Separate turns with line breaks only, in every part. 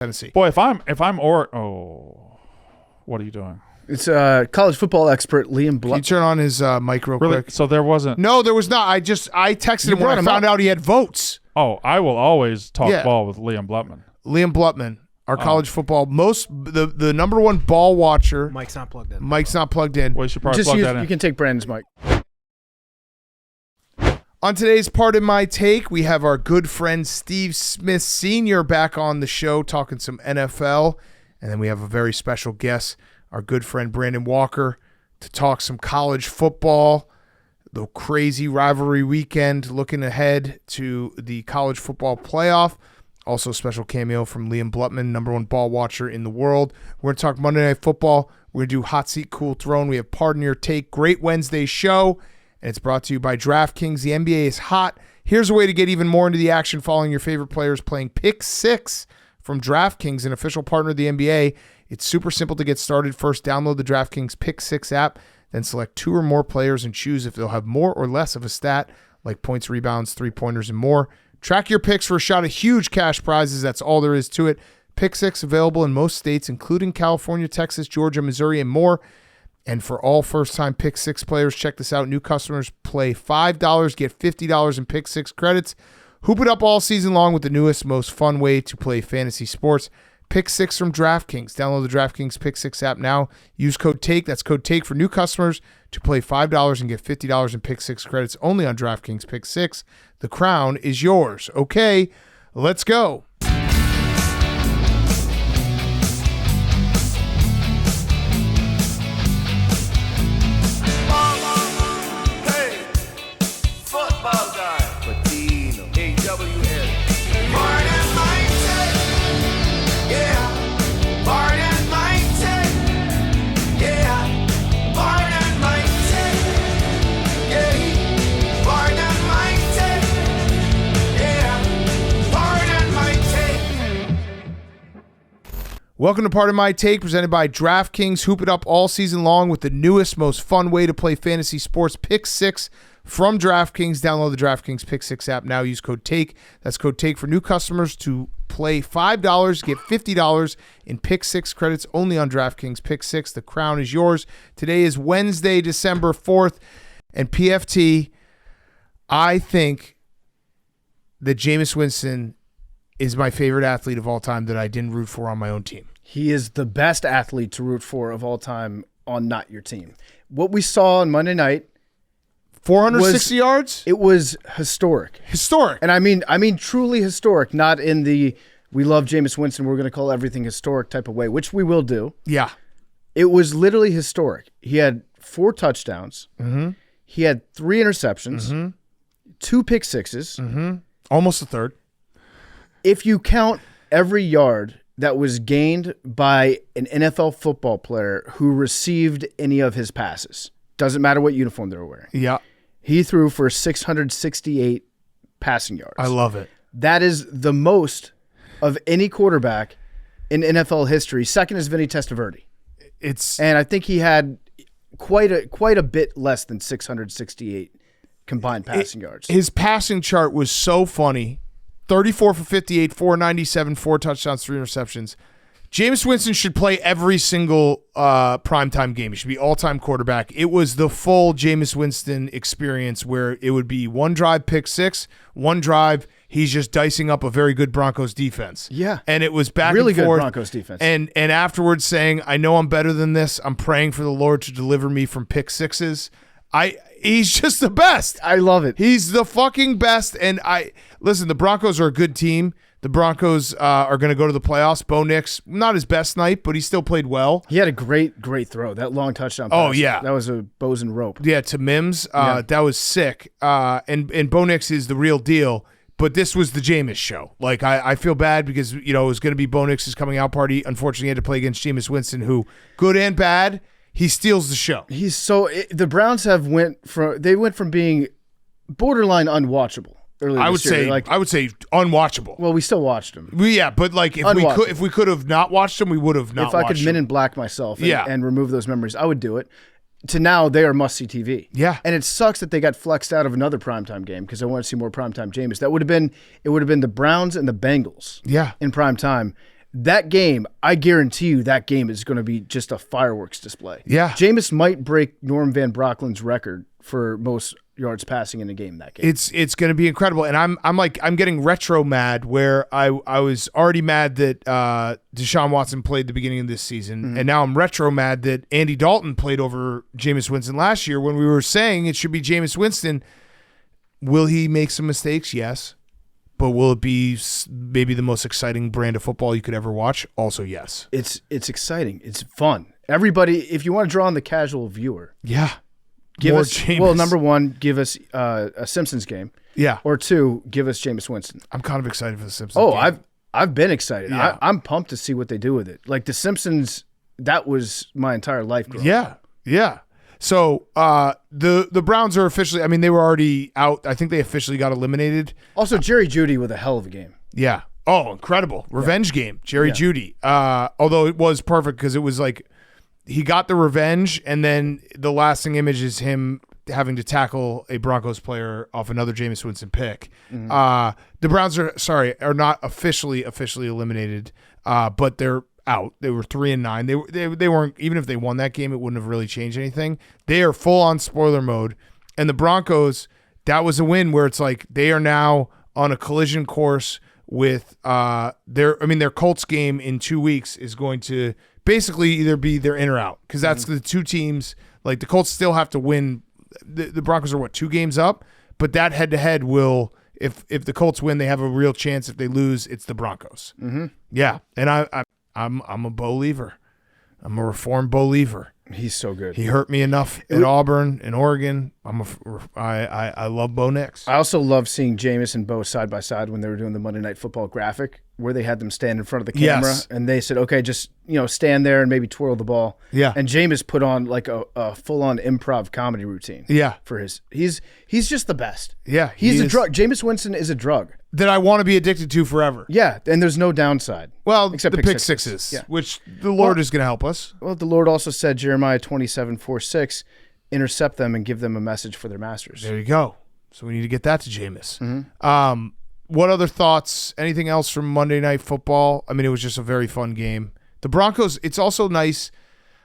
Tennessee.
Boy, what are you doing?
It's college football expert Liam
Can you turn on his mic real quick?
So there wasn't.
No, there was not. I texted him when I found out he had votes.
Oh, I will always talk ball with Liam Blutman.
Liam Blutman, our college football the number one ball watcher.
Mike's not plugged in.
Well, you should probably plug that in.
You can take Brandon's mic.
On today's Part of My Take, we have our good friend Steve Smith Sr. back on the show talking some NFL. And then we have a very special guest, our good friend Brandon Walker, to talk some college football, the crazy rivalry weekend, looking ahead to the college football playoff. Also a special cameo from Liam Blutman, number one ball watcher in the world. We're going to talk Monday Night Football. We're going to do Hot Seat, Cool Throne. We have Pardon Your Take, great Wednesday show. And it's brought to you by DraftKings. The NBA is hot. Here's a way to get even more into the action following your favorite players playing Pick 6 from DraftKings, an official partner of the NBA. It's super simple to get started. First, download the DraftKings Pick 6 app, then select 2 or more players and choose if they'll have more or less of a stat, like points, rebounds, three-pointers, and more. Track your picks for a shot at huge cash prizes. That's all there is to it. Pick 6 available in most states, including California, Texas, Georgia, Missouri, and more. And for all first-time Pick 6 players, check this out. New customers play $5, get $50 in Pick 6 credits. Hoop it up all season long with the newest, most fun way to play fantasy sports. Pick 6 from DraftKings. Download the DraftKings Pick 6 app now. Use code TAKE. That's code TAKE for new customers to play $5 and get $50 in Pick 6 credits only on DraftKings Pick 6. The crown is yours. Okay, let's go. Welcome to Part of My Take, presented by DraftKings. Hoop it up all season long with the newest, most fun way to play fantasy sports. Pick 6 from DraftKings. Download the DraftKings Pick 6 app now. Use code TAKE. That's code TAKE for new customers to play $5, get $50 in Pick 6 credits only on DraftKings Pick 6. The crown is yours. Today is Wednesday, December 4th. And PFT, I think that Jameis Winston is my favorite athlete of all time that I didn't root for on my own team.
He is the best athlete to root for of all time on not your team. What we saw on Monday night,
460 yards?
It was historic.
Historic.
And I mean truly historic, not in the we love Jameis Winston, we're going to call everything historic type of way, which we will do.
Yeah.
It was literally historic. He had 4 touchdowns.
Mm-hmm.
He had 3 interceptions,
mm-hmm.
2 pick sixes.
Mm-hmm. Almost a third.
If you count every yard that was gained by an NFL football player who received any of his passes, doesn't matter what uniform they were wearing.
Yeah.
He threw for 668 passing yards.
I love it.
That is the most of any quarterback in NFL history. Second is Vinny Testaverde. And I think he had quite a bit less than 668 combined passing yards.
His passing chart was so funny. 34 for 58, 497, 4 touchdowns, 3 interceptions. Jameis Winston should play every single primetime game. He should be all-time quarterback. It was the full Jameis Winston experience where it would be one drive, pick 6, one drive, he's just dicing up a very good Broncos defense.
Yeah.
And it was back
really
and forth.
Really good Broncos defense.
And afterwards saying, I know I'm better than this. I'm praying for the Lord to deliver me from pick 6s. He's just the best.
I love it.
He's the fucking best. And listen, the Broncos are a good team. The Broncos are going to go to the playoffs. Bo Nix, not his best night, but he still played well.
He had a great throw. That long touchdown pass.
Oh, yeah.
That was a bows and rope.
Yeah, to Mims. That was sick. And Bo Nix is the real deal. But this was the Jameis show. Like, I feel bad because, it was going to be Bo Nix's coming out party. Unfortunately, he had to play against Jameis Winston, who, good and bad, he steals the show.
The Browns went from being borderline unwatchable earlier this year.
I would say unwatchable.
Well, we still watched them.
But like if we could have not watched them, we would have not.
If I could Men in Black myself
and,
and remove those memories, I would do it. To now, they are must-see TV.
Yeah,
and it sucks that they got flexed out of another primetime game because I want to see more primetime Jameis. It would have been the Browns and the Bengals.
Yeah,
in primetime. that game, I guarantee you that game is going to be just a fireworks display.
Yeah.
Jameis might break Norm Van Brocklin's record for most yards passing in a game that game.
It's going to be incredible. And I'm getting retro mad where I was already mad that Deshaun Watson played the beginning of this season. And now I'm retro mad that Andy Dalton played over Jameis Winston last year when we were saying it should be Jameis Winston. Will he make some mistakes? Yes. But will it be maybe the most exciting brand of football you could ever watch? Also, yes.
It's exciting. It's fun. Everybody, if you want to draw on the casual viewer.
Yeah.
Give us, Jameis. Well, number one, give us a Simpsons game.
Yeah.
Or two, give us Jameis Winston.
I'm kind of excited for the Simpsons game.
I've been excited.
Yeah.
I'm pumped to see what they do with it. Like the Simpsons, that was my entire life growing up.
Yeah. So the Browns are officially, I mean, they were already out. I think they officially got eliminated.
Also, Jerry Jeudy with a hell of a game.
Yeah. Oh, incredible. Revenge game. Jerry Jeudy. Although it was perfect because it was like he got the revenge, and then the lasting image is him having to tackle a Broncos player off another Jameis Winston pick. The Browns are not officially eliminated, but they're out. They were 3-9. They weren't, even if they won that game, it wouldn't have really changed anything. They are full on spoiler mode. And the Broncos, that was a win where it's like they are now on a collision course with their Colts game in 2 weeks is going to basically either be they're in or out, because that's the two teams. Like the Colts still have to win. The Broncos are 2 games up, but that head to head will, if the Colts win, they have a real chance. If they lose, it's the Broncos. Yeah, and I'm a believer. I'm a reformed believer.
He's so good.
He hurt me enough at Auburn and Oregon. I love Bo Nix.
I also love seeing Jameis and Bo side by side when they were doing the Monday Night Football graphic, where they had them stand in front of the camera and they said, "Okay, just stand there and maybe twirl the ball."
Yeah.
And Jameis put on like a full on improv comedy routine.
Yeah.
For he's just the best.
Yeah.
He's a drug. Jameis Winston is a drug
that I want to be addicted to forever.
Yeah, and there's no downside.
Well, except the pick sixes, which the Lord is going to help us.
Well, the Lord also said, Jeremiah 27:4-6, intercept them and give them a message for their masters.
There you go. So we need to get that to Jameis. What other thoughts? Anything else from Monday Night Football? I mean, it was just a very fun game. The Broncos, it's also nice.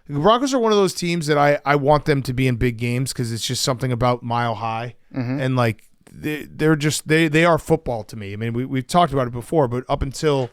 The Broncos are one of those teams that I want them to be in big games because it's just something about Mile High. And like, they are football to me. I mean, we've talked about it before, but up until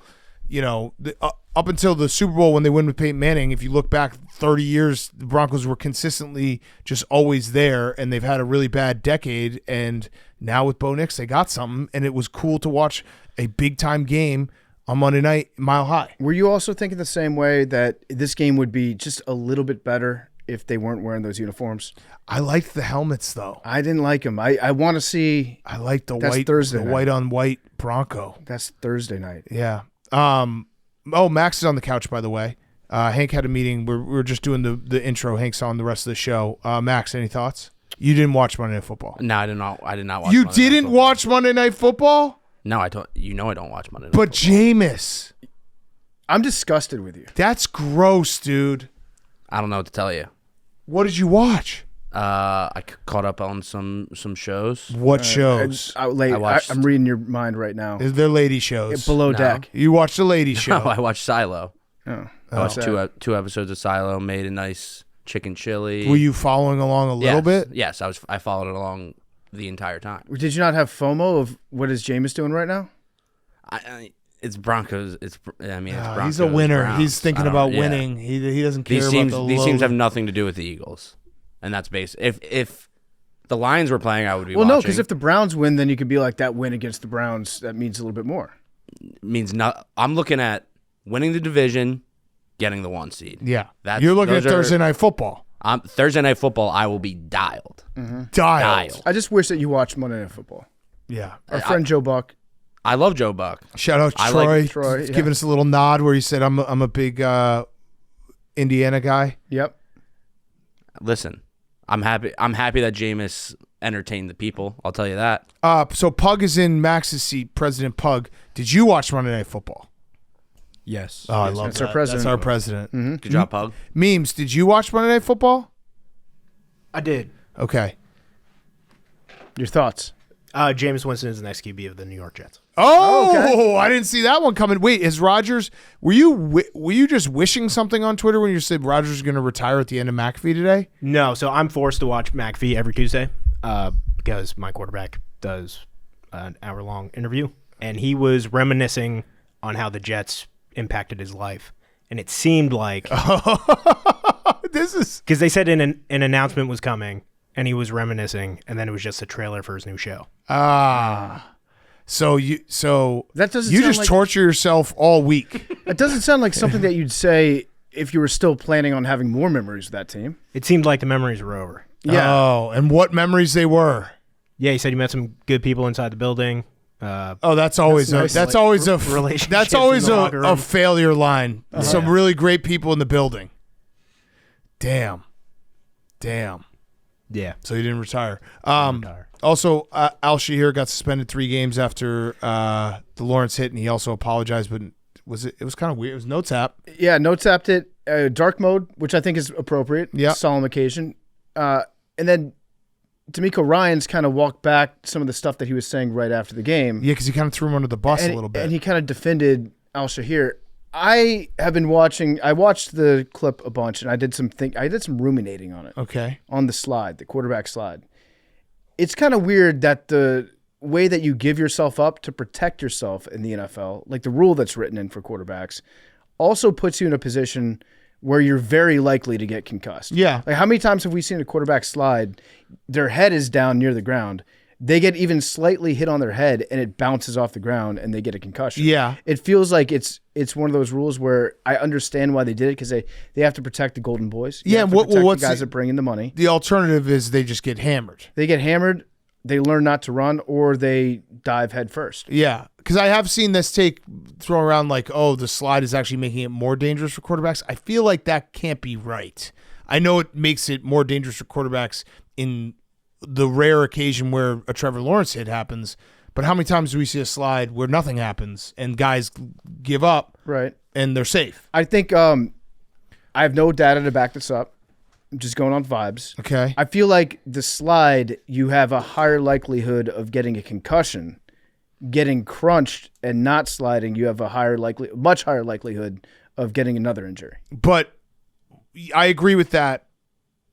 the Super Bowl when they win with Peyton Manning, if you look back 30 years, the Broncos were consistently just always there, and they've had a really bad decade. And now with Bo Nix, they got something, and it was cool to watch a big time game on Monday night, Mile High.
Were you also thinking the same way that this game would be just a little bit better if they weren't wearing those uniforms?
I liked the helmets, though.
I didn't like them. I want to see.
I like the
white
on white Bronco.
That's Thursday night.
Yeah. Max is on the couch, by the way. Hank had a meeting. We're just doing the intro. Hank's on the rest of the show. Max, any thoughts? You didn't watch Monday Night Football?
No, I did not watch.
You didn't watch Monday Night Football?
No, I don't. I don't watch Monday Night.
But Jameis,
I'm disgusted with you.
That's gross, dude.
I don't know what to tell you.
What did you watch?
I caught up on some shows.
What shows?
I'm reading your mind right now.
They're lady shows.
Below Deck.
You watched the lady show.
No, I watched Silo.
Oh.
I watched two episodes of Silo. Made a nice chicken chili.
Were you following along a little bit?
Yes, I followed it along the entire time.
Did you not have FOMO of what is Jameis doing right now?
It's Broncos. It's Broncos.
He's a winner.
Browns.
He's thinking about winning. He doesn't care
These teams have nothing to do with the Eagles, and that's basic. If the Lions were playing, I would be.
Well, no, because if the Browns win, then you could be like, that win against the Browns, that means a little bit more.
Means not. I'm looking at winning the division, getting the 1 seed.
Yeah, you're looking at Thursday Night Football.
Thursday Night Football, I will be dialed.
Dialed.
I just wish that you watched Monday Night Football.
Yeah,
our friend Joe Buck.
I love Joe Buck.
Shout out Troy. He's giving us a little nod where he said, "I'm a big Indiana guy."
Yep.
Listen, I'm happy. I'm happy that Jameis entertained the people. I'll tell you that.
So Pug is in Max's seat. President Pug, did you watch Monday Night Football?
Yes.
Oh, I love
That's
that.
our president.
That's our president.
Mm-hmm.
Good job, Pug.
Memes, did you watch Monday Night Football?
I did.
Okay.
Your thoughts?
Jameis Winston is the next QB of the New York Jets.
Oh, okay. I didn't see that one coming. Wait, is Rodgers? Were you just wishing something on Twitter when you said Rodgers is going to retire at the end of McAfee today?
No, so I'm forced to watch McAfee every Tuesday because my quarterback does an hour-long interview, and he was reminiscing on how the Jets impacted his life, and it seemed like
this is
because they said an announcement was coming, and he was reminiscing, and then it was just a trailer for his new show.
So
that doesn't
you
sound
just
like,
torture yourself all week.
It doesn't sound like something that you'd say if you were still planning on having more memories with that team.
It seemed like the memories were over.
Yeah.
Oh, and what memories they were.
Yeah, he said he met some good people inside the building.
That's always
that's
always a failure line. Some really great people in the building. Damn.
Yeah.
So he didn't retire. Also, Al-Shaair got suspended 3 games after the Lawrence hit, and he also apologized. But it was kind of weird. It was no tap.
Yeah, no tapped it. Dark mode, which I think is appropriate.
Yeah.
Solemn occasion. And then D'Amico Ryans kind of walked back some of the stuff that he was saying right after the game.
Yeah, because he kind of threw him under the bus a little bit.
And he kind of defended Al-Shaair. I have been watching. I watched the clip a bunch, and I did some ruminating on it.
Okay.
On the slide, the quarterback slide. It's kind of weird that the way that you give yourself up to protect yourself in the NFL, like the rule that's written in for quarterbacks, also puts you in a position where you're very likely to get concussed.
Yeah.
Like how many times have we seen a quarterback slide? Their head is down near the ground. They get even slightly hit on their head, and it bounces off the ground, and they get a concussion.
Yeah.
It feels like it's one of those rules where I understand why they did it because they have to protect the golden boys.
Yeah,
and what's the guys that bring in the money?
The alternative is they just get hammered.
They get hammered, they learn not to run, or they dive head first.
Yeah, because I have seen this take thrown around like, oh, the slide is actually making it more dangerous for quarterbacks. I feel like that can't be right. I know it makes it more dangerous for quarterbacks in the rare occasion where a Trevor Lawrence hit happens, but how many times do we see a slide where nothing happens and guys give up,
right,
and they're safe?
I think I have no data to back this up. I'm just going on vibes.
Okay.
I feel like the slide, you have a higher likelihood of getting a concussion. Getting crunched and not sliding, you have much higher likelihood of getting another injury. But
I agree with that.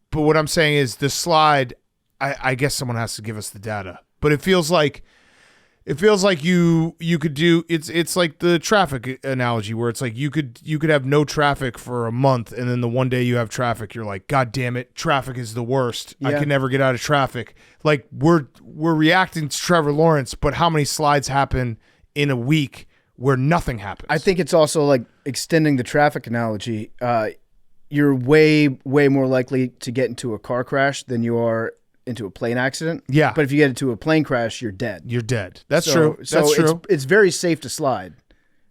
But what I'm saying is the slide, I guess someone has to give us the data. But it feels like you could do it's like the traffic analogy where it's like you could have no traffic for a month, and then the one day you have traffic, you're like, God damn it, traffic is the worst. Yeah. I can never get out of traffic. Like we're reacting to Trevor Lawrence, but how many slides happen in a week where nothing happens?
I think it's also like extending the traffic analogy. You're way more likely to get into a car crash than you are into a plane accident.
Yeah.
But if you get into a plane crash, you're dead.
You're dead. That's true. That's true.
It's very safe to slide.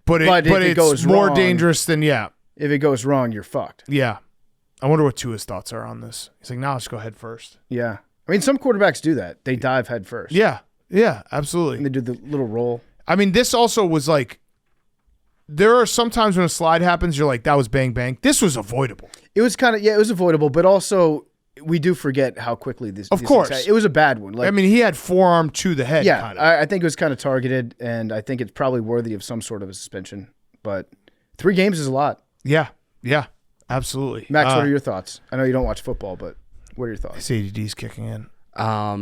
But it goes more dangerous than, yeah.
If it goes wrong, you're fucked.
Yeah. I wonder what Tua's thoughts are on this. He's like, let's go head first.
Yeah. I mean, some quarterbacks do that. They dive head first.
Yeah. Yeah, absolutely.
And they do the little roll.
I mean, this also was like, there are some times when a slide happens, you're like, that was bang, bang. This was avoidable.
It was it was avoidable, but also we do forget how quickly this.
Of course,
it was a bad one.
I mean, he had forearm to the head.
Yeah,
kind of.
I think it was kind of targeted, and I think it's probably worthy of some sort of a suspension. But 3 games is a lot.
Yeah, absolutely.
Max, what are your thoughts? I know you don't watch football, but what are your thoughts?
This ADD's kicking in.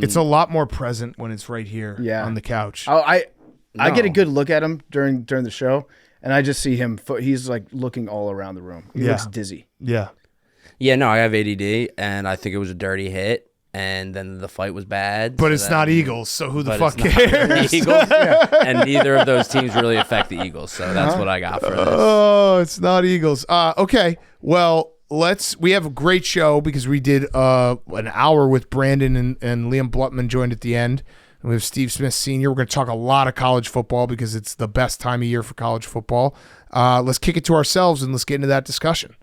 It's a lot more present when it's right here on the couch.
I get a good look at him during the show, and I just see him. He's like looking all around the room. He looks dizzy.
Yeah.
Yeah, no, I have ADD, and I think it was a dirty hit, and then the fight was bad.
But it's not Eagles, so who the fuck cares?
Eagles, and neither of those teams really affect the Eagles, so that's what I got for this.
Oh, it's not Eagles. Okay, well, we have a great show because we did an hour with Brandon and Liam Blutman joined at the end. And we have Steve Smith Sr. We're going to talk a lot of college football because it's the best time of year for college football. Let's kick it to ourselves and let's get into that discussion.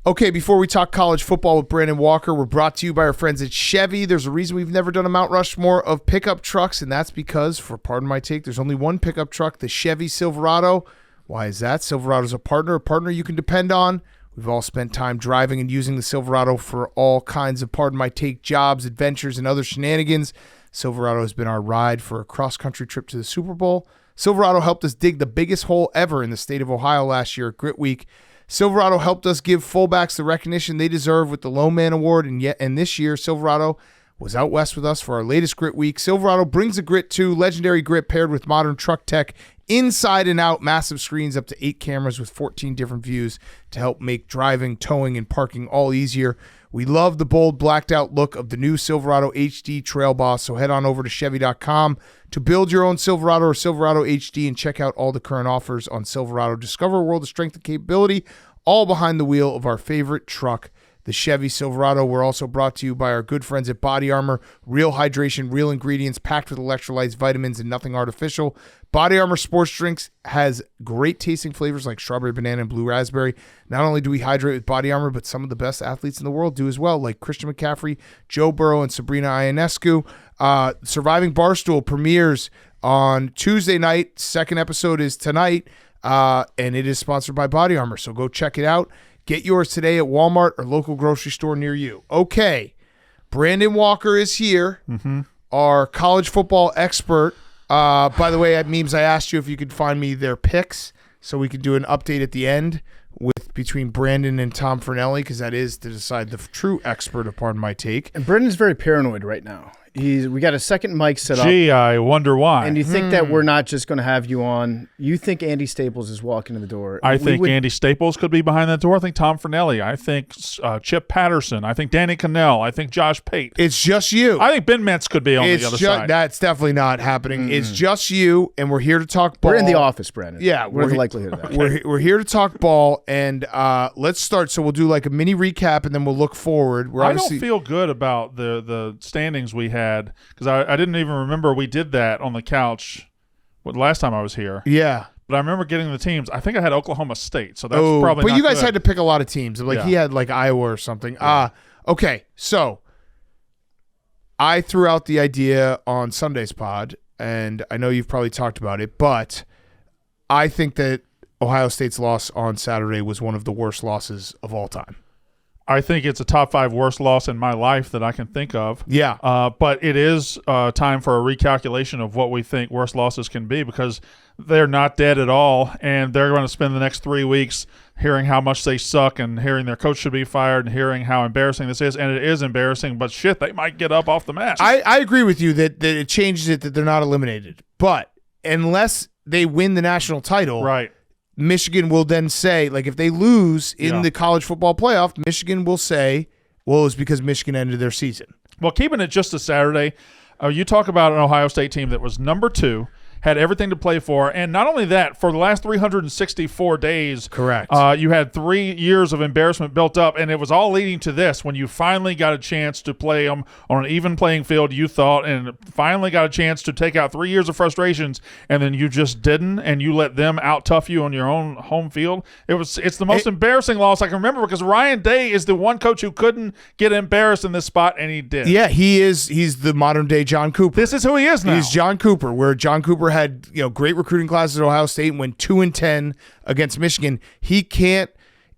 Okay, before we talk college football with Brandon Walker, we're brought to you by our friends at Chevy. There's a reason we've never done a Mount Rushmore of pickup trucks, and that's because, for pardon my take, there's only one pickup truck, the Chevy Silverado. Why is that? Silverado's a partner you can depend on We've all spent time driving and using the Silverado for all kinds of, pardon my take, jobs, adventures, and other shenanigans. Silverado has been our ride for a cross-country trip to the Super Bowl. Silverado helped us dig the biggest hole ever in the state of Ohio last year at Grit Week. Silverado helped us give fullbacks the recognition they deserve with the Lone Man Award, and this year, Silverado was out west with us for our latest Grit Week. Silverado brings the grit to legendary grit paired with modern truck tech, inside and out, massive screens, up to 8 cameras with 14 different views to help make driving, towing, and parking all easier. We love the bold, blacked-out look of the new Silverado HD Trail Boss, so head on over to Chevy.com to build your own Silverado or Silverado HD and check out all the current offers on Silverado. Discover a world of strength and capability, all behind the wheel of our favorite truck, the Chevy Silverado. We're also brought to you by our good friends at Body Armor. Real hydration, real ingredients, packed with electrolytes, vitamins, and nothing artificial. Body Armor Sports Drinks has great tasting flavors like strawberry, banana, and blue raspberry. Not only do we hydrate with Body Armor, but some of the best athletes in the world do as well, like Christian McCaffrey, Joe Burrow, and Sabrina Ionescu. Surviving Barstool premieres on Tuesday night. Second episode is tonight, and it is sponsored by Body Armor, so go check it out. Get yours today at Walmart or local grocery store near you. Okay, Brandon Walker is here, our college football expert. By the way, at Memes, I asked you if you could find me their picks so we could do an update at the end between Brandon and Tom Fernelli, because that is to decide the true expert upon my take.
And Brandon's very paranoid right now. We got a second mic set up.
Gee, I wonder why.
And you think that we're not just going to have you on. You think Andy Staples is walking in the door.
I think Andy Staples could be behind that door. I think Tom Fernelli. I think Chip Patterson. I think Danny Cannell. I think Josh Pate.
It's just you.
I think Ben Metz could be on the other side.
That's definitely not happening. It's just you, and we're here to talk ball.
We're in the office, Brandon.
Yeah.
What are the likelihood of that?
We're here to talk ball, and let's start. So we'll do like a mini recap, and then we'll look forward.
I don't feel good about the standings we had, because I didn't even remember we did that on the couch last time I was here.
Yeah.
But I remember getting the teams. I think I had Oklahoma State, so that's probably
but
not
you guys
good.
had to pick a lot of teams. Like he had like Iowa or something.
Yeah.
Okay, so I threw out the idea on Sunday's pod, and I know you've probably talked about it, but I think that Ohio State's loss on Saturday was one of the worst losses of all time.
I think it's a top 5 worst loss in my life that I can think of.
Yeah.
But it is time for a recalculation of what we think worst losses can be, because they're not dead at all, and they're going to spend the next 3 weeks hearing how much they suck and hearing their coach should be fired and hearing how embarrassing this is. And it is embarrassing, but shit, they might get up off the mat.
I agree with you that it changes it that they're not eliminated. But unless they win the national title,
right,
Michigan will then say, like, if they lose in the college football playoff, Michigan will say, well, it was because Michigan ended their season.
Well, keeping it just to Saturday, you talk about an Ohio State team that was number 2, had everything to play for, and not only that, for the last 364 days,
correct,
you had 3 years of embarrassment built up, and it was all leading to this when you finally got a chance to play them on an even playing field, you thought, and finally got a chance to take out 3 years of frustrations, and then you just didn't, and you let them out-tough you on your own home field. It's the most embarrassing loss I can remember, because Ryan Day is the one coach who couldn't get embarrassed in this spot, and he did.
Yeah, he's the modern-day John Cooper.
This is who he is now.
He's John Cooper, where John Cooper had great recruiting classes at Ohio State and went 2-10 against Michigan. He can't.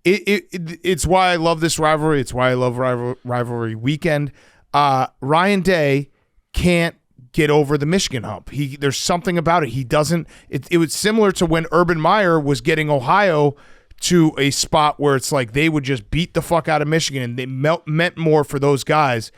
It's why I love this rivalry. It's why I love rivalry weekend. Ryan Day can't get over the Michigan hump. There's something about it. He doesn't. It was similar to when Urban Meyer was getting Ohio to a spot where it's like they would just beat the fuck out of Michigan, and they meant more for those guys.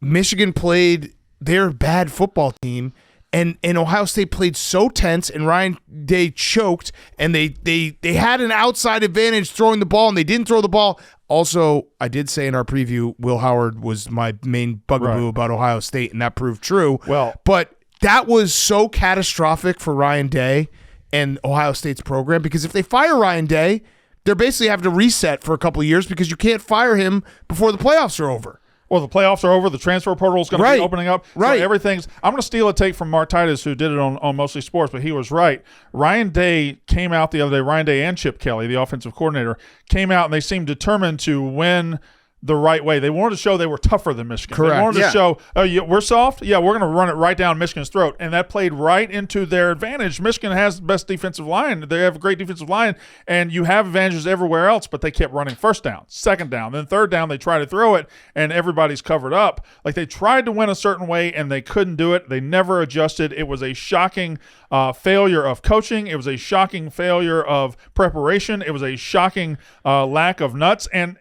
Michigan played their bad football team. And Ohio State played so tense, and Ryan Day choked, and they had an outside advantage throwing the ball, and they didn't throw the ball. Also, I did say in our preview, Will Howard was my main bugaboo about Ohio State, and that proved true. But that was so catastrophic for Ryan Day and Ohio State's program, because if they fire Ryan Day, they're basically having to reset for a couple of years, because you can't fire him before the playoffs are over.
Well, the playoffs are over. The transfer portal is going to be opening up.
Right.
So everything's. I'm going to steal a take from Mark Titus, who did it on Mostly Sports, but he was right. Ryan Day came out the other day. Ryan Day and Chip Kelly, the offensive coordinator, came out, and they seemed determined to win the right way. They wanted to show they were tougher than Michigan.
Correct.
They wanted to show, we're soft. Yeah, we're going to run it right down Michigan's throat. And that played right into their advantage. Michigan has the best defensive line. They have a great defensive line, and you have advantages everywhere else, but they kept running first down, second down, then third down. They try to throw it, and everybody's covered up. Like, they tried to win a certain way, and they couldn't do it. They never adjusted. It was a shocking failure of coaching. It was a shocking failure of preparation. It was a shocking lack of nuts. And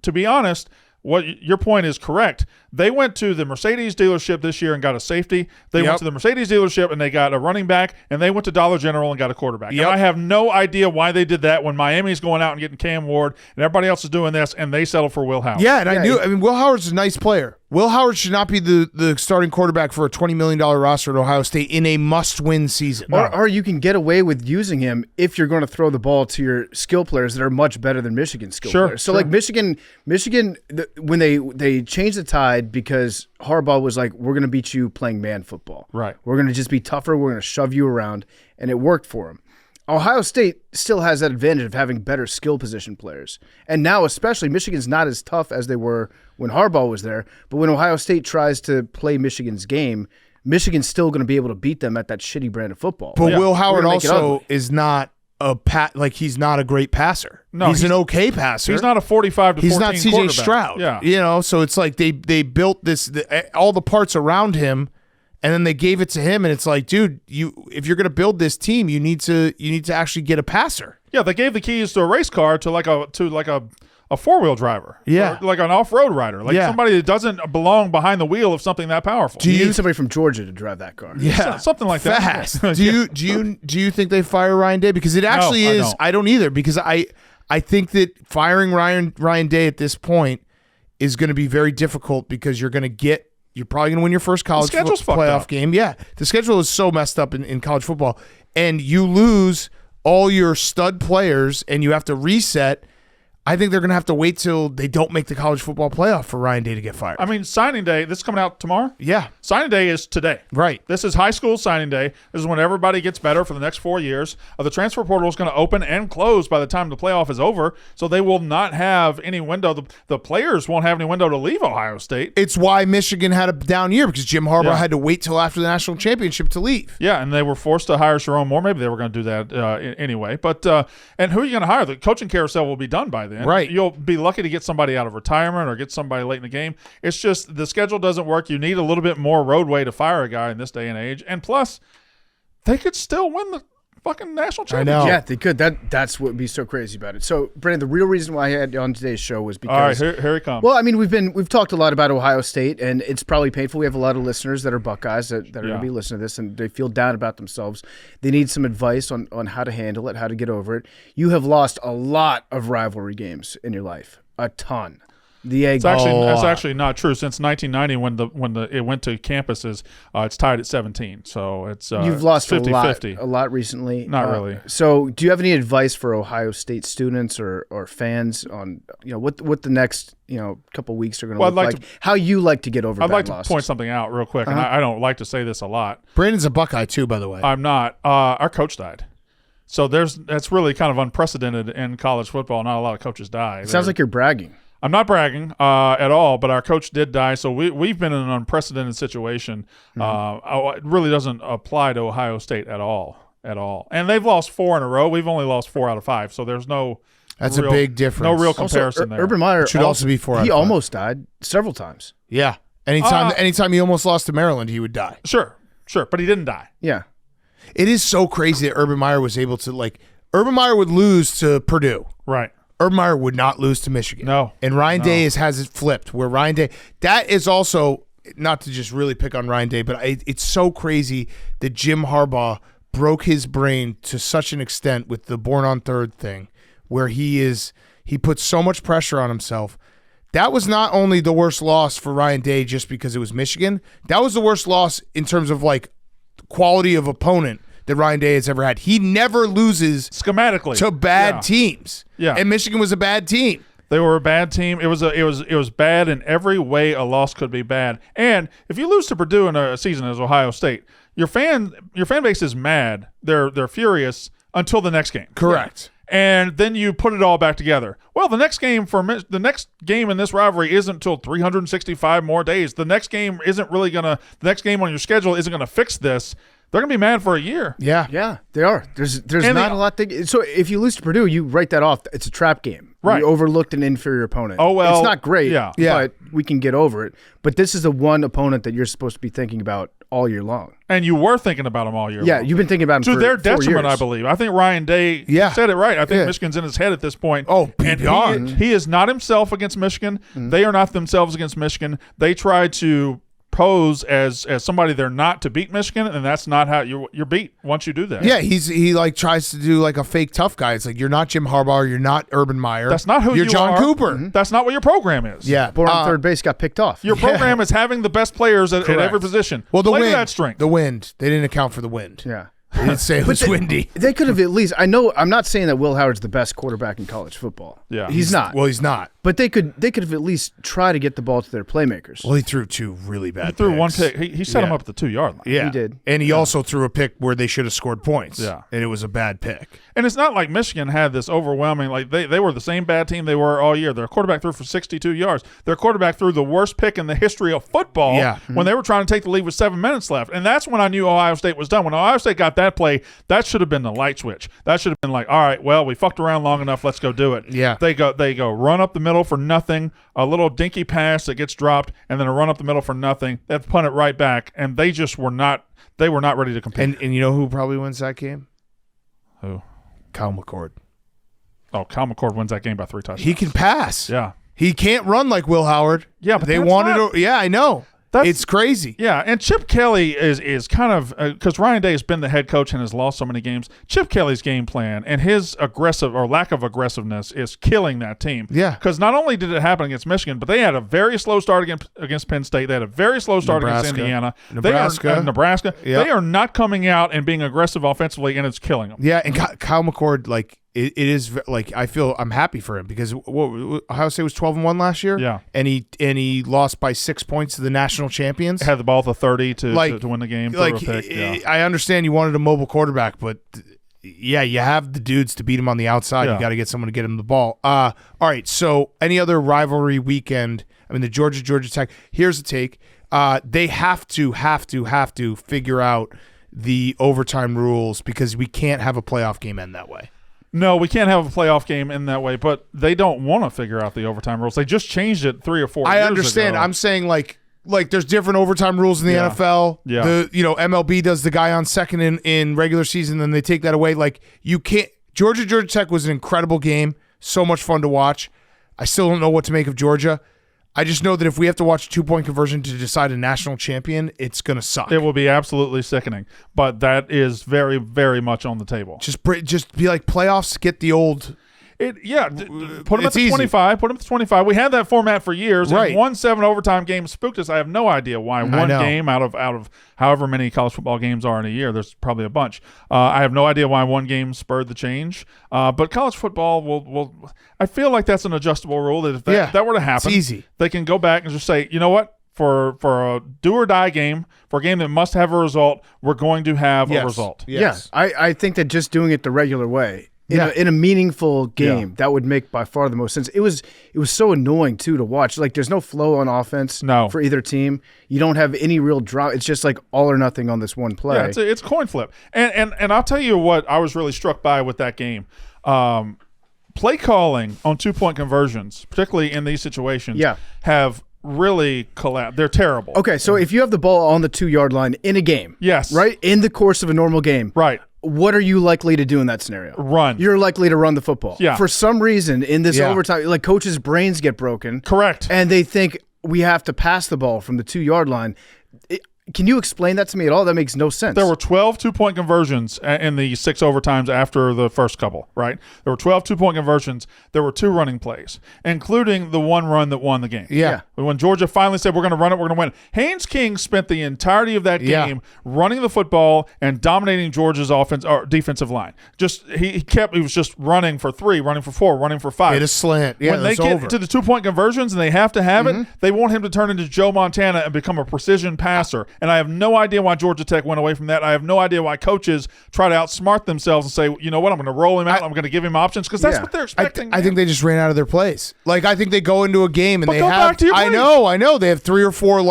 to be honest, your point is correct. They went to the Mercedes dealership this year and got a safety. They went to the Mercedes dealership and they got a running back, and they went to Dollar General and got a quarterback. And I have no idea why they did that when Miami's going out and getting Cam Ward and everybody else is doing this, and they settled for Will Howard.
Yeah, and I mean, Will Howard's a nice player. Will Howard should not be the starting quarterback for a $20 million roster at Ohio State in a must-win season.
Or you can get away with using him if you're going to throw the ball to your skill players that are much better than Michigan's skill players. So, like Michigan, when they changed the tide because Harbaugh was like, we're going to beat you playing man football.
Right.
We're going to just be tougher. We're going to shove you around, and it worked for him. Ohio State still has that advantage of having better skill position players. And now especially Michigan's not as tough as they were when Harbaugh was there. But when Ohio State tries to play Michigan's game, Michigan's still going to be able to beat them at that shitty brand of football.
But Will Howard also is not he's not a great passer.
No,
he's an okay passer.
He's not a 45 to 14
He's not CJ Stroud.
Yeah.
So it's like they built all the parts around him, and then they gave it to him, and it's like, dude, if you're going to build this team, you need to actually get a passer.
Yeah, they gave the keys to a race car to like a four-wheel driver.
Yeah.
Or like an off-road rider. Like somebody that doesn't belong behind the wheel of something that powerful.
Do you need somebody from Georgia to drive that car?
Yeah.
Something like
Fast.
that.
Do you think they fire Ryan Day? Because it actually is. I don't either, because I think that firing Ryan Day at this point is going to be very difficult, because you're probably going to win your first college playoff game. Yeah. The schedule is so messed up in college football, and you lose all your stud players and you have to reset. I think they're going to have to wait till they don't make the college football playoff for Ryan Day to get fired.
I mean, signing day, this is coming out tomorrow?
Yeah.
Signing day is today.
Right.
This is high school signing day. This is when everybody gets better for the next 4 years. The transfer portal is going to open and close by the time the playoff is over, so they will not have any window. The players won't have any window to leave Ohio State.
It's why Michigan had a down year, because Jim Harbaugh had to wait till after the national championship to leave.
Yeah, and they were forced to hire Sharon Moore. Maybe they were going to do that anyway. But and who are you going to hire? The coaching carousel will be done by then.
Right.
You'll be lucky to get somebody out of retirement or get somebody late in the game. It's just the schedule doesn't work. You need a little bit more roadway to fire a guy in this day and age. And plus, they could still win the fucking national championship.
I know.
Yeah, they could. That's what would be so crazy about it. So, Brandon, the real reason why I had you on today's show was because.
All right, here he comes.
Well, I mean, we've talked a lot about Ohio State, and it's probably painful. We have a lot of listeners that are Buckeyes that are going to be listening to this, and they feel down about themselves. They need some advice on how to handle it, how to get over it. You have lost a lot of rivalry games in your life. A ton.
That's actually not true. Since 1990, when it went to campuses, it's tied at 17. So it's
you've lost
50-50.
a lot recently.
Not really.
So, do you have any advice for Ohio State students or fans on what the next couple weeks are going to look like? How you like to get over?
I'd like
losses?
to point something out real quick, and I don't like to say this a lot.
Brandon's a Buckeye too, by the way.
I'm not. Our coach died. So that's really kind of unprecedented in college football. Not a lot of coaches die.
It sounds like you're bragging.
I'm not bragging at all, but our coach did die, so we've been in an unprecedented situation. It really doesn't apply to Ohio State at all. And they've lost 4 in a row. We've only lost 4 out of 5, so there's no.
That's a big difference.
No real comparison there.
Urban Meyer
should also be 4 out of 5.
He almost died several times.
Yeah. Anytime he almost lost to Maryland, he would die.
Sure, but he didn't die.
Yeah.
It is so crazy that Urban Meyer was able to, Urban Meyer would lose to Purdue.
Right.
Urban Meyer would not lose to Michigan.
No.
And Ryan Day has it flipped, where Ryan Day, that is also, not to just really pick on Ryan Day, but it's so crazy that Jim Harbaugh broke his brain to such an extent with the born on third thing, where he put so much pressure on himself. That was not only the worst loss for Ryan Day just because it was Michigan, that was the worst loss in terms of quality of opponent that Ryan Day has ever had. He never loses
schematically
to bad teams. Yeah. And Michigan was a bad team.
They were a bad team. It was bad in every way a loss could be bad. And if you lose to Purdue in a season as Ohio State, your fan base is mad. They're furious until the next game.
Correct.
and then you put it all back together. Well, the next game in this rivalry isn't until 365 more days. The next game the next game on your schedule isn't gonna fix this. They're gonna be mad for a year.
Yeah, they are. There's not a lot. So if you lose to Purdue, you write that off. It's a trap game.
Right.
You overlooked an inferior opponent.
Oh, well,
it's not great.
yeah.
But we can get over it. But this is the one opponent that you're supposed to be thinking about all year long.
And you were thinking about them all year
Yeah,
long.
you've been thinking about them
to
for
their
4
detriment,
years.
I believe. I think Ryan Day said it right. I think Michigan's in his head at this point.
Oh,
and
beyond.
he is not himself against Michigan. They are not themselves against Michigan. They try to pose as somebody they're not to beat Michigan, and that's not how you're beat once you do that.
Yeah, he like tries to do like a fake tough guy. It's like, you're not Jim Harbaugh, you're not Urban Meyer.
That's not who
you're
you
John
are.
Cooper.
That's not what your program is.
Yeah,
Born on third base, got picked off.
Your program is having the best players at every position.
Well, the
Play to
wind.
that strength.
The wind. They didn't account for the wind.
Yeah.
They didn't say it was windy.
They could have at least. I know. I'm not saying that Will Howard's the best quarterback in college football.
Yeah.
he's not.
Well, he's not.
But they could have at least tried to get the ball to their playmakers.
Well, he threw 2 really bad.
He threw
picks.
one pick. He set him up at the 2-yard line.
Yeah,
He did.
and he also threw a pick where they should have scored points.
Yeah.
and it was a bad pick.
And it's not like Michigan had this overwhelming, like they were the same bad team they were all year. Their quarterback threw for 62 yards. Their quarterback threw the worst pick in the history of football when they were trying to take the lead with 7 minutes left. And that's when I knew Ohio State was done. When Ohio State got that play, that should have been the light switch. That should have been like, all right, well, we fucked around long enough. Let's go do it.
Yeah.
They go run up the middle for nothing, a little dinky pass that gets dropped, and then a run up the middle for nothing. They have to punt it right back. And they just were not ready to compete.
And you know who probably wins that game?
Who?
Kyle McCord.
Oh, Kyle McCord wins that game by 3 touchdowns.
He can pass.
Yeah.
He can't run like Will Howard.
Yeah, but
they
that's
wanted
not-
to. Yeah, I know. It's crazy.
Yeah, and Chip Kelly is kind of because Ryan Day has been the head coach and has lost so many games. Chip Kelly's game plan and his aggressive or lack of aggressiveness is killing that team.
Yeah,
because not only did it happen against Michigan, but they had a very slow start against Penn State. They had a very slow start against Indiana. Nebraska.
Yep.
They are not coming out and being aggressive offensively, and it's killing them.
Yeah, and Kyle McCord, like it is like I'm happy for him because Ohio State was 12-1 last year.
Yeah,
and he lost by 6 points to the national champions.
Had the ball at the 30 to win the game.
Like,
through a pick. Yeah.
I understand you wanted a mobile quarterback, but yeah, you have the dudes to beat him on the outside.
Yeah.
You got to get someone to get him the ball. All right, so any other rivalry weekend? I mean, the Georgia Tech. Here's the take. They have to figure out the overtime rules because we can't have a playoff game end that way.
No, we can't have a playoff game in that way, but they don't want to figure out the overtime rules. They just changed it 3 or 4 years ago.
I understand. I'm saying like there's different overtime rules in the NFL.
Yeah.
MLB does the guy on second in regular season, then they take that away. Like you can't. Georgia Tech was an incredible game. So much fun to watch. I still don't know what to make of Georgia. I just know that if we have to watch a 2-point conversion to decide a national champion, it's going to suck.
It will be absolutely sickening, but that is very, very much on the table.
Just be like playoffs, get the old.
Put them at
It's
the
easy.
25. Put them at the 25. We had that format for years.
Right.
And 1 7 overtime game spooked us. I have no idea why one
know.
game out of however many college football games are in a year. There's probably a bunch. I have no idea why one game spurred the change. But college football will. I feel like that's an adjustable rule that if that were to happen,
it's easy.
They can go back and just say, you know what? For a do or die game, for a game that must have a result, we're going to have a result.
Yes.
Yeah, I think that just doing it the regular way in a meaningful game that would make by far the most sense. It was so annoying too to watch. Like there's no flow on offense for either team. You don't have any real draw. It's just like all or nothing on this one play.
Yeah, it's a coin flip. And I'll tell you what I was really struck by with that game. Play calling on 2-point conversions, particularly in these situations, have really collapsed. They're terrible.
Okay, so if you have the ball on the 2-yard line in a game, right, in the course of a normal game,
right,
what are you likely to do in that scenario?
Run.
You're likely to run the football.
Yeah.
For some reason, in this overtime, like coaches' brains get broken.
Correct.
And they think we have to pass the ball from the 2-yard line. Can you explain that to me at all? That makes no sense.
There were 12 2-point conversions in the 6 overtimes after the first couple, right? There were 12 2-point conversions. There were 2 running plays, including the one run that won the game.
Yeah.
When Georgia finally said, we're going to run it, we're going to win. Haynes King spent the entirety of that game running the football and dominating Georgia's offense or defensive line. He was just running for 3, running for 4, running for 5.
Hit a slant. Yeah,
when they get to the 2-point conversions and they have to have it, they want him to turn into Joe Montana and become a precision passer. And I have no idea why Georgia Tech went away from that. I have no idea why coaches try to outsmart themselves and say, you know what, I'm going to roll him out. I'm going to give him options because that's what they're expecting.
I think they just ran out of their plays. Like, I think they go into a game and
But
they
go
have.
back to your
I
plays.
know. They have 3 or 4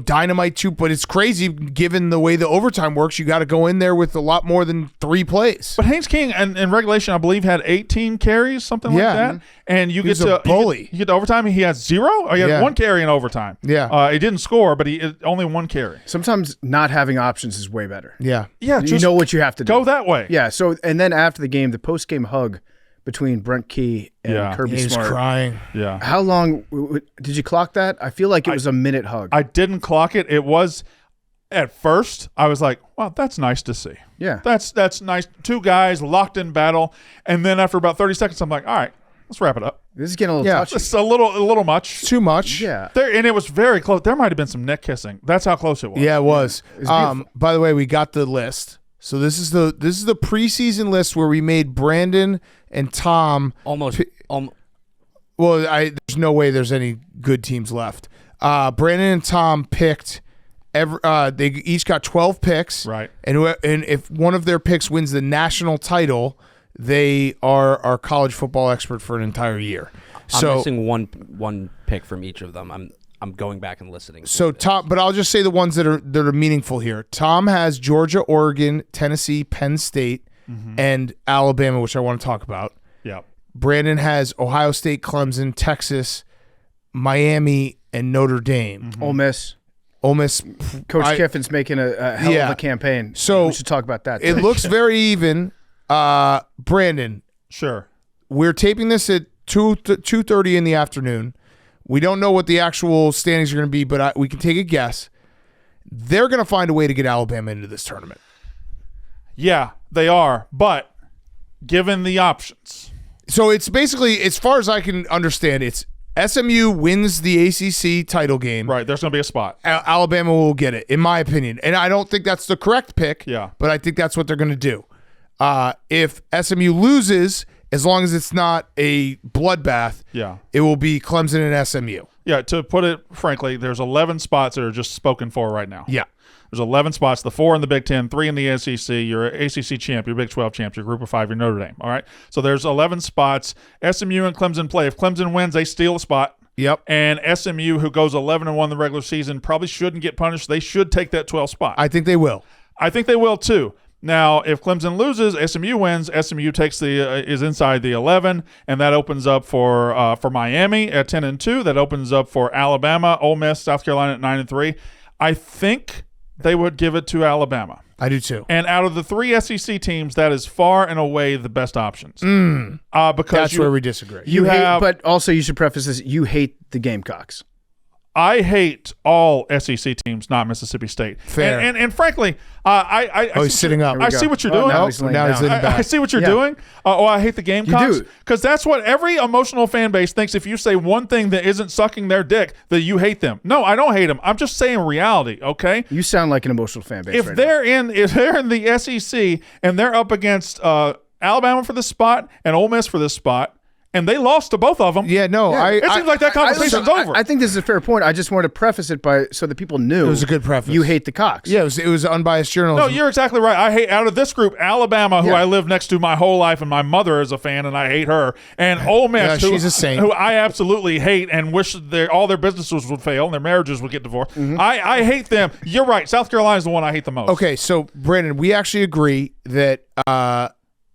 dynamite but it's crazy given the way the overtime works. You got to go in there with a lot more than 3 plays.
But Haynes King in regulation, I believe, had 18 carries, something like that. And you get to
bully.
You get to overtime, and he has 0. Or he had 1 carry in overtime.
Yeah.
He didn't score, but he only 1 carry.
Sometimes not having options is way better.
Yeah.
Yeah,
You know what you have to do.
go that way.
Yeah. So, and then after the game, the post-game hug between Brent Key and Kirby
He was
Smart.
crying.
Yeah.
How long did you clock that? I feel like it was a minute hug.
I didn't clock it. It was at first. I was like, "Wow, that's nice to see.
Yeah.
That's nice. 2 guys locked in battle." And then after about 30 seconds, I'm like, "All right, let's wrap it up."
This is getting a little touchy.
It's a little much.
Too much.
Yeah.
And it was very close. There might have been some neck kissing. That's how close it was.
Yeah, it was.
It was beautiful.
By the way, we got the list. So this is the preseason list where we made Brandon and Tom.
Almost.
Well, there's no way there's any good teams left. Brandon and Tom picked. They each got 12 picks.
Right.
And if one of their picks wins the national title, they are our college football expert for an entire year.
I'm missing one pick from each of them. I'm going back and listening.
So Tom, but I'll just say the ones that are meaningful here. Tom has Georgia, Oregon, Tennessee, Penn State, and Alabama, which I want to talk about.
Yeah.
Brandon has Ohio State, Clemson, Texas, Miami, and Notre Dame.
Ole Miss. Coach Kiffin's making a hell of a campaign.
So
we should talk about that.
It looks very even. Brandon,
Sure.
we're taping this at 2:30 in the afternoon. We don't know what the actual standings are going to be, but we can take a guess. They're going to find a way to get Alabama into this tournament.
Yeah, they are. But given the options.
So it's basically, as far as I can understand, it's SMU wins the ACC title game.
Right, there's going to be a spot.
Alabama will get it, in my opinion. And I don't think that's the correct pick, but I think that's what they're going to do. If SMU loses, as long as it's not a bloodbath, it will be Clemson and SMU.
Yeah, to put it frankly, there's 11 spots that are just spoken for right now.
Yeah.
There's 11 spots, the 4 in the Big 10, 3 in the SEC. You're an ACC champ, you're Big 12 champ, you're Group of 5, you're Notre Dame. All right? So there's 11 spots. SMU and Clemson play. If Clemson wins, they steal a spot.
Yep.
And SMU, who goes 11-1 the regular season, probably shouldn't get punished. They should take that 12th spot.
I think they will.
I think they will too. Now, if Clemson loses, SMU wins. SMU takes is inside the 11, and that opens up for Miami at 10-2. That opens up for Alabama, Ole Miss, South Carolina at 9-3. I think they would give it to Alabama.
I do too.
And out of the 3 SEC teams, that is far and away the best options. Because
that's where we disagree.
But also you should preface this: you hate the Gamecocks.
I hate all SEC teams, not Mississippi State.
Fair.
And frankly,
he's sitting up.
I see what you're doing.
Now he's laying down.
I see what you're doing. I hate the Gamecocks. Because that's what every emotional fan base thinks. If you say one thing that isn't sucking their dick, that you hate them. No, I don't hate them. I'm just saying reality, okay?
You sound like an emotional fan base
If they're in the SEC and they're up against Alabama for this spot and Ole Miss for this spot, and they lost to both of them.
Yeah, no.
It seems like that conversation's over.
I think this is a fair point. I just wanted to preface it so that people knew.
It was a good preface.
You hate the Cox.
Yeah, it was unbiased journalism.
No, you're exactly right. I hate, out of this group, Alabama, who I lived next to my whole life, and my mother is a fan, and I hate her. And Ole Miss,
she's a saint.
who I absolutely hate and wish all their businesses would fail and their marriages would get divorced. I hate them. You're right. South Carolina is the one I hate the most.
Okay, so Brandon, we actually agree that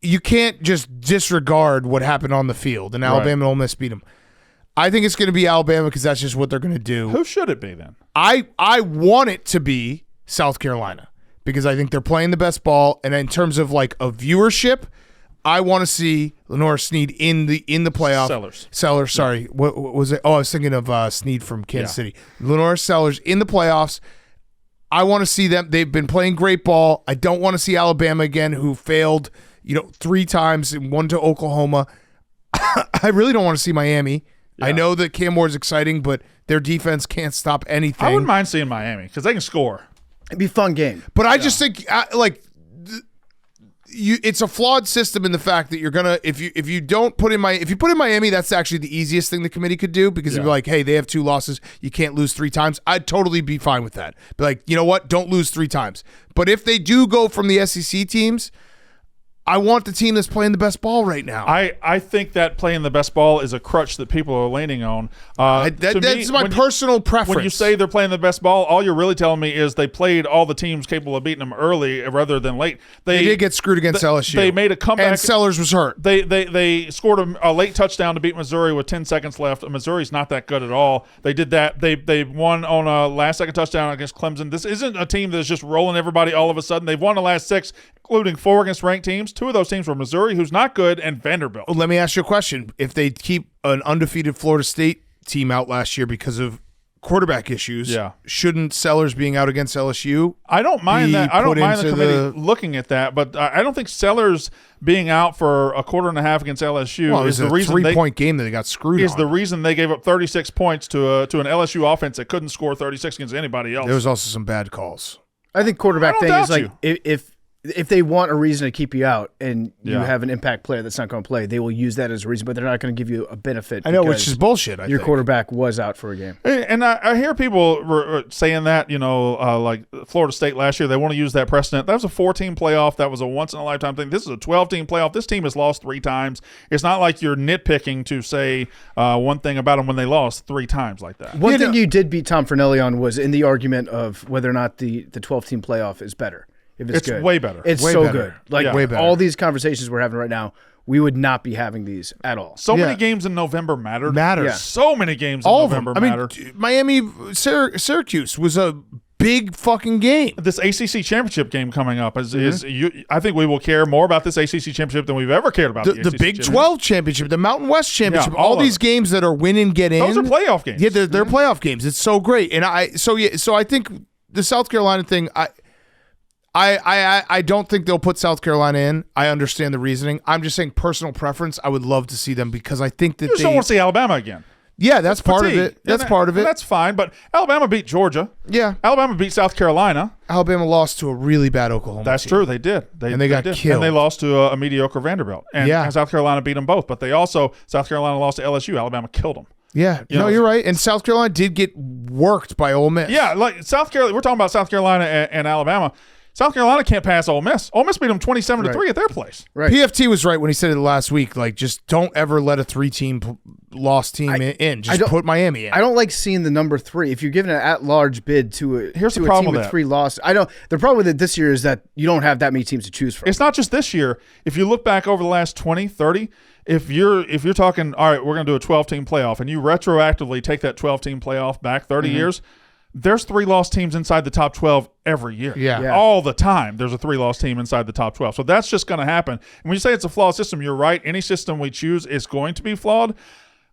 you can't just disregard what happened on the field, and Alabama and Ole Miss beat them. I think it's going to be Alabama because that's just what they're going to do.
Who should it be then?
I want it to be South Carolina because I think they're playing the best ball, and in terms of like a viewership, I want to see Lenora Sneed in the playoff. Sellers. Sorry, what was it? Oh, I was thinking of Sneed from Kansas City. Lenora Sellers in the playoffs. I want to see them. They've been playing great ball. I don't want to see Alabama again, who failed 3 times and 1 to Oklahoma. I really don't want to see Miami. Yeah. I know that Cam Ward's exciting, but their defense can't stop anything.
I wouldn't mind seeing Miami because they can score.
It'd be a fun game.
But I just think, it's a flawed system in the fact that you're gonna if you put in Miami, that's actually the easiest thing the committee could do, because it'd be like, hey, they have 2 losses, you can't lose 3 times. I'd totally be fine with that. Be like, you know what? Don't lose 3 times. But if they do go from the SEC teams, I want the team that's playing the best ball right now.
I think that playing the best ball is a crutch that people are leaning on.
That's my personal preference.
When you say they're playing the best ball, all you're really telling me is they played all the teams capable of beating them early rather than late.
They did get screwed against LSU.
They made a comeback.
And Sellers was hurt.
They scored a late touchdown to beat Missouri with 10 seconds left. Missouri's not that good at all. They did that. They won on a last-second touchdown against Clemson. This isn't a team that's just rolling everybody all of a sudden. They've won the last 6, including 4 against ranked teams. 2 of those teams were Missouri, who's not good, and Vanderbilt.
Well, let me ask you a question. If they keep an undefeated Florida State team out last year because of quarterback issues, shouldn't Sellers being out against LSU?
I don't mind that. I don't mind the committee looking at that, but I don't think Sellers being out for a quarter and a half against LSU is the reason
3-point game that they got screwed.
Is the reason they gave up 36 points to an LSU offense that couldn't score 36 against anybody else.
There was also some bad calls.
I think quarterback thing is like if they want a reason to keep you out and you have an impact player that's not going to play, they will use that as a reason, but they're not going to give you a benefit.
I know, which is bullshit.
Your quarterback was out for a game.
And I hear people saying that, like Florida State last year, they want to use that precedent. That was a 4-team playoff. That was a once-in-a-lifetime thing. This is a 12-team playoff. This team has lost 3 times. It's not like you're nitpicking to say one thing about them when they lost 3 times like that.
One thing you did beat Tom Fornelli on was in the argument of whether or not the 12-team playoff is better. If it's good.
Way better.
It's
way
so
better.
good. Like
way better.
All these conversations we're having right now, we would not be having these at all.
So many games in November mattered.
Yeah.
So many games in November mattered.
I mean, Miami, Syracuse was a big fucking game.
This ACC championship game coming up I think we will care more about this ACC championship than we've ever cared about
the Big 12 championship, the Mountain West championship,
Yeah,
all these games that are win and get in.
Those are playoff games.
Yeah, they're playoff games. It's so great. And so I think the South Carolina thing, I don't think they'll put South Carolina in. I understand the reasoning. I'm just saying personal preference. I would love to see them because I think that
you just don't want to see Alabama again.
Yeah, that's part of it. That's part of it.
That's fine, but Alabama beat Georgia.
Yeah.
Alabama beat South Carolina.
Alabama lost to a really bad Oklahoma
That's
team.
True. They did.
They got killed.
And they lost to a mediocre Vanderbilt. And South Carolina beat them both, but South Carolina lost to LSU. Alabama killed them.
Yeah, you're right. And South Carolina did get worked by Ole Miss.
Yeah, like South Carolina. We're talking about South Carolina and Alabama. South Carolina can't pass Ole Miss. Ole Miss beat them 27-3 at their place.
Right. PFT was right when he said it last week. Like, just don't ever let a 3-team loss team in. Just put Miami in.
I don't like seeing the number 3. If you're giving an at-large bid to a team with 3 losses, the problem with it this year is that you don't have that many teams to choose from.
It's not just this year. If you look back over the last 20, 30, if you're talking, all right, we're going to do a 12-team playoff, and you retroactively take that 12-team playoff back 30 years, there's 3-loss teams inside the top 12 every year.
Yeah.
All the time there's a 3-loss team inside the top 12. So that's just going to happen. And when you say it's a flawed system, you're right. Any system we choose is going to be flawed.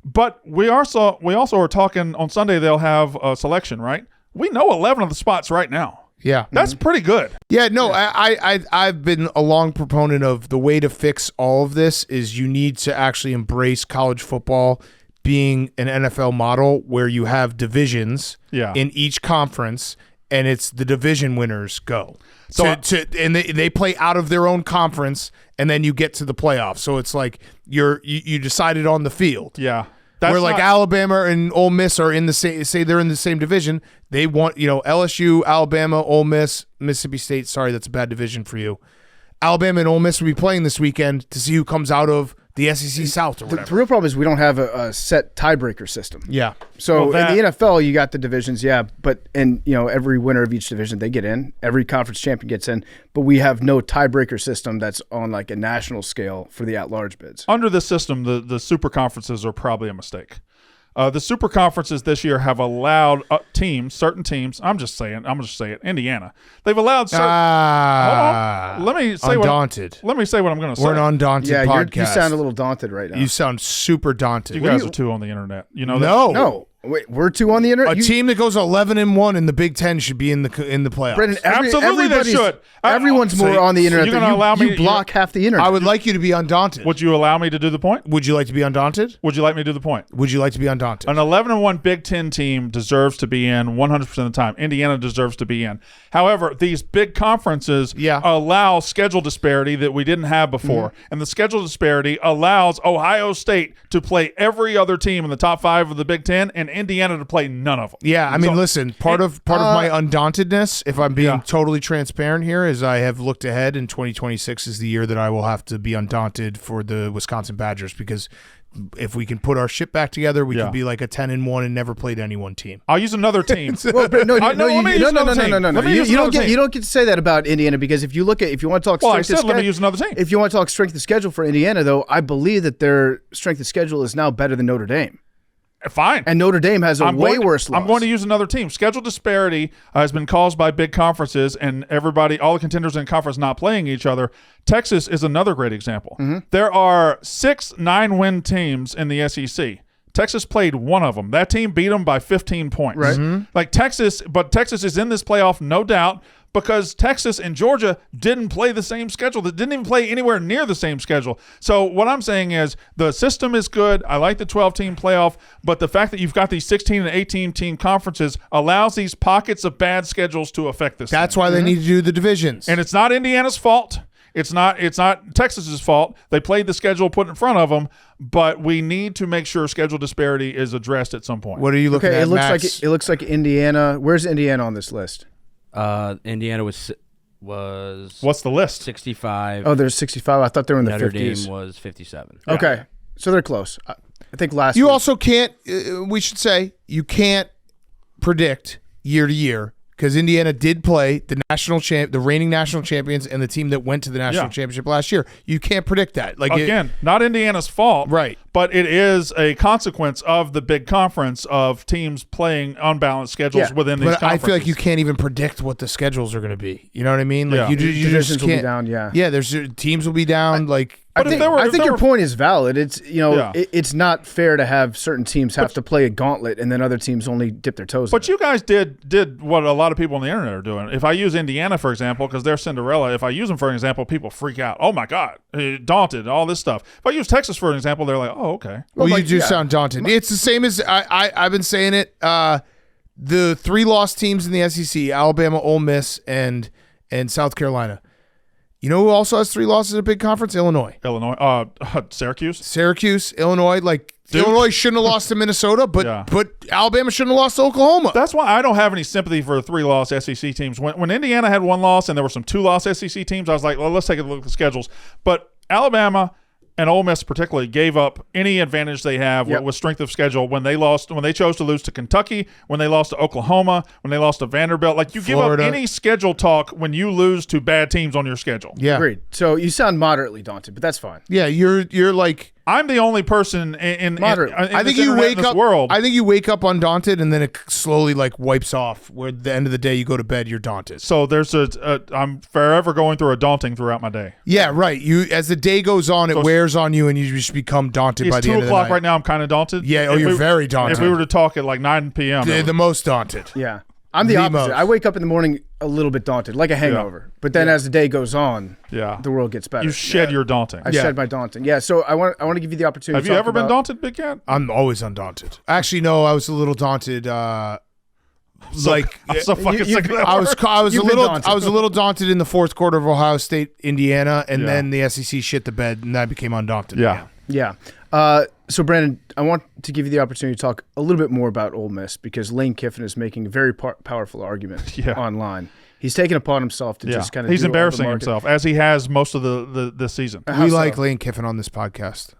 But we also are talking on Sunday they'll have a selection, right? We know 11 of the spots right now.
Yeah.
That's pretty good.
Yeah, no, I've been a long proponent of the way to fix all of this is you need to actually embrace college football being an NFL model where you have divisions in each conference, and it's the division winners go. And they play out of their own conference, and then you get to the playoffs. So it's like you decided on the field.
Yeah.
Where like Alabama and Ole Miss are in the same, say they're in the same division. They want, LSU, Alabama, Ole Miss, Mississippi State. Sorry, that's a bad division for you. Alabama and Ole Miss will be playing this weekend to see who comes out of the SEC South or whatever.
The real problem is we don't have a set tiebreaker system.
Yeah.
So in the NFL, you got the divisions, but every winner of each division, they get in. Every conference champion gets in, but we have no tiebreaker system that's on like a national scale for the at-large bids.
Under this system, the super conferences are probably a mistake. The super conferences this year have allowed certain teams. I'm just saying it. Indiana. They've allowed certain. Hold on. Let me say
Undaunted.
Let me say what I'm going to say.
We're an Undaunted podcast.
You sound a little daunted right now.
You sound super daunted.
You guys are too on the internet. You know that?
No.
Wait, we're 2 on the internet.
A team that goes 11-1 in the Big Ten should be in the playoffs.
Brendan,
Absolutely, they should.
Everyone's more on the internet.
You're gonna allow me?
You block half the internet.
I would like you to be undaunted.
Would you allow me to do the point?
Would you like to be undaunted?
Would you like me to do the point?
Would you like to be undaunted?
An 11-1 Big Ten team deserves to be in 100% of the time. Indiana deserves to be in. However, these big conferences allow schedule disparity that we didn't have before. And the schedule disparity allows Ohio State to play every other team in the top 5 of the Big Ten and Indiana to play none of them.
Yeah, I mean, listen, part of my undauntedness, if I'm being totally transparent here, is I have looked ahead, and 2026 is the year that I will have to be undaunted for the Wisconsin Badgers, because if we can put our shit back together, we could be like a 10-1 and never played any one team.
I'll use another team.
No. You don't get to say that about Indiana, because if you want to talk strength of schedule,
let me use another team.
If you want to talk strength of schedule for Indiana, though, I believe that their strength of schedule is now better than Notre Dame.
Fine.
And Notre Dame has a way worse loss.
I'm going to use another team. Schedule disparity has been caused by big conferences and all the contenders in conference not playing each other. Texas is another great example. There are 6 9-win teams in the SEC. Texas played one of them. That team beat them by 15 points.
Right.
Like Texas is in this playoff, no doubt, because Texas and Georgia didn't play the same schedule. They didn't even play anywhere near the same schedule. So what I'm saying is the system is good. I like the 12-team playoff, but the fact that you've got these 16 and 18-team conferences allows these pockets of bad schedules to affect this.
That's why they need to do the divisions.
And it's not Indiana's fault. It's not Texas's fault. They played the schedule put in front of them, but we need to make sure schedule disparity is addressed at some point.
What are you looking at, Max?
It looks like Indiana. Where's Indiana on this list?
Indiana was
what's the list?
65.
Oh, there's 65. I thought they were in the
Notre
50s.
Dame was 57.
Okay, so they're close. I think last.
You
week.
also can't. We should say you can't predict year to year, because Indiana did play the reigning national champions, and the team that went to the national championship last year. You can't predict that. Like
not Indiana's fault,
right?
But it is a consequence of the big conference of teams playing unbalanced schedules within these conferences.
I feel like you can't even predict what the schedules are going to be. You know what I mean? Like you just can't.
Will be down. Yeah.
There's teams will be down.
I think your point is valid. It's it's not fair to have certain teams have to play a gauntlet and then other teams only dip their toes.
But you guys did what a lot of people on the internet are doing. If I use Indiana for example, because they're Cinderella, if I use them for an example, people freak out. Oh my God, daunted, all this stuff. If I use Texas for an example, they're like, oh okay.
Well, you do sound daunted. It's the same as I've been saying it. The 3 lost teams in the SEC: Alabama, Ole Miss, and South Carolina. You know who also has 3 losses in a big conference? Illinois.
Syracuse,
Illinois. Like Duke. Illinois shouldn't have lost to Minnesota, but Alabama shouldn't have lost to Oklahoma.
That's why I don't have any sympathy for 3-loss SEC teams. When Indiana had 1 loss and there were some 2-loss SEC teams, I was like, well, let's take a look at the schedules. But Alabama and Ole Miss particularly gave up any advantage they have with strength of schedule when they chose to lose to Kentucky, when they lost to Oklahoma, when they lost to Vanderbilt. Like you Florida. Give up any schedule talk when you lose to bad teams on your schedule.
Yeah,
agreed. So you sound moderately daunted, but that's fine.
Yeah, you're like.
I'm the only person in
I think you wake up.
World.
I think you wake up undaunted, and then it slowly like wipes off. Where at the end of the day, you go to bed, you're daunted.
So there's I'm forever going through a daunting throughout my day.
Yeah, right. You as the day goes on, it wears on you, and you just become daunted by the end of the night.
It's 2:00 right now. I'm kind of daunted.
Yeah. You're very daunted.
If we were to talk at like 9 p.m.,
the most daunted.
Yeah. I'm the opposite. I wake up in the morning a little bit daunted, like a hangover. But then as the day goes on, the world gets better.
You shed your daunting.
I shed my daunting. Yeah, so I want to give you the opportunity.
Have you ever been daunted, Big Cat?
I'm always undaunted. Actually, no, I was a little daunted.
I'm so fucking sick of that.
I was a little daunted in the fourth quarter of Ohio State, Indiana, and then the SEC shit the bed, and I became undaunted.
Yeah. So, Brandon, I want to give you the opportunity to talk a little bit more about Ole Miss because Lane Kiffin is making a very powerful argument online. He's taken upon himself to just kind of.
He's embarrassing himself as he has most of this season.
We like Lane Kiffin on this podcast.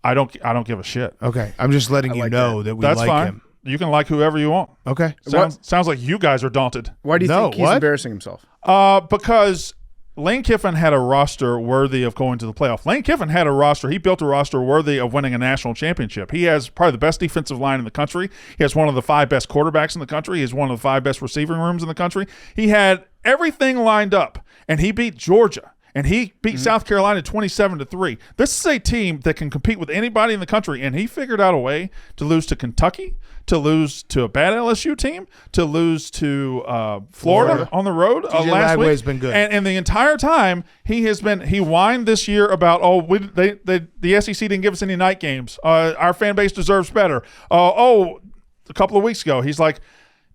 I don't give a shit.
Okay, I'm just letting you know that we
That's
like
fine.
him.
You can like whoever you want.
Okay.
Sounds like you guys are daunted.
Why do you think he's embarrassing himself?
Because Lane Kiffin had a roster worthy of going to the playoff. Lane Kiffin had a roster. He built a roster worthy of winning a national championship. He has probably the best defensive line in the country. He has one of the 5 best quarterbacks in the country. He has one of the 5 best receiving rooms in the country. He had everything lined up, and he beat Georgia. And he beat South Carolina 27-3. This is a team that can compete with anybody in the country, and he figured out a way to lose to Kentucky, to lose to a bad LSU team, to lose to Florida on the road last week.
Has been good.
And the entire time he whined this year about the SEC didn't give us any night games. Our fan base deserves better. A couple of weeks ago he's like,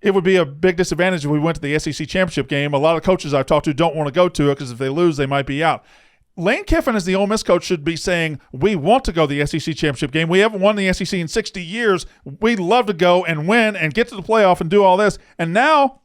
it would be a big disadvantage if we went to the SEC championship game. A lot of coaches I've talked to don't want to go to it because if they lose, they might be out. Lane Kiffin, as the Ole Miss coach, should be saying, we want to go to the SEC championship game. We haven't won the SEC in 60 years. We'd love to go and win and get to the playoff and do all this. And now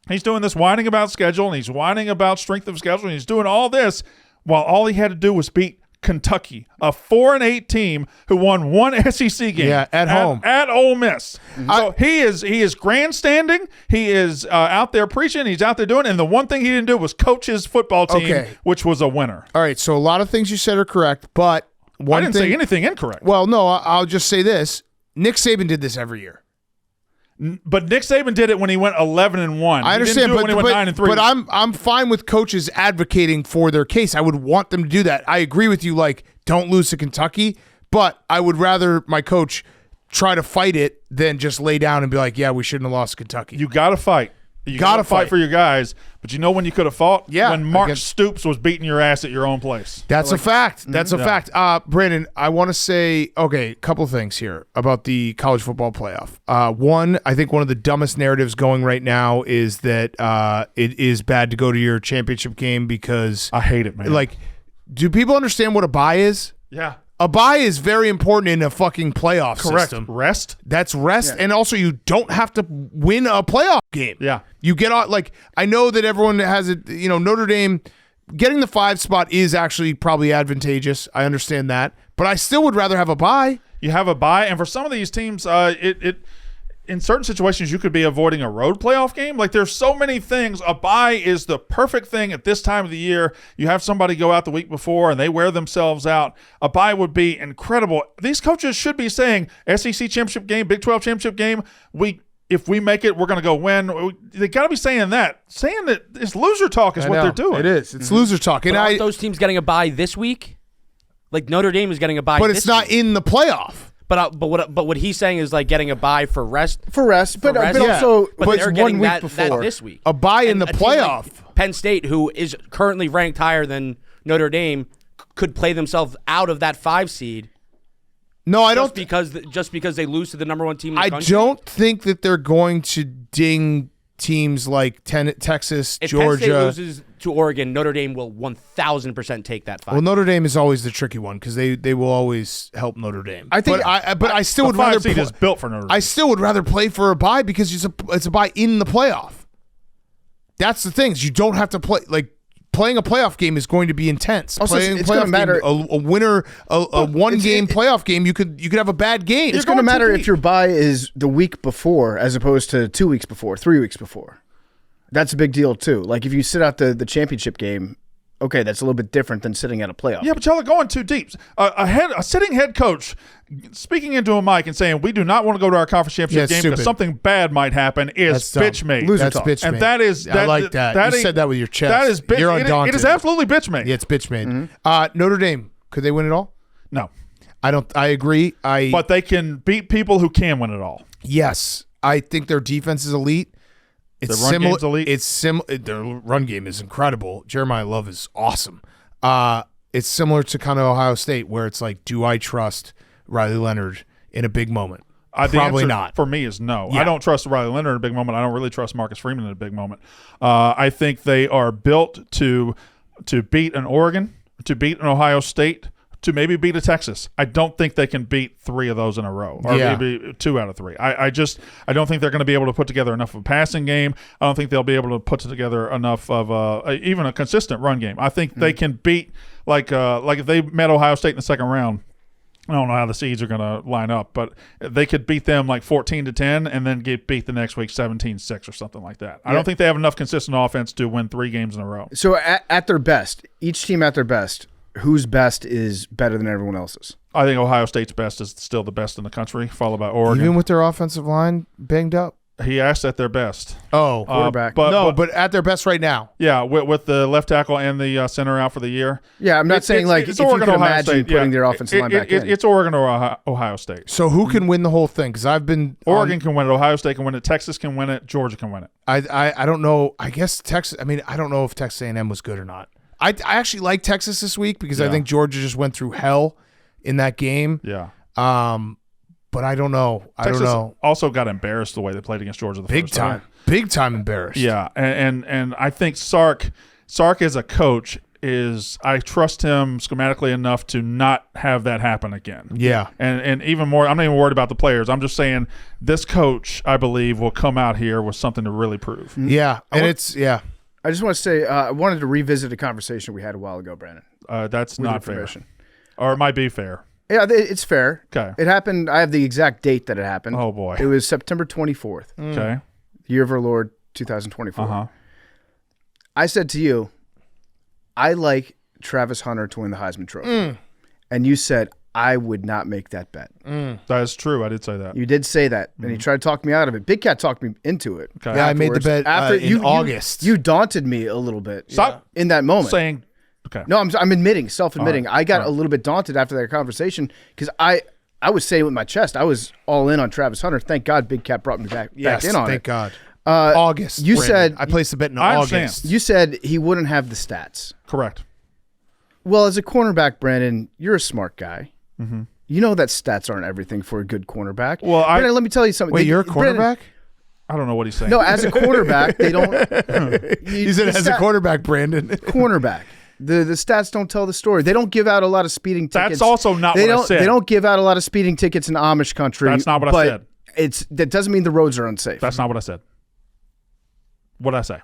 he's doing this whining about schedule, and he's whining about strength of schedule, and he's doing all this while all he had to do was beat Kentucky, a 4-8 team who won one SEC game
at home
at Ole Miss. So he is grandstanding. He is out there preaching. He's out there doing it. And the one thing he didn't do was coach his football team, which was a winner.
All right, so a lot of things you said are correct, but
I didn't say anything incorrect.
Well, no, I'll just say this. Nick Saban did this every year.
But Nick Saban did it when he went 11-1.
I understand,
when he went 9-3.
But I'm fine with coaches advocating for their case. I would want them to do that. I agree with you. Like, don't lose to Kentucky, but I would rather my coach try to fight it than just lay down and be like, "Yeah, we shouldn't have lost to Kentucky."
You got to fight. You got to fight for your guys. But you know when you could have fought?
Yeah,
when Mark Stoops was beating your ass at your own place.
That's a fact. That's a fact. Brandon, I want to say, a couple things here about the college football playoff. One, I think one of the dumbest narratives going right now is that it is bad to go to your championship game because
I hate it, man.
Like, do people understand what a bye is?
Yeah.
A bye is very important in a fucking playoff system.
Rest.
That's rest. Yeah. And also you don't have to win a playoff game.
Yeah.
You get on, like, I know that everyone has it, Notre Dame getting the 5 spot is actually probably advantageous. I understand that. But I still would rather have a bye.
You have a bye, and for some of these teams, in certain situations, you could be avoiding a road playoff game. Like, there's so many things. A bye is the perfect thing at this time of the year. You have somebody go out the week before, and they wear themselves out. A bye would be incredible. These coaches should be saying, SEC championship game, Big 12 championship game, if we make it, we're going to go win. They got to be saying that. Saying that it's loser talk is what they're doing.
It is. It's loser talk. And
aren't those teams getting a bye this week? Like, Notre Dame is getting a bye
but it's not
week.
In the playoff.
But what he's saying is like getting a bye for rest.
But also
but
it's 1 week before.
that this week.
A bye in the playoff.
Like Penn State, who is currently ranked higher than Notre Dame, could play themselves out of that 5 seed.
No, I don't.
Just because they lose to the number 1 team in the country?
I don't think that they're going to ding teams like Texas,
if
Georgia.
Penn State loses to Oregon, Notre Dame will 1,000% take that 5.
Well, Notre Dame is always the tricky one because they will always help Notre Dame.
I think,
but I still would rather.
Seed is built for Notre Dame.
I still would rather play for a bye because it's a bye in the playoff. That's the thing. You don't have to play like. Playing a playoff game is going to be intense.
Also, it's going to matter.
A winner, a one-game playoff game, you could have a bad game.
It's going to matter if your bye is the week before as opposed to 2 weeks before, 3 weeks before. That's a big deal too. Like if you sit out the championship game, okay, that's a little bit different than sitting at a playoff.
Yeah, but y'all are going too deep. A sitting head coach speaking into a mic and saying we do not want to go to our conference championship game because something bad might happen is bitch made.
That's bitch made.
And that is
I like that. You said that with your chest.
That is bitch.
You're undaunted.
It is absolutely bitch made.
Yeah, it's bitch made. Notre Dame, could they win it all?
No,
I don't. I agree.
But they can beat people who can win it all.
Yes, I think their defense is elite.
It's similar. Elite.
It's similar. Their run game is incredible. Jeremiah Love is awesome. It's similar to kind of Ohio State, where it's like, do I trust Riley Leonard in a big moment? Probably not.
For me, is no.
Yeah.
I don't trust Riley Leonard in a big moment. I don't really trust Marcus Freeman in a big moment. I think they are built to beat an Oregon, to beat an Ohio State, to maybe beat a Texas. I don't think they can beat 3 of those in a row, or maybe 2 out of 3. I don't think they're going to be able to put together enough of a passing game. I don't think they'll be able to put together enough of even a consistent run game. I think they can beat like if they met Ohio State in the second round. I don't know how the seeds are going to line up, but they could beat them like 14-10 and then get beat the next week 17-6 or something like that. I don't think they have enough consistent offense to win 3 games in a row.
So at their best, each team at their best, whose best is better than everyone else's?
I think Ohio State's best is still the best in the country, followed by Oregon.
Even with their offensive line banged up?
He asked at their best.
Oh,
quarterback.
but at their best right now.
Yeah, with the left tackle and the center out for the year.
Yeah, I'm not saying like
it's
if
Oregon,
you could
Ohio
imagine
State.
putting their offensive line back in.
It's Oregon or Ohio State.
So who can win the whole thing? Because I've been
Oregon can win it. Ohio State can win it. Texas can win it. Georgia can win it.
I don't know. I guess Texas. I mean, I don't know if Texas A&M was good or not. I actually like Texas this week because I think Georgia just went through hell in that game.
Yeah.
But I don't know.
Texas also got embarrassed the way they played against Georgia the first time.
Big time embarrassed.
Yeah, and I think Sark as a coach I trust him schematically enough to not have that happen again.
Yeah.
And even more, I'm not even worried about the players. I'm just saying this coach, I believe, will come out here with something to really prove.
Yeah, and
I just want to say I wanted to revisit a conversation we had a while ago, Brandon.
That's
With
not
your
fair.
permission.
Or it might be fair.
Yeah, it's fair.
Okay.
It happened. I have the exact date that it happened.
Oh, boy.
It was September 24th,
Okay.
year of our Lord, 2024.
Uh-huh.
I said to you, I like Travis Hunter to win the Heisman Trophy. And you said, I would not make that bet.
That is true. I did say that.
You did say that, and you tried to talk me out of it. Big Cat talked me into it.
Okay.
Yeah, I made the
afterwards.
bet in August.
You daunted me a little bit
Stop
in that moment.
saying, okay.
No, I'm admitting, self-admitting.
All right.
I got a little bit daunted after that conversation because I was saying with my chest, I was all in on Travis Hunter. Thank God Big Cat brought me back in on
thank
it.
God. August.
You
Brandon.
said
I placed the bet in
I
August.
understand.
You said he wouldn't have the stats.
Correct.
Well, as a cornerback, Brandon, you're a smart guy. Mm-hmm. You know that stats aren't everything for a good cornerback.
Well,
Brandon, let me tell you something.
Wait, you're a
Brandon,
quarterback?
I don't know what he's saying.
No, as a quarterback, they don't.
He said as a quarterback, Brandon.
Cornerback. The stats don't tell the story. They don't give out a lot of speeding tickets.
That's also not what I said.
They don't give out a lot of speeding tickets in Amish country.
That's not what I said.
That doesn't mean the roads are unsafe.
That's not what I said. What did I say?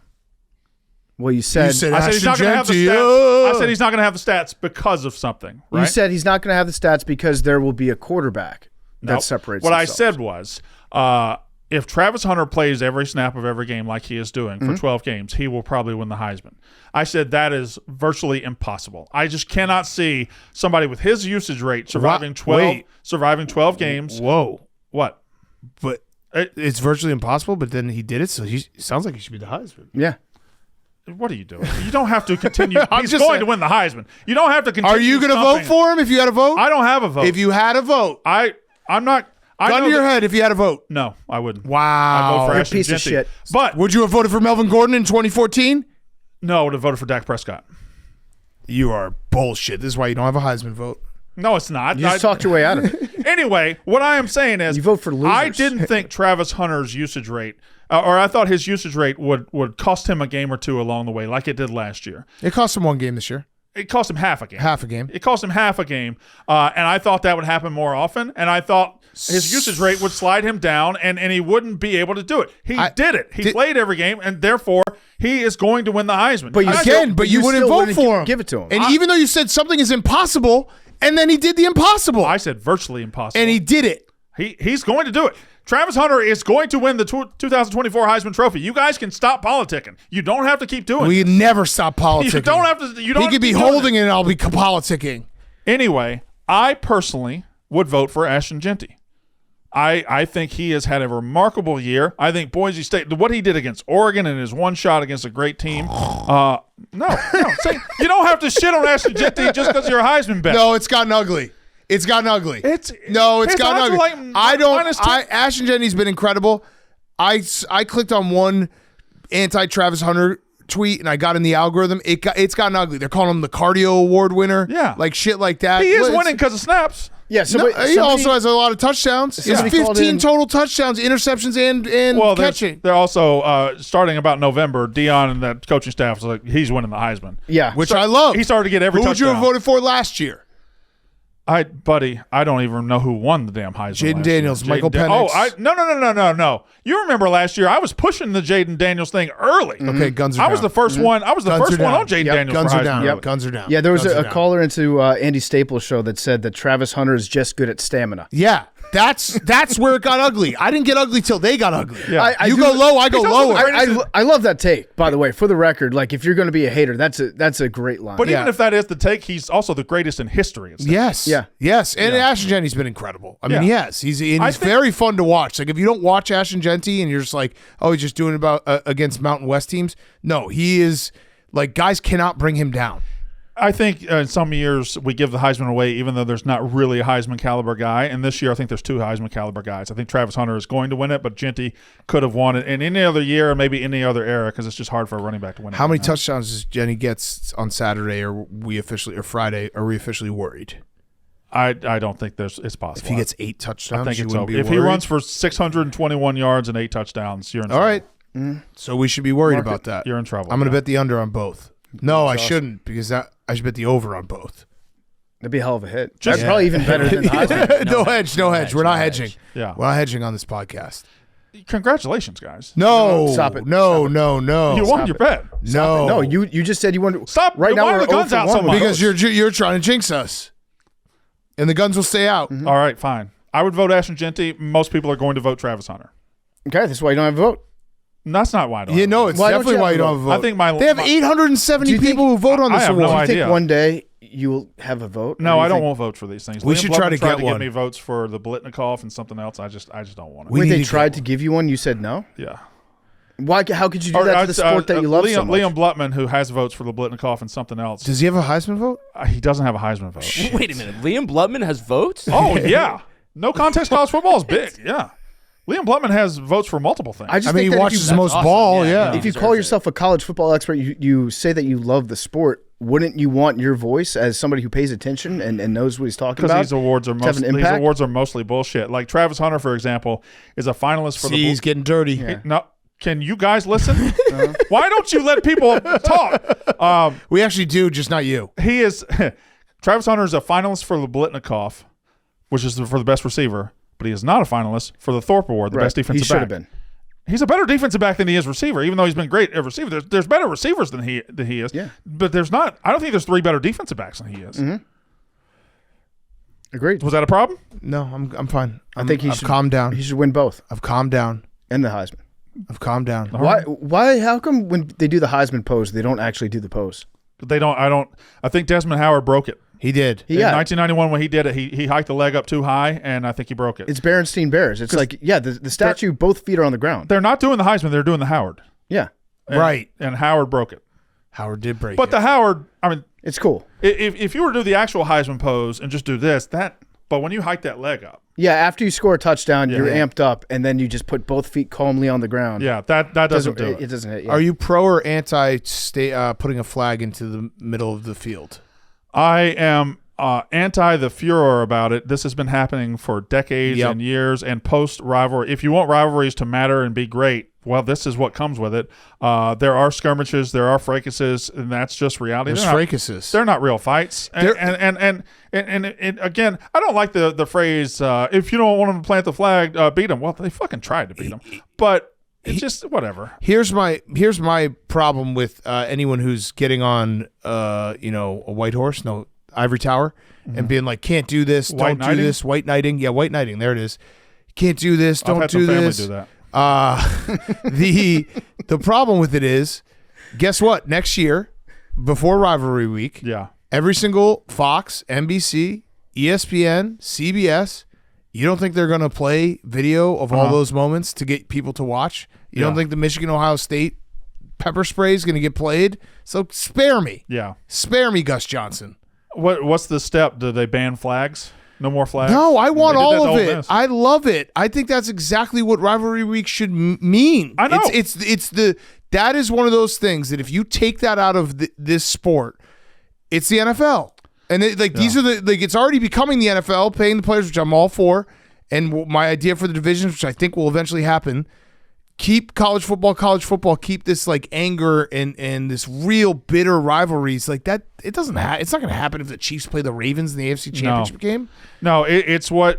Well, you said
I said he's not going to have the
Ashton
stats. I
Genty.
said he's not going to have the stats because of something. Right?
you said he's not going to have the stats because there will be a quarterback that
Nope.
separates.
What I
themselves.
said was, if Travis Hunter plays every snap of every game like he is doing for 12 games, he will probably win the Heisman. I said that is virtually impossible. I just cannot see somebody with his usage rate surviving 12 games.
Whoa.
What?
But it's virtually impossible, but then he did it, so he sounds like he should be the Heisman.
Yeah.
What are you doing? You don't have to continue. He's
just
going
saying.
to win the Heisman. You don't have to continue.
Are you going to vote
stumping.
for him if you had a vote?
I don't have a vote.
If you had a vote.
I'm not. I
Gun
know
to your
that-
head if you had a vote.
No, I wouldn't. I'd
Wow.
vote for
You're a
Ashton
piece of
Genty.
shit.
But
Would you have voted for Melvin Gordon in 2014?
no, I would have voted for Dak Prescott.
You are bullshit. This is why you don't have a Heisman vote.
No, it's not.
You just talked your way out of it.
Anyway, what I am saying is,
You vote for losers.
I didn't think Travis Hunter's usage rate, or I thought his usage rate would cost him a game or two along the way, like it did last year.
It cost him one game this year.
It cost him half a game.
Half a game.
It cost him half a game, and I thought that would happen more often, and I thought his usage rate would slide him down, and he wouldn't be able to do it. He did it. He played every game, and therefore he is going to win the Heisman.
But
You wouldn't
still
vote
wouldn't
for him.
give it to him.
And even though you said something is impossible, and then he did the impossible.
I said virtually impossible.
And he did it.
He's going to do it. Travis Hunter is going to win the 2024 Heisman Trophy. You guys can stop politicking. You don't have to keep doing
We
it.
never stop politicking.
You don't have to. You don't
He
have
could
to
be
keep doing
holding
it.
it and I'll be politicking.
Anyway, I personally would vote for Ashton Genty. I think he has had a remarkable year. I think Boise State, what he did against Oregon and his one shot against a great team. No. You don't have to shit on Ashton Genty just because you're a Heisman bet.
No, it's gotten ugly. It's gotten ugly.
It's
gotten
odds are
ugly.
like -2.
Ashton Genty's been incredible. I clicked on one anti-Travis Hunter tweet and I got in the algorithm. It's gotten ugly. They're calling him the cardio award winner.
Yeah.
Like shit like that.
He is
Well, it's-
winning because of snaps.
Yeah,
No, he also has a lot of touchdowns. He has
Somebody called
15
in-
total touchdowns, interceptions, and
Well,
catching.
they're also starting about November. Dion and that coaching staff was like, he's winning the Heisman.
Yeah.
Which I love.
He started to get every
Who would you
touchdown.
have voted for last year?
Buddy, I don't even know who won the damn Heisman.
Jaden
last
Daniels,
year.
Michael
Oh,
Penix.
no. You remember last year? I was pushing the Jaden Daniels thing early.
Okay, guns are
I
down.
was the first one. I was the
Guns
first
are
one
down.
on Jaden
Yep,
Daniels.
Guns
for
are
Heisman
down.
early.
Guns are down.
Yeah, there was
Guns are
a
down.
caller into Andy Staples' show that said that Travis Hunter is just good at stamina.
Yeah, That's where it got ugly. I didn't get ugly till they got ugly.
Yeah.
You go low, I go lower.
I love that take, by the way. For the record, like if you're going to be a hater, that's a great line.
But even if that is the take, he's also the greatest in history.
Yes.
Yeah.
Yes. And Ashton Genty's been incredible. I mean,
Yeah.
yes. He's very fun to watch. Like if you don't watch Ashton Genty and you're just like, oh, he's just doing about against Mountain West teams. No, he is like guys cannot bring him down.
I think in some years we give the Heisman away, even though there's not really a Heisman caliber guy. And this year, I think there's 2 Heisman caliber guys. I think Travis Hunter is going to win it, but Genty could have won it in any other year or maybe any other era because it's just hard for a running back to win it.
How many touchdowns does Genty gets on Saturday or Friday? Are we officially worried?
I don't think it's possible.
If he gets 8 touchdowns,
I think
you
it's
wouldn't
over.
be
If
worried?
he runs for 621 yards and 8 touchdowns, you're in
All
trouble.
right. So we should be worried about that.
You're in trouble.
I'm going to bet the under on both. No, I shouldn't because I should bet the over on both.
That'd be a hell of a hit. That's probably even better than the Heisman.
No hedge. We're not hedging.
Yeah.
We're not hedging on this podcast.
Congratulations, guys.
No.
Stop it.
No.
You won your bet.
No.
No, you just said you wanted to
Stop.
right now.
Why are
We're
the guns
0 for
out so
1
much?
with
Because
those.
you're trying to jinx us. And the guns will stay out.
All right, fine. I would vote Ashton Genty. Most people are going to vote Travis Hunter.
Okay, that's why you don't have a vote.
And that's not why I don't.
Yeah,
have
no,
a
it's
Why don't
definitely
you
why
have
you
a
don't have a
vote?
vote.
I think my
They have
my-
870
Do you think-
people who vote on
I
this
have no
award.
Do you
idea.
think one day you'll have a vote?
No,
Or do
I
you
don't
think-
want votes for these things.
We
Liam
should try
Blutman
to
tried
get
to
one.
give me votes for the Blitnikoff and something else. I just don't want it.
We
Wait,
need
they
to
tried
get
to give you one. You said no.
Yeah.
Why? How could you do that to the sport that you love
Liam,
so much?
Liam Blutman, who has votes for the Blitnikoff and something else.
Does he have a Heisman vote?
He doesn't have a Heisman vote.
Wait a minute. Liam Blutman has votes?
Oh, yeah. No context college football is big. Yeah. Liam Blutman has votes for multiple things.
I just
I mean,
think
he
that
watches
if
the
you,
most
awesome.
ball.
Yeah,
Yeah.
yeah.
if you
deserves
call
it.
yourself a college football expert, you say that you love the sport. Wouldn't you want your voice as somebody who pays attention and knows what he's talking
because
about?
these awards are
to have an
these
impact?
awards are mostly bullshit. Like Travis Hunter, for example, is a finalist for
See, he's getting dirty.
Yeah.
No, can you guys listen? Why don't you let people talk?
We actually do, just not you.
He is Travis Hunter is a finalist for the Blitnikoff, which is for the best receiver, but he is not a finalist for the Thorpe Award, the
Right.
best defensive
He should
back.
have been.
He's a better defensive back than he is receiver, even though he's been great at receiver. There's better receivers than he is.
Yeah.
But there's not. I don't think there's 3 better defensive backs than he is.
Agreed.
Was that a problem?
No, I'm fine.
I think
I've calmed down.
He should win both
I've calmed down.
and the Heisman.
I've calmed down.
Why? How come when they do the Heisman pose, they don't actually do the pose?
They don't. I think Desmond Howard broke it.
He did.
In 1991, when he did it, he hiked the leg up too high, and I think he broke it.
It's Berenstein Bears. It's like, yeah, the statue, both feet are on the ground.
They're not doing the Heisman; they're doing the Howard.
Yeah,
Right.
And Howard broke it.
Howard did break
But
it.
the Howard, I mean,
it's cool.
if you were to do the actual Heisman pose and just do this, but when you hike that leg up,
Yeah, after you score a touchdown, you're
Yeah.
amped up, and then you just put both feet calmly on the ground.
yeah, that doesn't do
it
it.
doesn't hit. Yeah.
Are you pro or anti putting a flag into the middle of the field?
I am anti the furor about it. This has been happening for decades
Yep.
and years, and post rivalry. If you want rivalries to matter and be great, well, this is what comes with it. There are skirmishes, there are fracases, and that's just reality.
There's
They're not-
fracases.
They're not real fights. And again, I don't like the phrase, if you don't want them to plant the flag, beat them. Well, they fucking tried to beat them. But it's just whatever.
Here's my problem with anyone who's getting on a white horse, ivory tower, and being like, can't do this,
White
don't
knighting?
do this, white knighting. Yeah, white knighting. There it is. Can't do this,
I've
don't
had
do
some family
this.
do that.
The problem with it is, guess what? Next year, before rivalry week,
Yeah.
every single Fox, NBC, ESPN, CBS, you don't think they're going to play video of all those moments to get people to watch? You don't
Yeah.
think the Michigan-Ohio State pepper spray is going to get played? So spare me.
Yeah.
Spare me, Gus Johnson.
What's the step? Do they ban flags? No more flags?
No, I want
They did that
all
to
of
Ole
it.
Miss.
I love it. I think that's exactly what rivalry week should mean.
I know.
That is one of those things that if you take that out of this sport, it's the NFL. And these are it's already becoming the NFL, paying the players, which I'm all for. And my idea for the divisions, which I think will eventually happen, keep college football, keep this like anger and this real bitter rivalries like that. It doesn't it's not going to happen if the Chiefs play the Ravens in the AFC Championship game.
No, it's what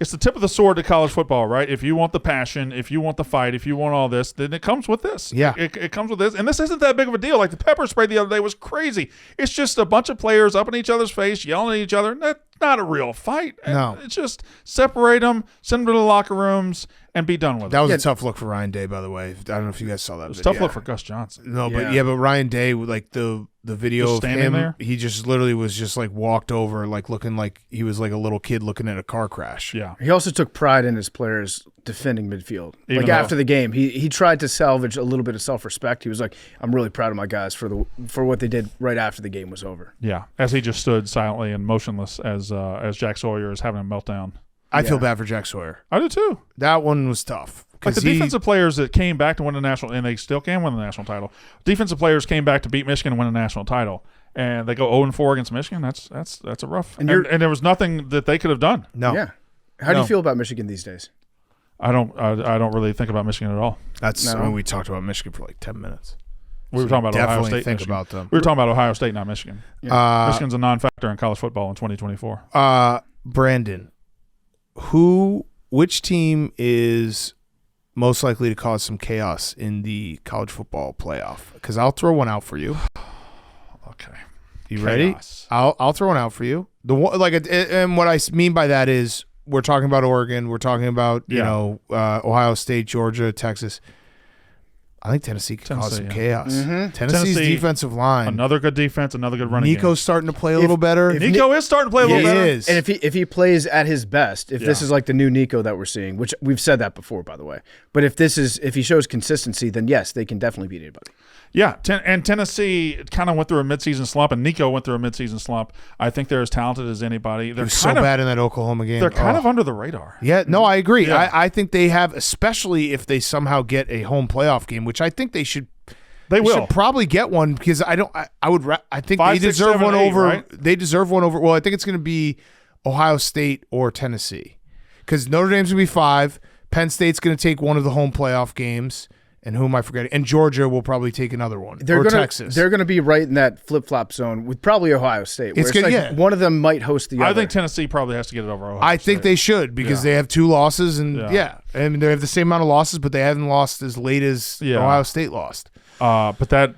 it's the tip of the sword to college football, right? If you want the passion, if you want the fight, if you want all this, then it comes with this.
Yeah.
It comes with this. And this isn't that big of a deal. Like the pepper spray the other day was crazy. It's just a bunch of players up in each other's face, yelling at each other. Not not a real fight.
No.
It's just separate them, send them to the locker rooms, and be done with
That
it.
was a tough look for Ryan Day, by the way. I don't know if you guys saw that.
It was a
video.
tough look for Gus Johnson.
No, but Ryan Day, like the video
Just
of
standing
him,
there?
he just literally was just like walked over, like looking like he was like a little kid looking at a car crash.
Yeah.
He also took pride in his players defending midfield.
Even
Like
though-
after the game, he tried to salvage a little bit of self-respect. He was like, "I'm really proud of my guys for what they did right after the game was over."
Yeah. As he just stood silently and motionless as Jack Sawyer is having a meltdown.
I feel bad for Jack Sawyer.
I do too.
That one was tough.
Like the
'Cause he-
defensive players that came back to win the national, and they still can win the national title. Defensive players came back to beat Michigan and win the national title, and they go 0-4 against Michigan. That's a rough. And there was nothing that they could have done.
No.
Yeah. How do
No.
you feel about Michigan these days?
I don't really think about Michigan at all.
That's
No.
I mean, we talked about Michigan for like 10 minutes.
We were talking about Ohio
Definitely
State.
think
Michigan.
about them.
We were talking about Ohio State, not Michigan. Michigan's a non-factor in college football in 2024.
Brandon, which team is most likely to cause some chaos in the college football playoff? Because I'll throw one out for you.
Okay.
You ready?
Chaos.
I'll throw one out for you. The one, and what I mean by that is we're talking about Oregon. We're talking about Ohio State, Georgia, Texas. I think Tennessee could cause some chaos. Tennessee's
Tennessee,
defensive line.
Another good defense, another good running
Nico's starting to play a little better.
Nico is starting to play a little
He
better.
is.
And if he plays at his best, if this
Yeah.
is like the new Nico that we're seeing, which we've said that before, by the way, but if he shows consistency, then yes, they can definitely beat anybody.
Yeah, and Tennessee kind of went through a midseason slump, and Nico went through a midseason slump. I think they're as talented as anybody. They're
They're so
kind of
bad in that Oklahoma game.
They're kind
Oh.
of under the radar.
Yeah, no, I agree.
Yeah.
I think they have, especially if they somehow get a home playoff game, which I think they should.
They will.
Should probably get one because I think
5,
they
6,
deserve
7,
one
8,
over.
right?
They deserve one over. Well, I think it's going to be Ohio State or Tennessee because Notre Dame's going to be 5. Penn State's going to take one of the home playoff games. And who am I forgetting? And Georgia will probably take another one. Texas.
They're going to be right in that flip-flop zone with probably Ohio State. Where
It's
it's
good,
like
yeah.
one of them might host the other.
I think Tennessee probably has to get it over Ohio
I think
State.
they should because
Yeah.
they have 2 losses and
Yeah.
I mean they have the same amount of losses, but they haven't lost as late as Ohio State lost.
But that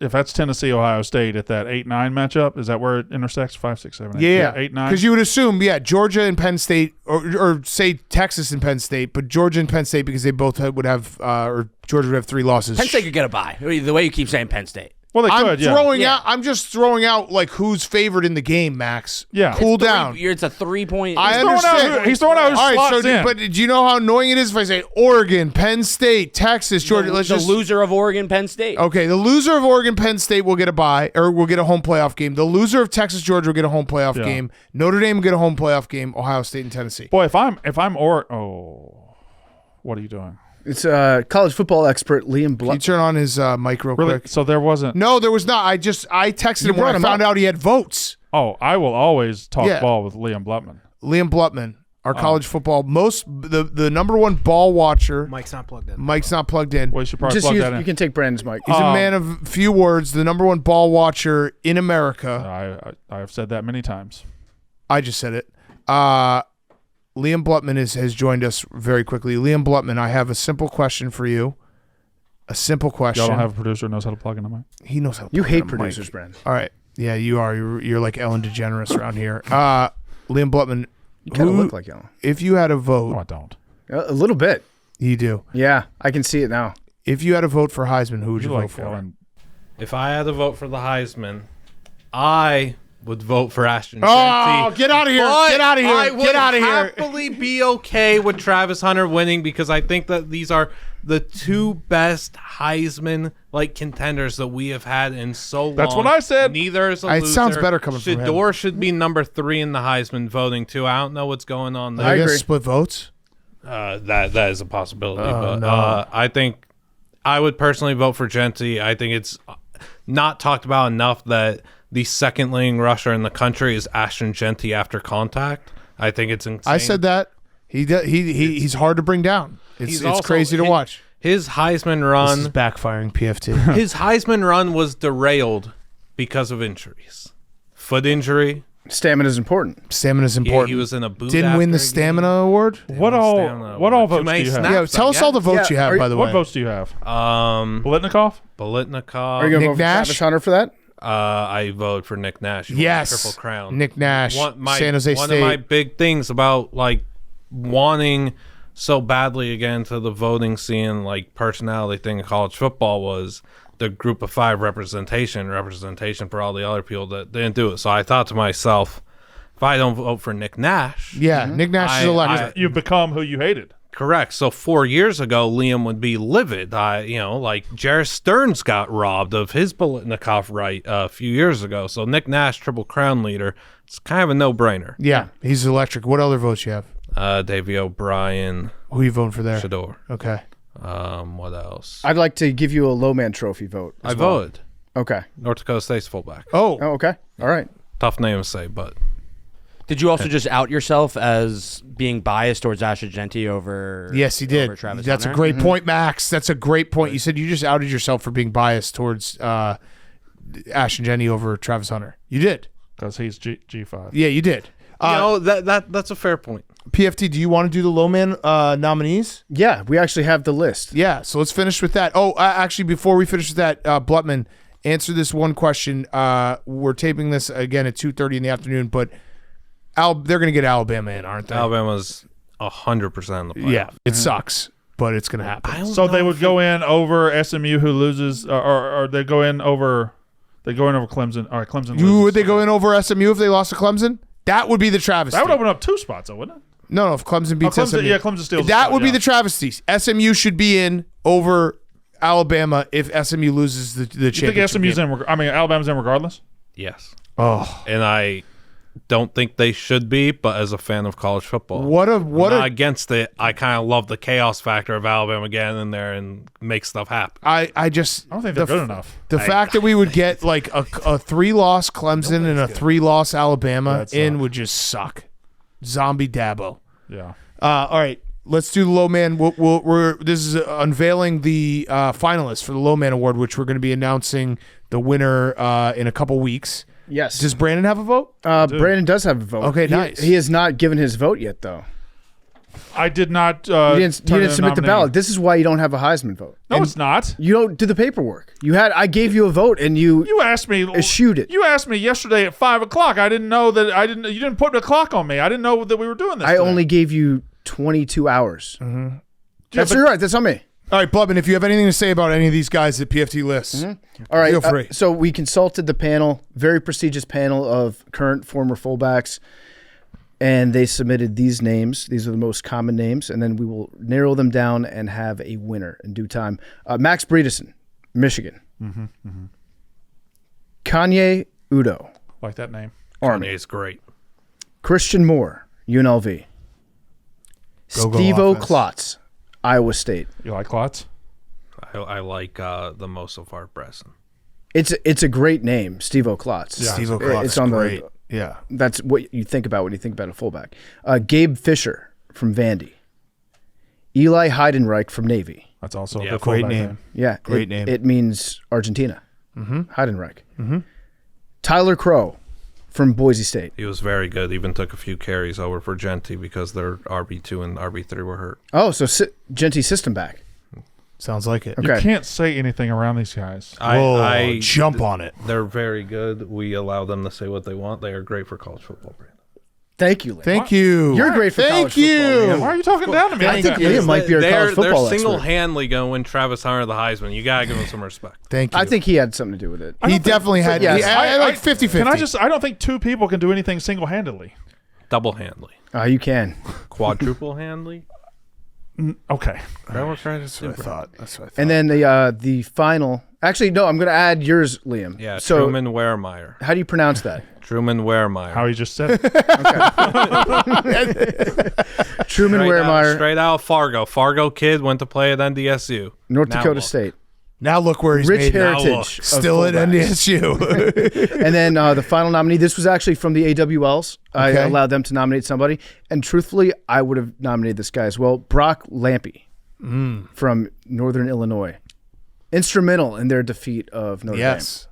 if that's Tennessee Ohio State at that 8-9 matchup, is that where it intersects? 5, 6, 7, 8?
Yeah,
8-9.
because you would assume, Georgia and Penn State, or say Texas and Penn State, but Georgia and Penn State because they both would have, or Georgia would have 3 losses.
Penn State could get a bye. The way you keep saying Penn State.
Well, they could.
I'm just throwing out like who's favored in the game, Max.
Yeah.
cool down.
It's a 3-point.
I
throwing out
understand.
who- he's throwing out who
All right,
slots in.
but do you know how annoying it is if I say Oregon, Penn State, Texas, Georgia?
the loser of Oregon, Penn State.
Okay, the loser of Oregon, Penn State will get a bye, or will get a home playoff game. The loser of Texas, Georgia will get a home playoff
Yeah.
game. Notre Dame will get a home playoff game. Ohio State and Tennessee.
Boy, if I'm what are you doing?
It's college football expert Liam
Can you
Blunt.
turn on his mic real
Really?
quick?
So there wasn't.
No, there was not. I texted him when
brought
I
him
found
up.
out he had votes.
Oh, I will always talk
Yeah.
ball with Liam Blutman.
Liam Blutman, our college football the number 1 ball watcher.
Mike's not plugged in.
Mike's not plugged in.
Well, you should probably
Just
plug
use,
that
you
in.
can take Brandon's mic.
He's a man of few words. The number 1 ball watcher in America.
I have said that many times.
I just said it. Liam Blutman has joined us very quickly. Liam Blutman, I have a simple question for you. A simple question.
Y'all don't have a producer who knows how to plug in a mic?
He knows how to
You
plug in
hate
a
producers,
mic.
Brandon.
All right. Yeah, you are. You're like Ellen DeGeneres around here. Liam Blutman,
You kind of look like Ellen.
if you had a
No,
vote,
I don't.
A little bit.
you do.
Yeah, I can see it now.
If you had a vote for Heisman, who would you
You
vote
like
for?
Ellen.
If I had to vote for the Heisman, I would vote for Ashton
Oh,
Shanty.
get out of here.
But
Get out of here.
I would
Get out of here.
happily be okay with Travis Hunter winning because I think that these are the 2 best Heisman contenders that we have had in so long.
That's what I said.
Neither is a
It
loser.
sounds better coming from him.
Shador should be number 3 in the Heisman voting too. I don't know what's going on there.
I guess
agree.
split votes.
That is a possibility, but
no.
I think I would personally vote for Genty. I think it's not talked about enough that the second leading rusher in the country is Ashton Genty after contact. I think it's insane.
I said that. He's hard to bring down. It's
also-
crazy to watch.
His Heisman
This is
run,
backfiring PFT.
his Heisman run was derailed because of injuries. Foot injury.
Stamina is important.
Stamina is
Yeah,
important.
he was in a boot.
Didn't win the
after a
stamina
game.
award.
What
Stamina
all
award.
votes
Too many
do you have?
snaps.
Yeah, tell us all the votes
Yeah,
you have,
are
by the
What
way.
votes do you have?
Um,
Blitnikoff?
Bolitnikov.
Are you going to
Nick
vote for
Nash?
Travis Hunter for that?
I voted for Nick Nash. He won the
Yes.
Triple Crown.
Nick Nash, San Jose
one
State.
of my big things about like wanting so badly to get into the voting scene, like personality thing in college football, was the group of 5 representation for all the other people that didn't do it. So I thought to myself, if I don't vote for Nick Nash,
Yeah, Nick Nash is electric.
You've become who you hated.
correct. So 4 years ago, Liam would be livid. Like Jarrett Stearns got robbed of his Biletnikoff right a few years ago. So Nick Nash, Triple Crown leader, it's kind of a no-brainer.
Yeah, he's electric. What other votes you have?
Davey O'Brien,
Who you voting for there?
Shador.
Okay.
What else?
I'd like to give you a low man trophy vote.
I voted.
Okay.
North Dakota State's fullback.
Oh,
Oh, okay. All right.
Tough name to say, but
Did you also just out yourself as being biased towards Ash Agenti over?
yes, he did.
over Travis
That's
Hunter?
a great point, Max. That's a great point. You said you just outed yourself for being biased towards Ash and Jenny over Travis Hunter. You did.
Because he's G5.
Yeah, you did.
that's a fair point.
PFT, do you want to do the low man nominees?
Yeah, we actually have the list.
Yeah, so let's finish with that. Oh, actually, before we finish with that, Blutman, answer this one question. We're taping this again at 2:30 in the afternoon, but they're going to get Alabama in, aren't they?
Alabama's 100% in the playoff.
Yeah, it sucks, but it's going to happen.
So they would go in over SMU, who loses, or they go in over. They go in over Clemson. All right, Clemson loses.
Would they go in over SMU if they lost to Clemson? That would be the travesty.
That would open up 2 spots, though, wouldn't it?
No, if Clemson beats
Clemson,
SMU.
yeah, Clemson steals.
That would be
yeah.
the travesty. SMU should be in over Alabama if SMU loses the
You
championship
think SMU's
game.
in? I mean, Alabama's in regardless.
Yes.
Oh,
And I don't think they should be, but as a fan of college football,
I'm not
against it. I kind of love the chaos factor of Alabama getting in there and make stuff happen.
I
I don't think they're good enough.
The fact that we would get like a 3-loss Clemson and a 3-loss Alabama in would just suck. Zombie Dabo.
Yeah.
All right, let's do the low man. This is unveiling the finalists for the low man award, which we're going to be announcing the winner in a couple weeks.
Yes.
Does Brandon have a vote?
Brandon does have a vote.
Okay, nice.
He has not given his vote yet, though.
I did not.
You didn't submit the ballot. This is why you don't have a Heisman vote.
No,
And
it's not.
You don't do the paperwork. I gave you a vote, and you
You asked me.
eschewed it.
You asked me yesterday at 5:00. I didn't know that. You didn't put the clock on me. I didn't know that we were doing this.
I
today.
only gave you 22 hours.
Mm-hmm.
That's you're right. That's on me.
All right, Blubman, if you have anything to say about any of these guys that PFT lists,
All right.
feel free.
So we consulted the panel, very prestigious panel of current, former fullbacks, and they submitted these names. These are the most common names, and then we will narrow them down and have a winner in due time. Max Bredesen, Michigan. Kanye Udo,
like that name.
Army.
Kanye's great.
Christian Moore, UNLV.
Go
Steve-O
offense.
Klotz, Iowa State.
You like Klotz?
I like the most so far, Bresson.
It's a great name, Steve-O Klotz.
Steve O'Clock
It's
is
on
great.
the.
Yeah.
That's what you think about when you think about a fullback. Gabe Fisher from Vandy. Eli Heidenreich from Navy.
That's also
Yeah,
a
great
fullback
name.
Yeah,
Great name.
It means Argentina. Heidenreich. Tyler Crow from Boise State.
He was very good. Even took a few carries over for Genti because their RB2 and RB3 were hurt.
Oh, so Genti system back.
Sounds like it.
Okay.
You can't say anything around these guys.
Whoa, jump on it.
They're very good. We allow them to say what they want. They are great for college football, Brandon.
Thank you, Liam.
Thank you.
You're great for
Thank
college
you.
football, Liam.
Why are you talking down to me?
I
like
think
that?
Liam might be our college football
They're
expert.
single-handedly going to win Travis Hunter the Heisman. You got to give him some respect.
Thank you.
I think he had something to do with it.
he definitely had.
yes.
I like 50-50.
Can I just? I don't think 2 people can do anything single-handedly.
Double-handedly.
You can.
Quadruple-handedly.
Okay.
That's what trying to
That's what I thought. That's what I thought.
And then the final. Actually, no. I'm going to add yours, Liam.
Yeah,
So
Truman Wehrmeyer.
how do you pronounce that?
Truman Wehrmeyer.
How he just said it.
Truman Wehrmeyer,
Straight out of Fargo. Fargo kid went to play at NDSU.
North
Now
Dakota
look.
State.
now look where he's
Rich
made it.
heritage. of
Still at
fullbacks.
NDSU.
And then the final nominee, this was actually from the AWLs. I
Okay.
allowed them to nominate somebody. And truthfully, I would have nominated this guy as well. Brock Lampy from Northern Illinois. Instrumental in their defeat of Notre Dame.
yes.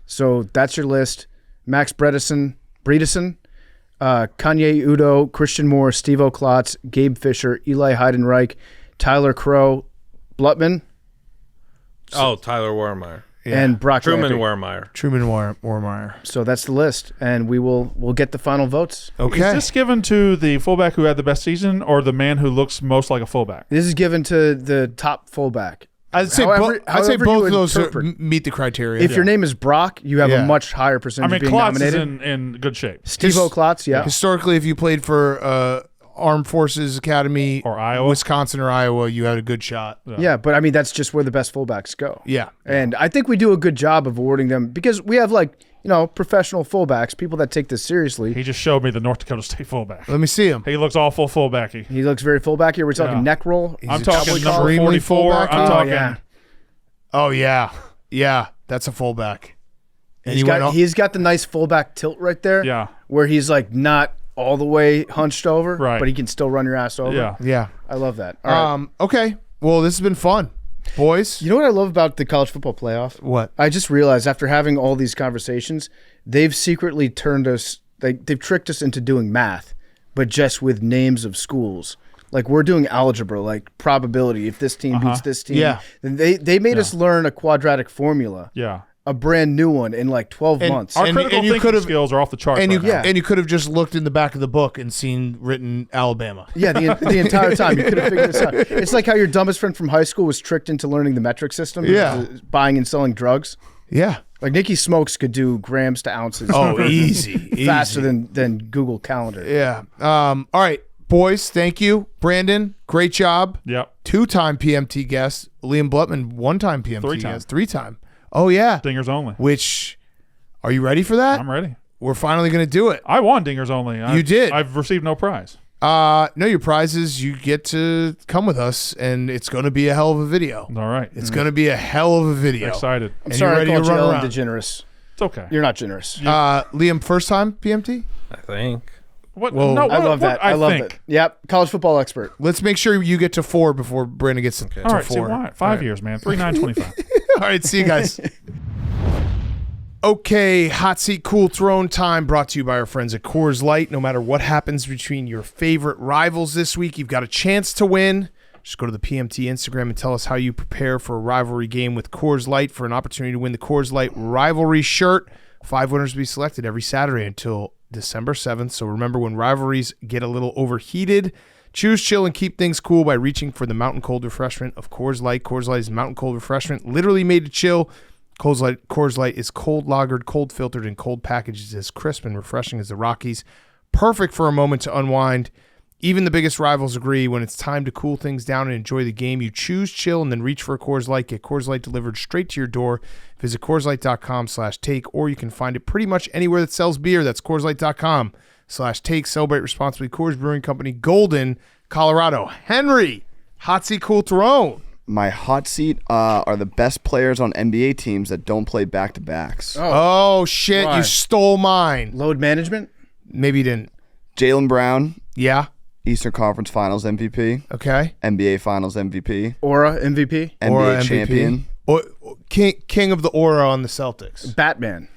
So that's your list. Max Bredesen, Kanye Udo, Christian Moore, Steve-O Klotz, Gabe Fisher, Eli Heidenreich, Tyler Crow, Blutman.
Oh, Tyler Wehrmeyer.
and Brock
Truman
Lampy.
Warmeyer.
So that's the list, and we'll get the final votes.
Okay.
Is this given to the fullback who had the best season or the man who looks most like a fullback?
This is given to the top fullback.
I'd say
However
both of
you
those
interpret.
meet the criteria.
If your name is Brock, you have
Yeah.
a much higher
I
percentage
mean,
of being
Klotz is
nominated.
in good shape.
Steve-O Klotz, yeah.
Historically, if you played for Armed Forces Academy
Or Iowa.
Wisconsin or Iowa, you had a good shot.
Yeah, but I mean, that's just where the best fullbacks go.
Yeah.
And I think we do a good job of awarding them because we have professional fullbacks, people that take this seriously.
He just showed me the North Dakota State fullback.
Let me see him.
He looks awful fullbacky.
He looks very fullback here. We're talking
Yeah.
neck roll.
I'm
a
talking number
extremely
44.
fullback.
I'm
Oh,
talking.
yeah.
Oh, yeah. Yeah, that's a fullback. And
He's got the nice fullback tilt right there.
Yeah.
Where he's like not all the way hunched over,
Right.
but he can still run your ass over.
Yeah.
Yeah.
I love that. All right.
Okay. Well, this has been fun. Boys.
You know what I love about the college football playoff?
What?
I just realized after having all these conversations, they've secretly turned us, they've tricked us into doing math, but just with names of schools. Like we're doing algebra, like probability. If this team beats this team,
Yeah.
then they made us learn a quadratic formula,
Yeah.
a brand new one in like 12 months.
Our
And-
critical
and you
thinking
could've-
skills are off the charts.
And you
right now.
and you could have just looked in the back of the book and seen written Alabama.
Yeah, the entire time you could have figured this out. It's like how your dumbest friend from high school was tricked into learning the metric system.
Yeah.
Buying and selling drugs.
Yeah.
Like Nikki Smokes could do grams to ounces.
Oh, easy.
faster
Easy.
than Google Calendar.
Yeah. All right, boys. Thank you, Brandon. Great job.
Yep.
2-time PMT guest. Liam Blutman, 1-time PMT
3-time.
guest. 3-time. Oh yeah.
Dingers only.
Which, are you ready for that?
I'm ready.
We're finally gonna do it.
I won Dingers only.
You did.
I've received no prize.
No, your prize is you get to come with us, and it's gonna be a hell of a video.
All right.
It's gonna be a hell of a video.
Excited.
I'm
And
sorry
you're
I
ready
called
to
you
run
Ellen
around.
DeGeneres.
It's okay.
You're not generous.
Liam, first time PMT.
I think.
What?
Whoa.
No,
I
what-
love
what
that. I love
think.
it. Yep, college football expert.
Let's make sure you get to 4 before Brandon gets to
All right.
4.
See why? 5 years, man. 3, 9, 25.
All right, see you guys. Okay, hot seat, cool throne time brought to you by our friends at Coors Light. No matter what happens between your favorite rivals this week, you've got a chance to win. Just go to the PMT Instagram and tell us how you prepare for a rivalry game with Coors Light for an opportunity to win the Coors Light Rivalry shirt. 5 winners will be selected every Saturday until December 7th. So remember, when rivalries get a little overheated, choose chill and keep things cool by reaching for the mountain cold refreshment of Coors Light. Coors Light is mountain cold refreshment, literally made to chill. Coors Light is cold lagered, cold filtered, and cold packaged. It's as crisp and refreshing as the Rockies. Perfect for a moment to unwind. Even the biggest rivals agree when it's time to cool things down and enjoy the game. You choose chill and then reach for a Coors Light. Get Coors Light delivered straight to your door. Visit CoorsLight.com/take, or you can find it pretty much anywhere that sells beer. That's CoorsLight.com/take. Celebrate responsibly. Coors Brewing Company, Golden, Colorado. Henry, hot seat, cool throne.
My hot seat are the best players on NBA teams that don't play back-to-backs.
Oh, shit.
Why?
You stole mine.
Load management.
Maybe you didn't.
Jaylen Brown,
Yeah.
Eastern Conference Finals MVP,
Okay.
NBA Finals MVP,
Aura MVP.
NBA
Aura MVP.
champion.
Or, king of the aura on the Celtics.
Batman.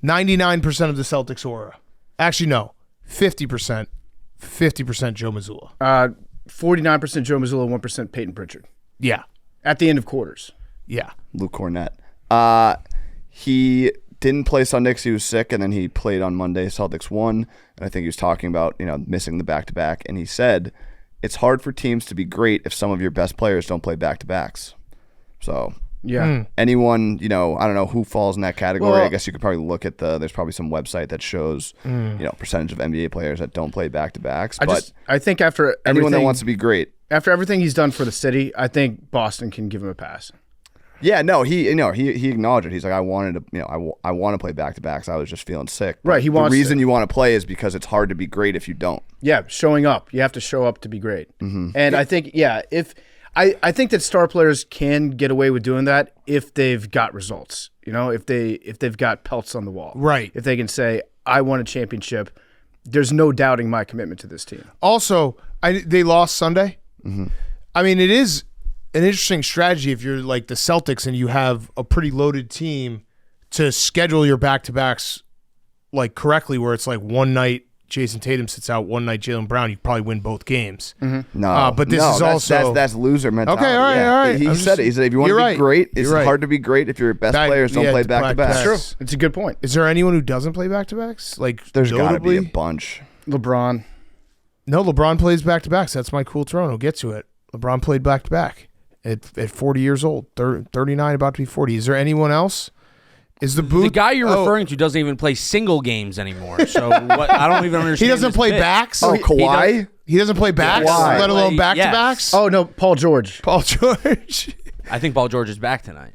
99% of the Celtics aura. Actually, no. 50%. 50% Joe Mazzulla.
49% Joe Mazzulla, 1% Peyton Pritchard.
Yeah.
At the end of quarters.
Yeah.
Luke Cornett. He didn't play Sunday because he was sick, and then he played on Monday. Celtics won, and I think he was talking about missing the back-to-back, and he said it's hard for teams to be great if some of your best players don't play back-to-backs. So
Yeah.
anyone, I don't know who falls in that category.
Well-
I guess you could probably look at there's probably some website that shows percentage of NBA players that don't play back-to-backs. But
I think after
anyone that
everything-
wants to be great.
After everything he's done for the city, I think Boston can give him a pass.
Yeah, no, he acknowledged it. He's like, I wanted to, I want to play back to backs. I was just feeling sick.
Right,
But
he wants
the reason
to.
you want to play is because it's hard to be great if you don't.
Yeah, showing up. You have to show up to be great. And I think, if I think that star players can get away with doing that if they've got results. If they've got pelts on the wall.
Right.
If they can say, I won a championship, there's no doubting my commitment to this team.
Also, they lost Sunday. I mean, it is an interesting strategy if you're like the Celtics and you have a pretty loaded team to schedule your back-to-backs like correctly, where it's like one night Jason Tatum sits out, one night Jaylen Brown, you probably win both games.
No,
but this is also
that's loser mentality.
Okay, all right,
yeah.
all right.
He said it. He said if you want to be great, it's
You're right.
hard to be great if your best players don't play back to back.
True. It's a good point.
Is there anyone who doesn't play back to backs? Like
There's got to be a
notably?
bunch.
LeBron.
No, LeBron plays back to backs. That's my cool throne. We'll get to it. LeBron played back to back at 40 years old, 39, about to be 40. Is there anyone else? Is the boot
The guy you're referring to doesn't even play single games anymore. So what, I don't even understand.
He doesn't
this
play
bit.
by
Kawhi?
He doesn't play backs,
Kawhi.
let alone
Like,
back to
yes.
backs.
Oh no, Paul George.
Paul George.
I think Paul George is back tonight.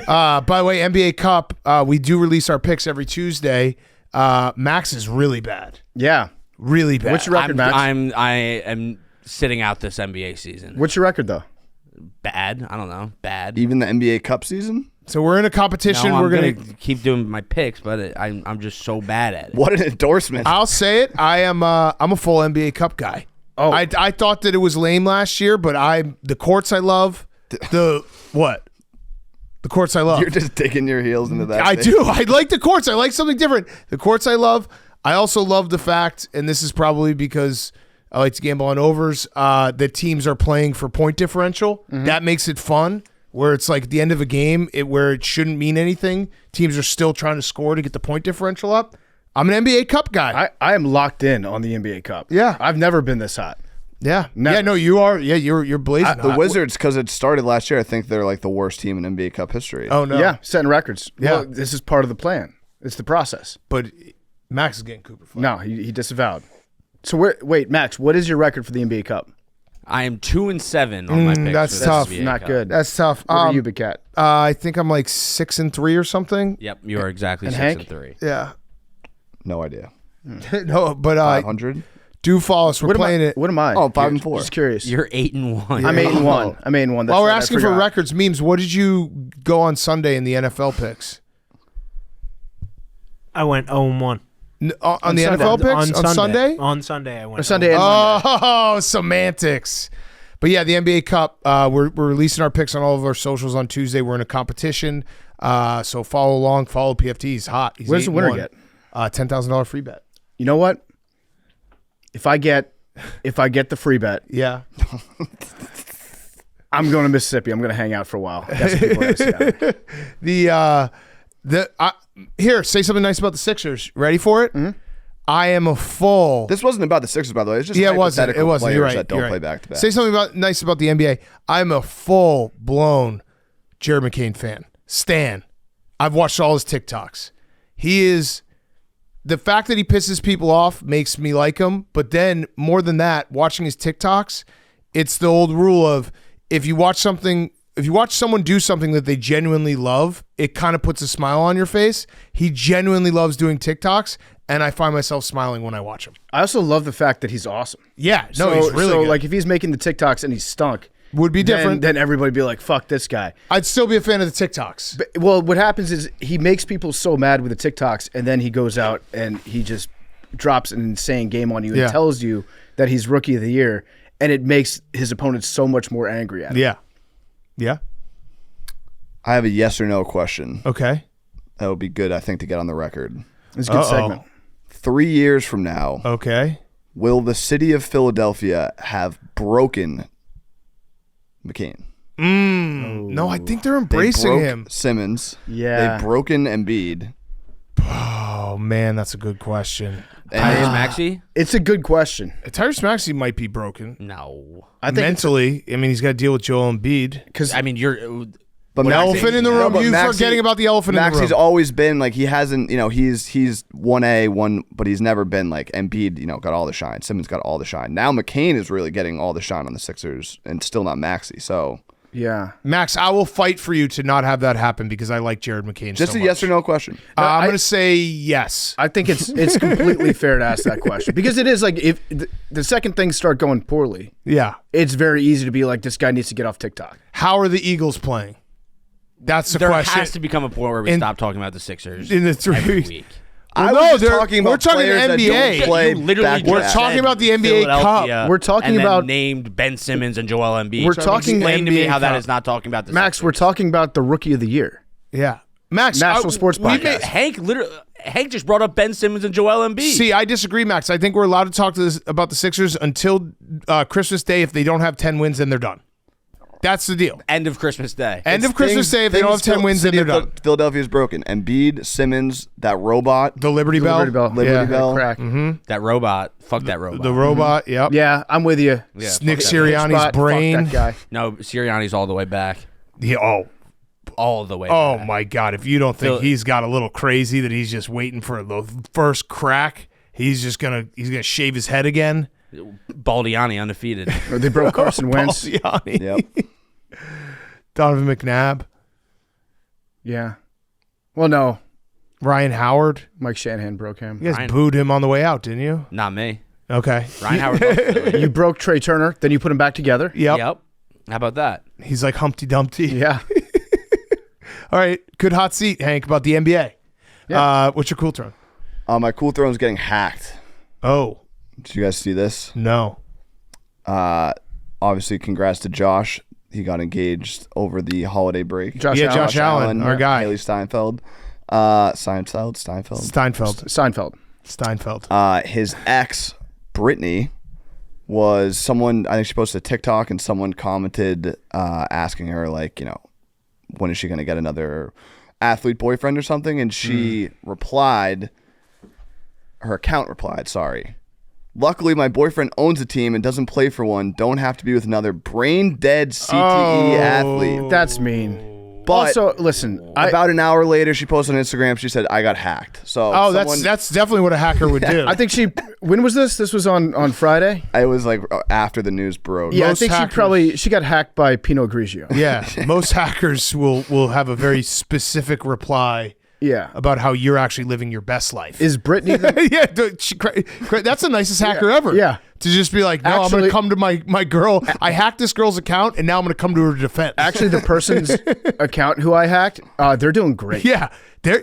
By the way, NBA Cup, we do release our picks every Tuesday. Max is really bad.
Yeah.
Really bad.
What's your record, Max?
I am sitting out this NBA season.
What's your record though?
Bad. I don't know. Bad.
Even the NBA Cup season?
So we're in a competition.
No, I'm
we're
gonna
gonna.
keep doing my picks, but I'm just so bad at it.
What an endorsement.
I'll say it. I'm a full NBA Cup guy.
Oh.
I thought that it was lame last year, but the courts I love. The what? The courts I love.
You're just digging your heels into that.
I
thing.
do. I like the courts. I like something different. The courts I love. I also love the fact, and this is probably because I like to gamble on overs, that teams are playing for point differential. That makes it fun, where it's like at the end of a game where it shouldn't mean anything. Teams are still trying to score to get the point differential up. I'm an NBA Cup guy.
I am locked in on the NBA Cup.
Yeah.
I've never been this hot.
Yeah.
Never.
Yeah, no, you are. Yeah, you're blazing
The
hot.
Wizards, because it started last year, I think they're like the worst team in NBA Cup history.
Oh, no.
Yeah, setting records.
Yeah.
Well, this is part of the plan. It's the process.
But Max is getting Cooper Flag.
No, he disavowed. So wait, Max, what is your record for the NBA Cup?
I am 2-7 on my picks.
that's
for
tough.
this NBA
Not
Cup.
good.
That's tough.
What are you, Big Cat?
I think I'm like 6-3 or something.
Yep, you are exactly
And
6-3.
Yeah.
No idea.
No, but
500?
do follow us. We're playing it.
What am I?
Oh, 5-4.
Just curious.
You're 8-1.
I'm 8-1. I'm 8-1.
While we're asking for records, memes, what did you go on Sunday in the NFL picks?
I went 0-1.
On the
Sunday.
NFL picks? On Sunday?
On Sunday, I went
Or Sunday and Monday.
Oh, semantics. But yeah, the NBA Cup, we're releasing our picks on all of our socials on Tuesday. We're in a competition. So follow along. Follow PFT. He's hot. He's
What does the winner
8-1.
get?
$10,000 free bet.
You know what? If I get the free bet,
Yeah.
I'm going to Mississippi. I'm going to hang out for a while. That's what people are saying.
Here, say something nice about the Sixers. Ready for it? I am a full.
This wasn't about the Sixers, by the way. It's just
Yeah, it wasn't. It
hypothetical
wasn't. You're
players
right.
that don't
You're
play
right.
back to back.
Say something nice about the NBA. I'm a full blown Jared McCain fan. Stan. I've watched all his TikToks. He is. The fact that he pisses people off makes me like him. But then more than that, watching his TikToks, it's the old rule of if you watch someone do something that they genuinely love, it kind of puts a smile on your face. He genuinely loves doing TikToks, and I find myself smiling when I watch him.
I also love the fact that he's awesome.
Yeah, no,
So,
he's really
so
good.
like if he's making the TikToks and he's stunk,
Would be different.
Then everybody would be like, "Fuck this guy."
I'd still be a fan of the TikToks.
But, well, what happens is he makes people so mad with the TikToks, and then he goes out and he just drops an insane game on you
Yeah.
and tells you that he's rookie of the year, and it makes his opponents so much more angry at him.
Yeah. Yeah.
I have a yes or no question.
Okay.
That would be good, I think, to get on the record.
It's a good segment.
3 years from now,
Okay.
will the city of Philadelphia have broken McCain?
No, I think they're
They
embracing
broke
him.
Simmons.
Yeah.
They've broken Embiid.
Oh man, that's a good question.
Tyrese Maxey?
It's a good question.
Tyrese Maxey might be broken
No.
I think
mentally. I mean, he's got to deal with Joel Embiid.
because
I mean, you're.
But
The elephant in the room. You forgetting about the elephant in the
Maxey's
room.
always been like he hasn't. He's 1A, but he's never been like Embiid. Got all the shine. Simmons got all the shine. Now McCain is really getting all the shine on the Sixers, and still not Maxey. So
yeah,
Max, I will fight for you to not have that happen because I like Jared McCain.
just
so
a
much.
yes or no question.
I'm going to say yes.
I think it's completely fair to ask that question because it is like if the second things start going poorly,
Yeah.
it's very easy to be like this guy needs to get off TikTok.
How are the Eagles playing? That's the
There
question.
has to become a point where we stop talking about the Sixers
in the 3
every
weeks.
week.
Well,
I
no,
was just
they're-
talking about
we're talking
players that
NBA.
don't play
You literally
back to
We're
back.
talking about the NBA Cup.
Philadelphia
We're talking
and then
about-
named Ben Simmons and Joel Embiid.
We're talking
Explain to me
NBA
how that
Cup.
is not talking about the
Max,
Sixers.
we're talking about the rookie of the year.
Yeah. Max,
National Sports Podcast.
Hank just brought up Ben Simmons and Joel Embiid.
See, I disagree, Max. I think we're allowed to talk about the Sixers until Christmas Day. If they don't have 10 wins, then they're done. That's the deal.
End of Christmas Day.
End of Christmas Day. If they don't have 10 wins, then they're done.
Philadelphia's broken. Embiid, Simmons, that robot.
The Liberty Bell.
Liberty Bell.
Crack.
That robot. Fuck that robot.
The robot, yep.
Yeah, I'm with you.
Yeah,
Nick
fuck that
Sirianni's
Fuck
brain.
that guy.
No, Sirianni's all the way back. All the way back.
My God. If you don't think he's got a little crazy that he's just waiting for the first crack, he's gonna shave his head again.
Baldiani undefeated.
Or they broke Carson Wentz.
Baldiani.
Yep.
Donovan McNabb.
Yeah. Well, no.
Ryan Howard.
Mike Shanahan broke him.
You guys booed him on the way out, didn't you?
Not me.
Okay.
Ryan Howard.
You broke Trey Turner, then you put him back together.
Yep.
How about that?
He's like Humpty Dumpty.
Yeah.
All right. Good hot seat, Hank, about the NBA.
Yeah.
What's your cool throne?
My cool throne's getting hacked.
Oh,
Did you guys see this?
no.
Obviously, congrats to Josh. He got engaged over the holiday break.
Josh
Josh Allen, our guy.
Haley Steinfeld. Steinfeld.
Steinfeld.
His ex, Brittany, was someone, I think she posted a TikTok and someone commented asking her, like, when is she going to get another athlete boyfriend or something? And she replied, her account replied, sorry. Luckily, my boyfriend owns a team and doesn't play for one. Don't have to be with another brain-dead CTE athlete.
That's mean.
But
also, listen.
about an hour later, she posted on Instagram, she said, I got hacked. So
that's definitely what a hacker would do.
I think when was this? This was on Friday?
it was like after the news broke.
Yeah,
Most
I think she got hacked by Pinot Grigio.
Yeah, most hackers will have a very specific reply
Yeah.
about how you're actually living your best life.
Is Brittany the,
Yeah, that's the nicest hacker ever.
Yeah.
To just be like, no, I'm going to
Actually-
come to my girl. I hacked this girl's account, and now I'm going to come to her defense.
actually the person's account who I hacked? They're doing great.
Yeah.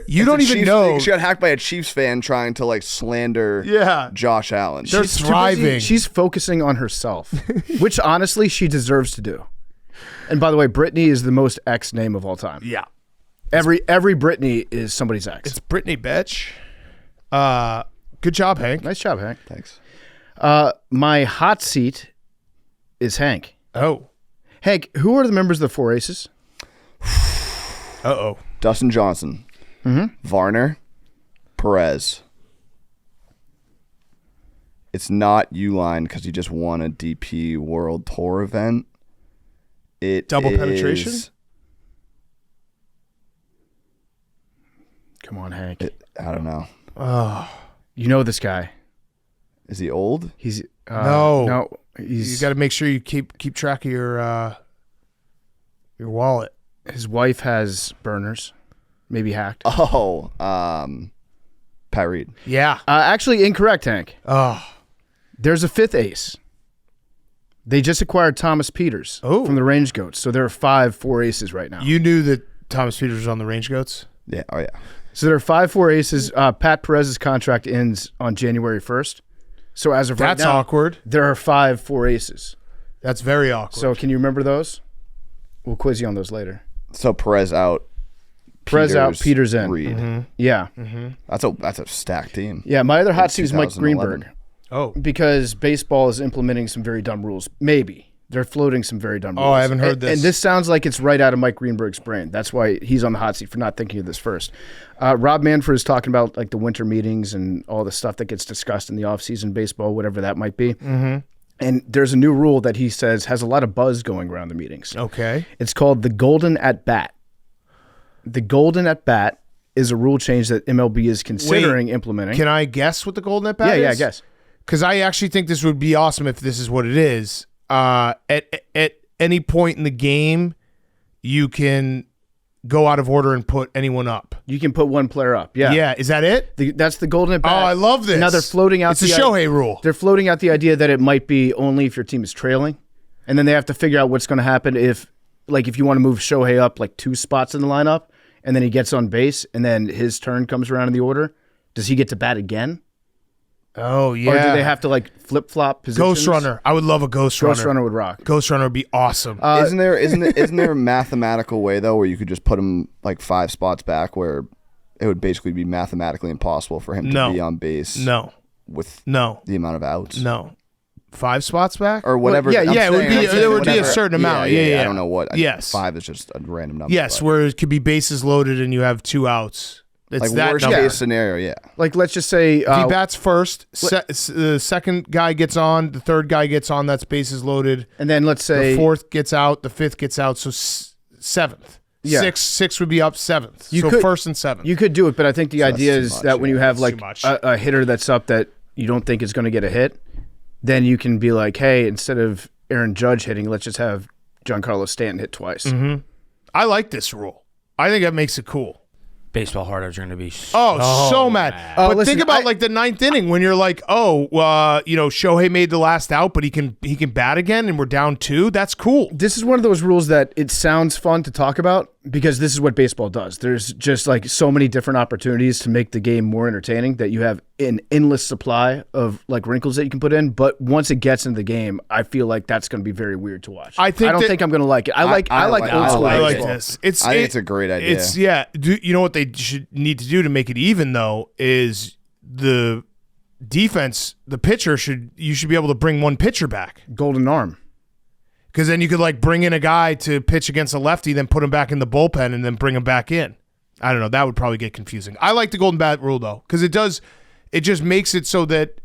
You don't even
Chiefs,
know.
She got hacked by a Chiefs fan trying to like slander Josh Allen.
They're
She's too busy.
thriving.
She's focusing on herself, which honestly she deserves to do. And by the way, Brittany is the most ex name of all time.
Yeah.
Every Brittany is somebody's ex.
It's Brittany Betch. Good job, Hank.
Nice job, Hank.
Thanks.
My hot seat is Hank.
Oh.
Hank, who are the members of the Four Aces?
Uh-oh.
Dustin Johnson, Varner, Perez. It's not Uline because he just won a DP World Tour event.
Double penetration?
Come on, Hank.
I don't know.
You know this guy.
Is he old?
He's
No.
He's
You got to make sure you keep track of your wallet.
his wife has burners, maybe hacked.
Oh, Pat Reed.
Yeah.
Actually, incorrect, Hank.
Oh.
There's a fifth ace. They just acquired Thomas Peters from the Range Goats, so there are 5 4 aces right now.
You knew that Thomas Peters was on the Range Goats?
Yeah. Oh, yeah.
So there are 5 4 aces. Pat Perez's contract ends on January 1st. So as of right
That's
now,
awkward.
there are 5 4 aces.
That's very awkward.
So can you remember those? We'll quiz you on those later.
So Perez out.
Perez out, Peters in.
Reed.
Yeah.
That's a stacked team.
Yeah, my other hot seat is Mike
2011.
Greenberg
oh.
because baseball is implementing some very dumb rules. Maybe. They're floating some very dumb rules.
Oh, I haven't heard this.
And this sounds like it's right out of Mike Greenberg's brain. That's why he's on the hot seat for not thinking of this first. Rob Manfred is talking about like the winter meetings and all the stuff that gets discussed in the offseason baseball, whatever that might be. Mm-hmm. And there's a new rule that he says has a lot of buzz going around the meetings.
Okay.
It's called the Golden at Bat. The Golden at Bat is a rule change that MLB is considering implementing.
Can I guess what the Golden at Bat is?
Yeah, guess.
Because I actually think this would be awesome if this is what it is. At any point in the game, you can go out of order and put anyone up.
You can put one player up. Yeah.
Yeah. Is that it?
That's the Golden at Bat.
Oh, I love this.
Now they're floating out
It's a Shohei rule.
They're floating out the idea that it might be only if your team is trailing. And then they have to figure out what's going to happen if you want to move Shohei up like 2 spots in the lineup and then he gets on base and then his turn comes around in the order. Does he get to bat again?
Oh yeah.
Or do they have to like flip flop positions?
Ghost Runner? I would love a Ghost Runner.
Ghost Runner would rock.
Ghost Runner would be awesome.
Isn't there a mathematical way though where you could just put him like 5 spots back where it would basically be mathematically impossible for him to be on base?
No.
With
the
amount of outs?
No. 5 spots back
or whatever.
Well, it would be a certain amount. Yeah.
I don't know what.
Yes.
5 is just a random number.
Yes, where it could be bases loaded and you have 2 outs. It's
like
that
worst
number.
case scenario, yeah.
Like let's just say
if he bats first, the second guy gets on, the third guy gets on, that's bases loaded.
And then let's say
the 4th gets out, the 5th gets out, so 7th.
Yeah.
6 would be up 7th. So 1st and 7th.
You could do it, but I think the idea is that when you have like
much.
a hitter that's up that you don't think is going to get a hit, then you can be like, hey, instead of Aaron Judge hitting, let's just have Giancarlo Stanton hit twice.
Mm-hmm. I like this rule. I think that makes it cool.
Baseball harders are going to be
so mad. But
listen,
think about like the 9th inning when you're like, Shohei made the last out, but he can bat again, and we're down 2. That's cool.
This is one of those rules that it sounds fun to talk about because this is what baseball does. There's just like so many different opportunities to make the game more entertaining that you have an endless supply of like wrinkles that you can put in. But once it gets into the game, I feel like that's going to be very weird to watch. I don't think I'm going to like it. I like old school.
I like
baseball.
this.
I think it's a great idea.
You know what they should need to do to make it even though is the defense. The pitcher you should be able to bring one pitcher back.
Golden arm.
Because then you could like bring in a guy to pitch against a lefty, then put him back in the bullpen, and then bring him back in. I don't know. That would probably get confusing. I like the golden bat rule though, because it just makes it so that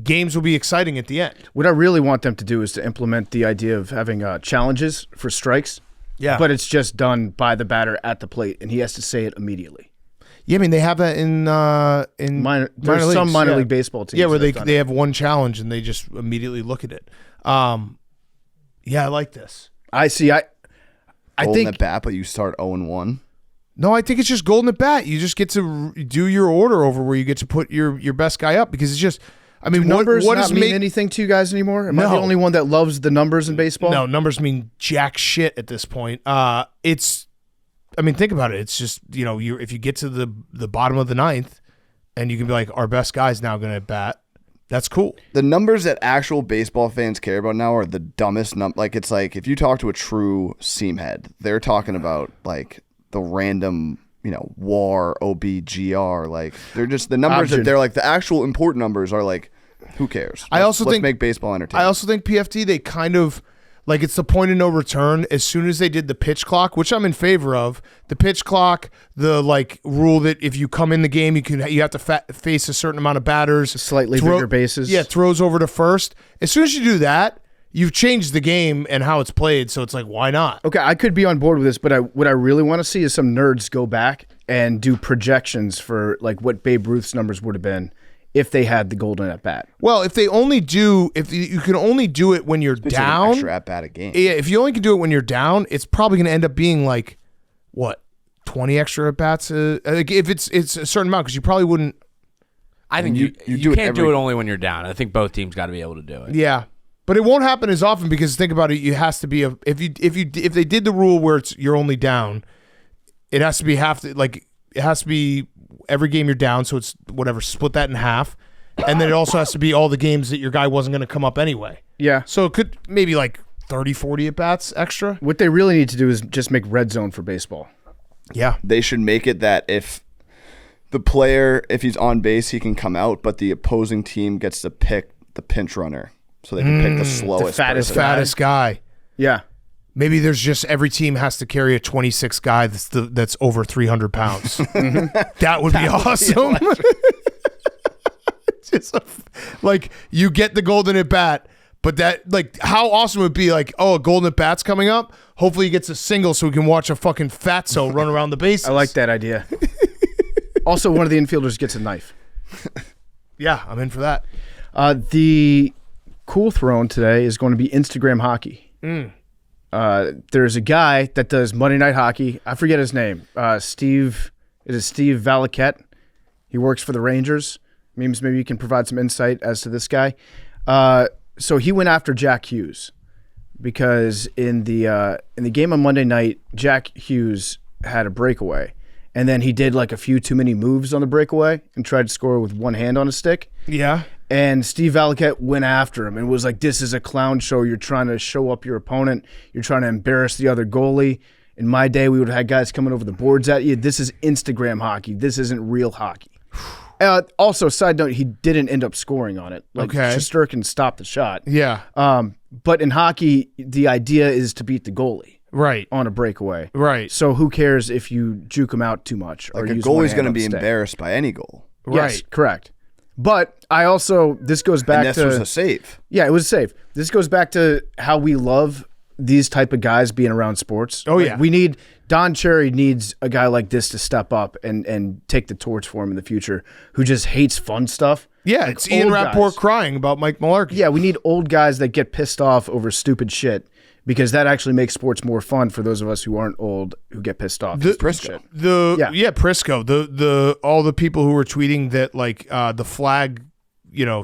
games will be exciting at the end.
What I really want them to do is to implement the idea of having challenges for strikes.
Yeah,
but it's just done by the batter at the plate, and he has to say it immediately.
Yeah, I mean they have that in
minor
leagues.
Some minor league baseball teams.
Yeah, where they have one challenge and they just immediately look at it. Yeah, I like this.
I see. I
Golden
think
at bat, but you start 0-1.
No, I think it's just golden at bat. You just get to do your order over where you get to put your best guy up because it's just. I mean,
numbers
what
not
does
mean anything to you guys anymore? Am I the only one that loves the numbers in baseball?
No, numbers mean jack shit at this point. I mean, think about it. It's just if you get to the bottom of the 9th, and you can be like, our best guy's now going to bat. That's cool.
The numbers that actual baseball fans care about now are the dumbest Like it's like if you talk to a true seam head, they're talking about like the random, WAR, OBGR. Like they're just the numbers that they're like the actual important numbers are like, who cares? Let's make baseball entertaining.
I also think PFT they kind of. Like it's the point of no return. As soon as they did the pitch clock, which I'm in favor of, the pitch clock, the like rule that if you come in the game, you have to face a certain amount of batters,
slightly bigger bases.
Yeah, throws over to first. As soon as you do that, you've changed the game and how it's played. So it's like, why not?
Okay, I could be on board with this, but what I really want to see is some nerds go back and do projections for like what Babe Ruth's numbers would have been if they had the golden at bat.
Well, if you can only do it when you're down,
an extra at bat a game.
Yeah, if you only can do it when you're down, it's probably going to end up being like what 20 extra at bats. If it's a certain amount, because you probably wouldn't.
I think you can't do it only when you're down. I think both teams got to be able to do it.
Yeah, but it won't happen as often because think about it. It has to be if they did the rule where you're only down, it has to be it has to be. Every game you're down, so it's whatever, split that in half. And then it also has to be all the games that your guy wasn't going to come up anyway.
Yeah.
So it could maybe like 30, 40 at-bats extra.
What they really need to do is just make red zone for baseball.
Yeah.
They should make it that if the player, if he's on base, he can come out, but the opposing team gets to pick the pinch runner. So they can pick the slowest,
fattest guy.
Yeah.
Maybe there's just every team has to carry a 26 guy that's over 300 pounds. That would be awesome. Just like you get the golden at bat, but that like how awesome would it be like, oh, a golden at bat's coming up. Hopefully he gets a single so we can watch a fucking fatso run around the bases.
I like that idea. Also, one of the infielders gets a knife.
Yeah, I'm in for that.
The cool throne today is going to be Instagram hockey. There's a guy that does Monday Night Hockey. I forget his name. Steve Valiquette. He works for the Rangers. Memes, maybe you can provide some insight as to this guy. So he went after Jack Hughes because in the game on Monday night, Jack Hughes had a breakaway, and then he did like a few too many moves on the breakaway and tried to score with one hand on a stick.
Yeah.
And Steve Valiquette went after him and was like, this is a clown show. You're trying to show up your opponent. You're trying to embarrass the other goalie. In my day, we would have had guys coming over the boards at you. This is Instagram hockey. This isn't real hockey. Also, side note, he didn't end up scoring on it. Like, Shesterkin stopped the shot.
Yeah.
But in hockey, the idea is to beat the goalie.
Right.
On a breakaway.
Right.
So who cares if you juke him out too much?
Like a goalie's going to be embarrassed by any goal.
Right. Yes, correct. But I also, this goes back
and
to.
this was a save.
Yeah, it was a save. This goes back to how we love these type of guys being around sports.
Oh, yeah.
We need, Don Cherry needs a guy like this to step up and take the torch for him in the future who just hates fun stuff.
Yeah,
like
it's Ian Rappaport crying about Mike Mularkey.
Yeah, we need old guys that get pissed off over stupid shit because that actually makes sports more fun for those of us who aren't old who get pissed off.
Prisco. Prisco. The all the people who were tweeting that like the flag,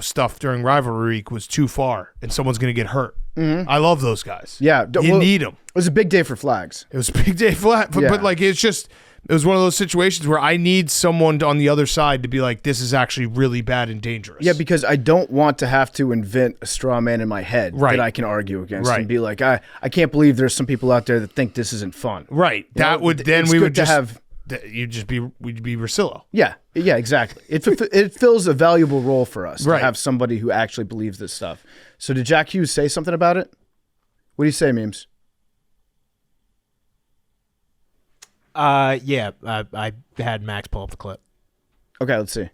stuff during Rivalry Week was too far and someone's going to get hurt. Mm-hmm. I love those guys.
Yeah.
You need them.
It was a big day for flags.
It was a big day for flags. But like, it was one of those situations where I need someone on the other side to be like, this is actually really bad and dangerous.
Yeah, because I don't want to have to invent a straw man in my head that I can argue against and be like, I can't believe there's some people out there that think this isn't fun.
Right. We'd be Rosillo.
Yeah, exactly. It fills a valuable role for us to have somebody who actually believes this stuff. So did Jack Hughes say something about it? What do you say, Memes?
Yeah, I had Max pull up the clip.
Okay, let's see.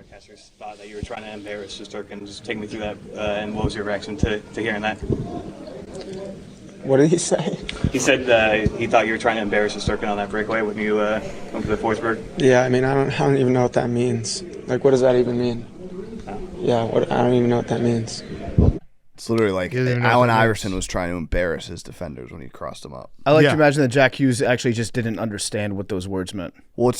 Broadcasters thought that you were trying to embarrass Shesterkin. Just take me through that, and what was your reaction to hearing that?
What did he say?
He said he thought you were trying to embarrass Shesterkin on that breakaway when you went to the Forsberg.
Yeah, I mean, I don't even know what that means. Like, what does that even mean? Yeah, I don't even know what that means.
It's literally like Allen Iverson was trying to embarrass his defenders when he crossed them up.
I like to imagine that Jack Hughes actually just didn't understand what those words meant.
Well,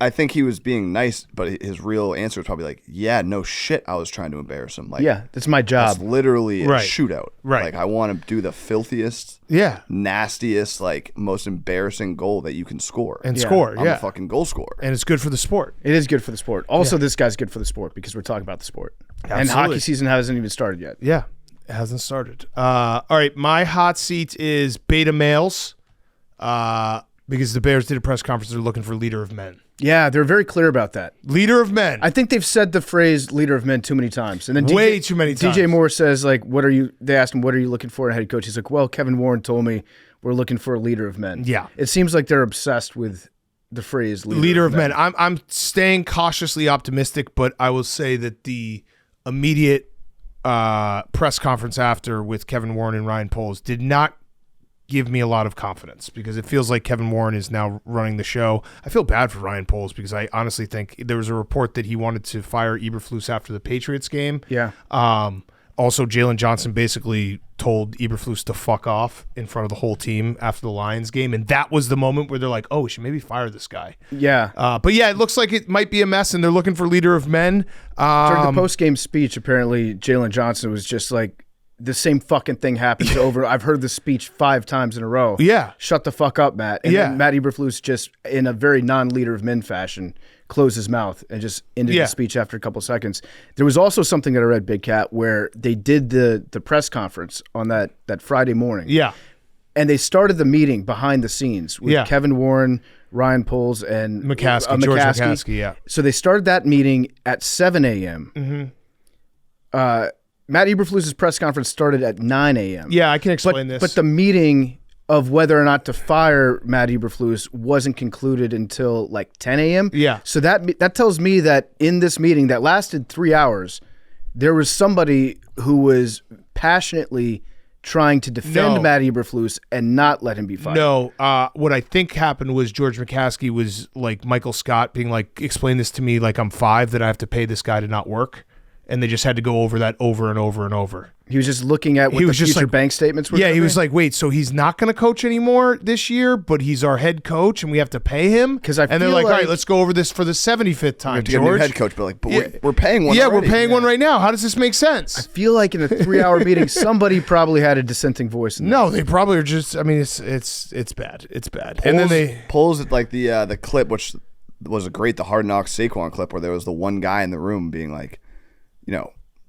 I think he was being nice, but his real answer was probably like, yeah, no shit, I was trying to embarrass him. Like,
yeah, that's my job.
It's literally a shootout.
Right.
Like, I want to do the filthiest, nastiest, like, most embarrassing goal that you can score.
And score,
I'm a fucking goal scorer.
And it's good for the sport.
It is good for the sport. Also, this guy's good for the sport because we're talking about the sport. Absolutely. And hockey season hasn't even started yet.
Yeah. It hasn't started. All right, my hot seat is beta males because the Bears did a press conference. They're looking for leader of men.
Yeah, they're very clear about that.
Leader of men.
I think they've said the phrase leader of men too many times. And then
way too many times.
DJ Moore says, like, they asked him, what are you looking for in a head coach? He's like, well, Kevin Warren told me we're looking for a leader of men.
Yeah.
It seems like they're obsessed with the phrase
leader of men. I'm staying cautiously optimistic, but I will say that the immediate press conference after with Kevin Warren and Ryan Poles did not give me a lot of confidence because it feels like Kevin Warren is now running the show. I feel bad for Ryan Poles because I honestly think there was a report that he wanted to fire Eberflus after the Patriots game.
Yeah.
Also, Jalen Johnson basically told Eberflus to fuck off in front of the whole team after the Lions game, and that was the moment where they're like, oh, we should maybe fire this guy.
Yeah.
But yeah, it looks like it might be a mess, and they're looking for leader of men.
During the post-game speech, apparently Jalen Johnson was just like, the same fucking thing happens over. I've heard this speech 5 times in a row.
Yeah.
Shut the fuck up, Matt. And then Matt Eberflus just, in a very non-leader of men fashion, closed his mouth and just ended the speech after a couple seconds. There was also something that I read, Big Cat, where they did the press conference on that Friday morning.
Yeah.
And they started the meeting behind the scenes with Kevin Warren, Ryan Poles, and
McCaskey, George McCaskey, yeah.
So they started that meeting at 7 a.m.
Mm-hmm.
Matt Eberflus's press conference started at 9 a.m.
Yeah, I can explain this.
But the meeting of whether or not to fire Matt Eberflus wasn't concluded until like 10 a.m.
Yeah.
So that tells me that in this meeting that lasted 3 hours, there was somebody who was passionately trying to defend Matt Eberflus and not let him be fired.
No, what I think happened was George McCaskey was like Michael Scott being like, explain this to me like I'm 5 that I have to pay this guy to not work. and they just had to go over that over and over and over.
He was just looking at what the future bank statements were.
Yeah, he was like, wait, so he's not going to coach anymore this year, but he's our head coach, and we have to pay him? And they're like, all right, let's go over this for the 75th time,
George. Get a new head coach, but we're paying one.
Yeah,
already.
we're paying one right now. How does this make sense?
I feel like in a 3-hour meeting, somebody probably had a dissenting voice.
No, they probably are just. I mean, it's bad. It's bad. And then they
pulls like the clip, which was the Hard Knocks Saquon clip, where there was the one guy in the room being like,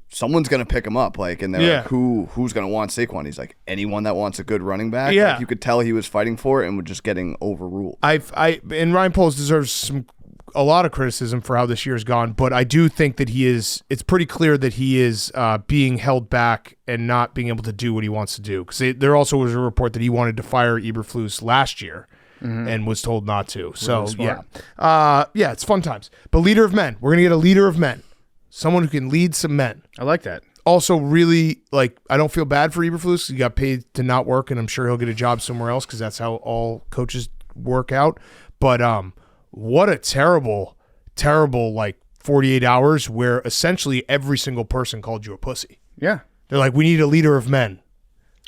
someone's gonna pick him up, and they're like, who's gonna want Saquon? He's like, anyone that wants a good running back.
Yeah,
you could tell he was fighting for it and was just getting overruled.
And Ryan Poles deserves a lot of criticism for how this year's gone, but I do think that it's pretty clear that he is being held back and not being able to do what he wants to do. Because there also was a report that he wanted to fire Eberflus last year. And was told not to. So it's fun times. But leader of men, we're gonna get a leader of men. Someone who can lead some men.
I like that.
Also, really, I don't feel bad for Eberflus. He got paid to not work, and I'm sure he'll get a job somewhere else because that's how all coaches work out. But what a terrible 48 hours where essentially every single person called you a pussy.
Yeah.
They're like, we need a leader of men.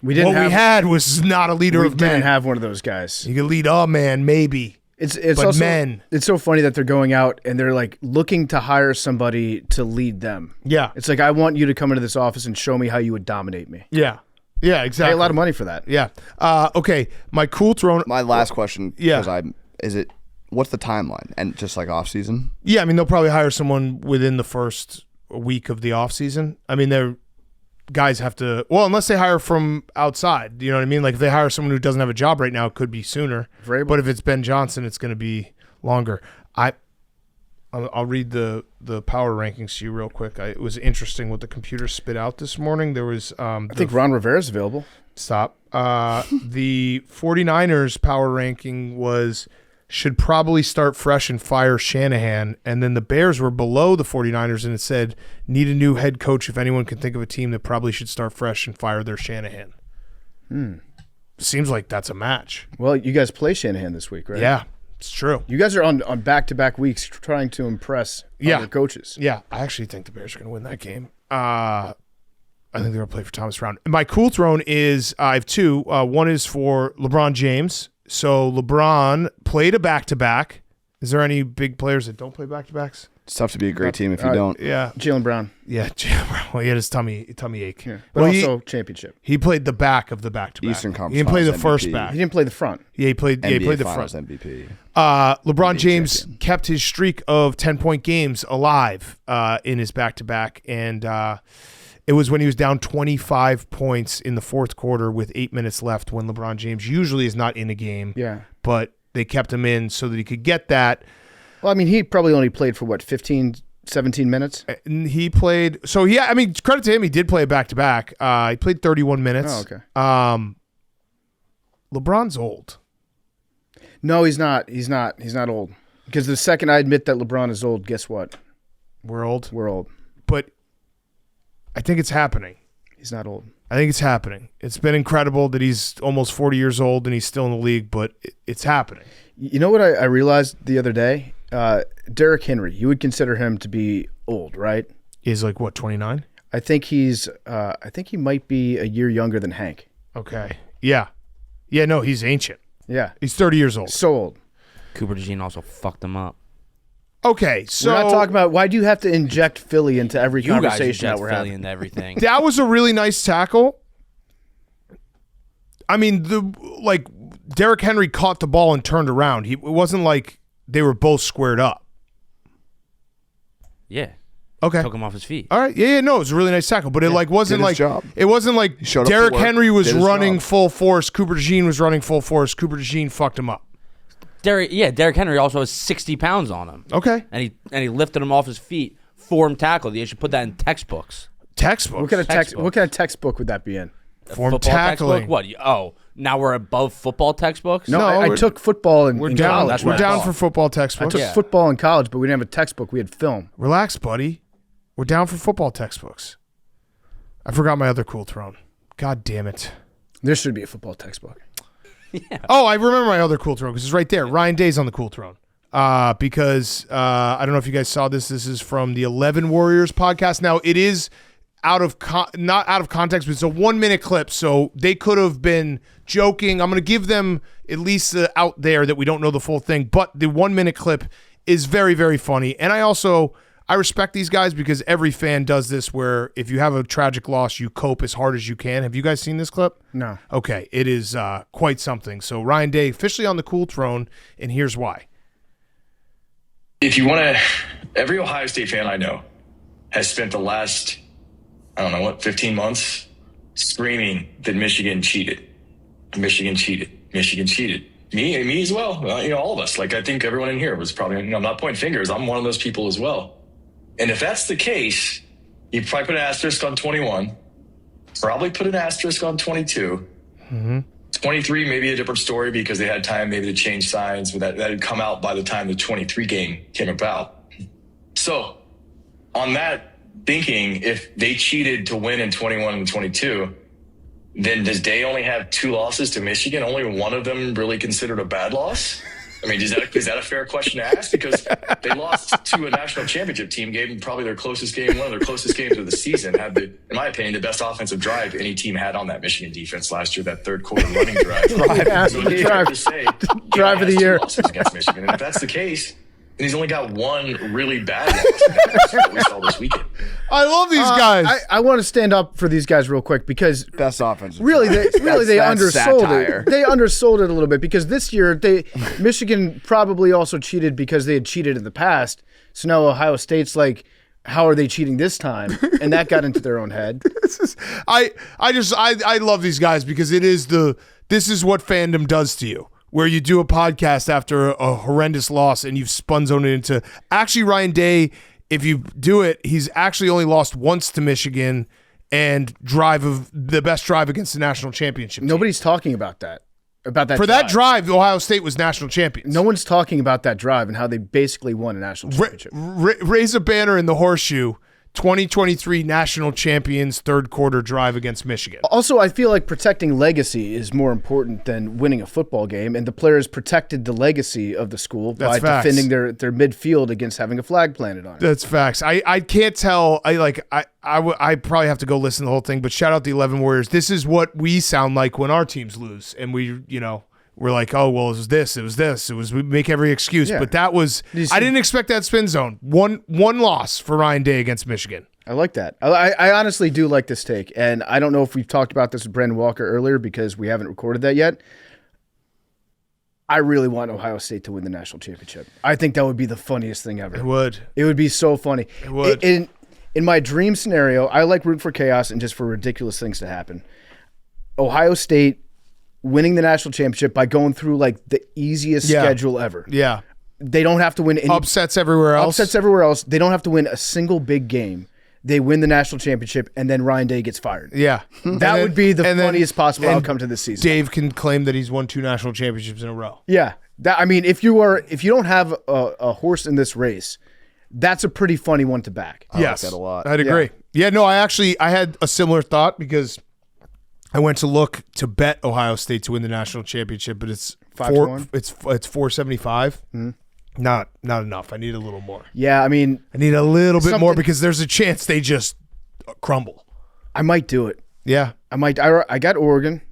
We had was not a leader of men.
We didn't have one of those guys.
You can lead a man, maybe.
It's
but
also,
men.
It's so funny that they're going out and they're like looking to hire somebody to lead them.
Yeah.
It's like, I want you to come into this office and show me how you would dominate me.
Yeah. Yeah, exactly.
Pay a lot of money for that.
Yeah. Okay. My cool throne.
My last question.
Yeah.
What's the timeline? And just like off season?
Yeah. I mean, they'll probably hire someone within the first week of the off season. I mean, guys have to, unless they hire from outside, you know what I mean? Like if they hire someone who doesn't have a job right now, it could be sooner. But if it's Ben Johnson, it's going to be longer. I'll read the power rankings to you real quick. It was interesting what the computer spit out this morning. There was
I think Ron Rivera's available.
Stop. The 49ers power ranking was should probably start fresh and fire Shanahan. And then the Bears were below the 49ers, and it said, need a new head coach if anyone can think of a team that probably should start fresh and fire their Shanahan. Seems like that's a match.
Well, you guys play Shanahan this week, right?
Yeah, it's true.
You guys are on back-to-back weeks trying to impress other coaches.
Yeah, I actually think the Bears are going to win that game. I think they're going to play for Thomas Brown. My cool throne is, I have two. One is for LeBron James. So LeBron played a back-to-back. Is there any big players that don't play back-to-backs?
It's tough to be a great team if you don't.
Yeah.
Jaylen Brown.
Yeah, Jaylen Brown. Well, he had his tummy ache.
Yeah. But also championship.
He played the back of the back-to-back.
Eastern Conference.
He didn't play the
MVP.
first back.
He didn't play the front.
Yeah, he played the
Finals
front.
MVP.
LeBron
NBA
James
champion.
kept his streak of 10-point games alive in his back-to-back, and it was when he was down 25 points in the fourth quarter with 8 minutes left when LeBron James usually is not in a game.
Yeah.
But they kept him in so that he could get that.
Well, I mean, he probably only played for, 15, 17 minutes?
He played – so, yeah, I mean, credit to him. He did play a back-to-back. He played 31 minutes.
Oh, okay.
LeBron's old.
No, he's not. He's not old. Because the second I admit that LeBron is old, guess what?
We're old?
We're old.
But I think it's happening.
He's not old.
I think it's happening. It's been incredible that he's almost 40 years old and he's still in the league, but it's happening.
You know what I realized the other day? Derrick Henry, you would consider him to be old, right?
He's like, what, 29?
I think he might be a year younger than Hank.
Okay. Yeah. Yeah, no, he's ancient.
Yeah.
He's 30 years old.
So old.
Cooper DeJean also fucked him up.
Okay, so
we're not talking about why do you have to inject Philly into every conversation that we're
Philly
having?
into everything.
That was a really nice tackle. I mean, Derrick Henry caught the ball and turned around. It wasn't like they were both squared up.
Yeah.
Okay.
Took him off his feet.
All right. Yeah, no, it was a really nice tackle, but it wasn't like
job.
It wasn't like
Showed up
Derrick
for work,
Henry was
did his
running
job.
full force. Cooper DeJean was running full force. Cooper DeJean fucked him up.
Derrick Henry also has 60 pounds on him.
Okay.
And he lifted him off his feet, form tackled. You should put that in textbooks.
Textbooks.
What kind of textbook would that be in?
Form
Football
tackling.
textbook? What? Now we're above football textbooks?
No,
No,
I took football in college.
That's
We're
what I
down
thought.
for football
I
textbooks.
took football in college, but we didn't have a textbook. We had film.
Relax, buddy. We're down for football textbooks. I forgot my other cool throne. God damn it.
There should be a football textbook.
Oh, I remember my other cool throne because it's right there. Ryan Day's on the cool throne. because I don't know if you guys saw this. This is from the 11 Warriors podcast. Now, it is not out of context, but it's a 1 minute clip, so they could have been joking. I'm going to give them at least out there that we don't know the full thing, but the 1 minute clip is very, very funny. And I respect these guys because every fan does this where if you have a tragic loss, you cope as hard as you can. Have you guys seen this clip?
No.
Okay, it is quite something. So Ryan Day officially on the cool throne, and here's why.
If you want to, every Ohio State fan I know has spent the last, 15 months screaming that Michigan cheated. Michigan cheated. Michigan cheated. Me as well. All of us. Like, I think everyone in here was probably, I'm not pointing fingers. I'm one of those people as well. And if that's the case, you probably put an asterisk on 21, probably put an asterisk on 22. Mm-hmm. 23, maybe a different story because they had time maybe to change signs, but that had come out by the time the 23 game came about. So on that thinking, if they cheated to win in 21 and 22, then does Day only have 2 losses to Michigan? Only one of them really considered a bad loss? I mean, is that a fair question to ask? Because they lost to a national championship team, gave them probably their closest game, one of their closest games of the season, had in my opinion, the best offensive drive any team had on that Michigan defense last year, that third quarter running drive.
Drive of the year.
Losses against Michigan. And if that's the case, then he's only got one really bad loss. That's what we saw this weekend.
I love these guys.
I want to stand up for these guys real quick because
Best offensive.
Really, they undersold
satire.
it. They undersold it a little bit because this year Michigan probably also cheated because they had cheated in the past. So now Ohio State's like, how are they cheating this time? And that got into their own head.
I love these guys because this is what fandom does to you. Where you do a podcast after a horrendous loss and you've spun zone it into actually Ryan Day. If you do it, he's actually only lost once to Michigan and the best drive against the national championship.
Nobody's talking about that. For
that drive, Ohio State was national champions.
No one's talking about that drive and how they basically won a national championship.
Raise a banner in the horseshoe. 2023 national champions third quarter drive against Michigan.
Also, I feel like protecting legacy is more important than winning a football game, and the players protected the legacy of the school by defending their midfield against having a flag planted on it.
That's facts. I can't tell. I probably have to go listen to the whole thing, but shout out the 11 Warriors. This is what we sound like when our teams lose, and we're like, oh, well, it was this. We make every excuse. Yeah. But that was – I didn't expect that spin zone. One loss for Ryan Day against Michigan.
I like that. I honestly do like this take. And I don't know if we've talked about this with Brandon Walker earlier because we haven't recorded that yet. I really want Ohio State to win the national championship. I think that would be the funniest thing ever.
It would.
It would be so funny.
It would.
In my dream scenario, I like rooting for chaos and just for ridiculous things to happen. Ohio State – winning the national championship by going through like the easiest schedule ever.
Yeah.
They don't have to win any
upsets everywhere else.
They don't have to win a single big game. They win the national championship and then Ryan Day gets fired.
Yeah.
That would be the funniest possible outcome to this season.
Dave can claim that he's won 2 national championships in a row.
Yeah. If you don't have a horse in this race, that's a pretty funny one to back.
I like that a lot.
I'd agree. Yeah, no, I had a similar thought because I went to look to bet Ohio State to win the national championship, but it's
5-1.
It's 475. Mm-hmm. Not enough. I need a little more.
Yeah, I need
a little bit more because there's a chance they just crumble.
I might do it.
Yeah,
I might. I got Oregon.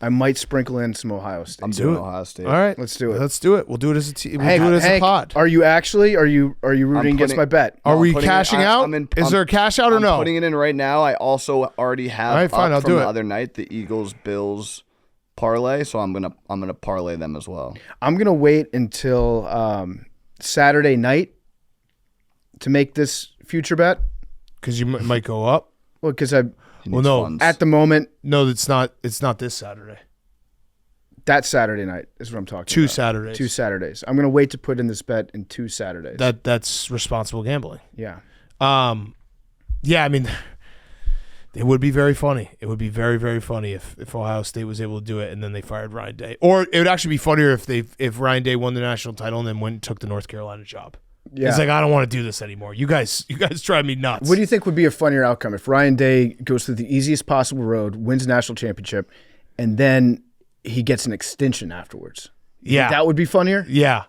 I might sprinkle in some Ohio State.
I'm doing Ohio State.
All right,
let's do it.
Let's do it. We'll do it as a team. We'll do it as a pod.
Are you rooting against my bet?
Are we cashing out? Is there a cash out or no?
I'm putting it in right now. I also already have
all right, fine, I'll
from
do
the
it.
other night the Eagles-Bills parlay, so I'm gonna parlay them as well.
I'm gonna wait until Saturday night to make this future bet
because you might go up.
Well, because
funds.
At the moment,
no, it's not this Saturday.
That Saturday night is what I'm talking about.
2 Saturdays.
2 Saturdays. I'm going to wait to put in this bet in 2 Saturdays.
That's responsible gambling.
Yeah.
Yeah, it would be very funny. It would be very, very funny if Ohio State was able to do it and then they fired Ryan Day. Or it would actually be funnier if Ryan Day won the national title and then went and took the North Carolina job. Yeah. He's like, I don't want to do this anymore. You guys drive me nuts.
What do you think would be a funnier outcome if Ryan Day goes through the easiest possible road, wins a national championship, and then he gets an extension afterwards?
Yeah.
That would be funnier?
Yeah.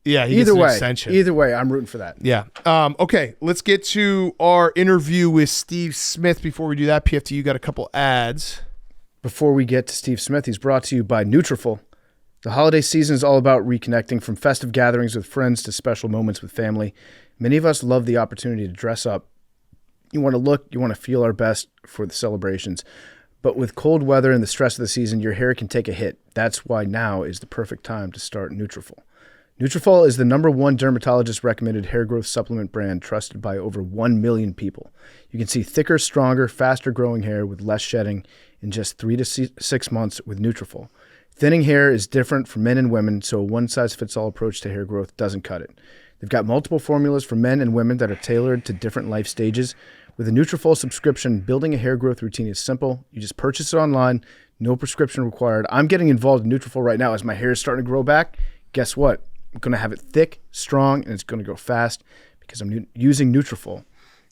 Yeah, he gets an extension.
Either way, I'm rooting for that.
Yeah. Okay, let's get to our interview with Steve Smith. Before we do that, PFT, you got a couple ads.
Before we get to Steve Smith, he's brought to you by Nutrafol. The holiday season is all about reconnecting, from festive gatherings with friends to special moments with family. Many of us love the opportunity to dress up. You want to look, you want to feel our best for the celebrations. But with cold weather and the stress of the season, your hair can take a hit. That's why now is the perfect time to start Nutrafol. Nutrafol is the #1 dermatologist-recommended hair growth supplement brand trusted by over 1 million people. You can see thicker, stronger, faster-growing hair with less shedding in just 3 to 6 months with Nutrafol. Thinning hair is different for men and women, so a one-size-fits-all approach to hair growth doesn't cut it. They've got multiple formulas for men and women that are tailored to different life stages. With a Nutrafol subscription, building a hair growth routine is simple. You just purchase it online, no prescription required. I'm getting involved in Nutrafol right now as my hair is starting to grow back. Guess what? I'm going to have it thick, strong, and it's going to go fast because I'm using Nutrafol.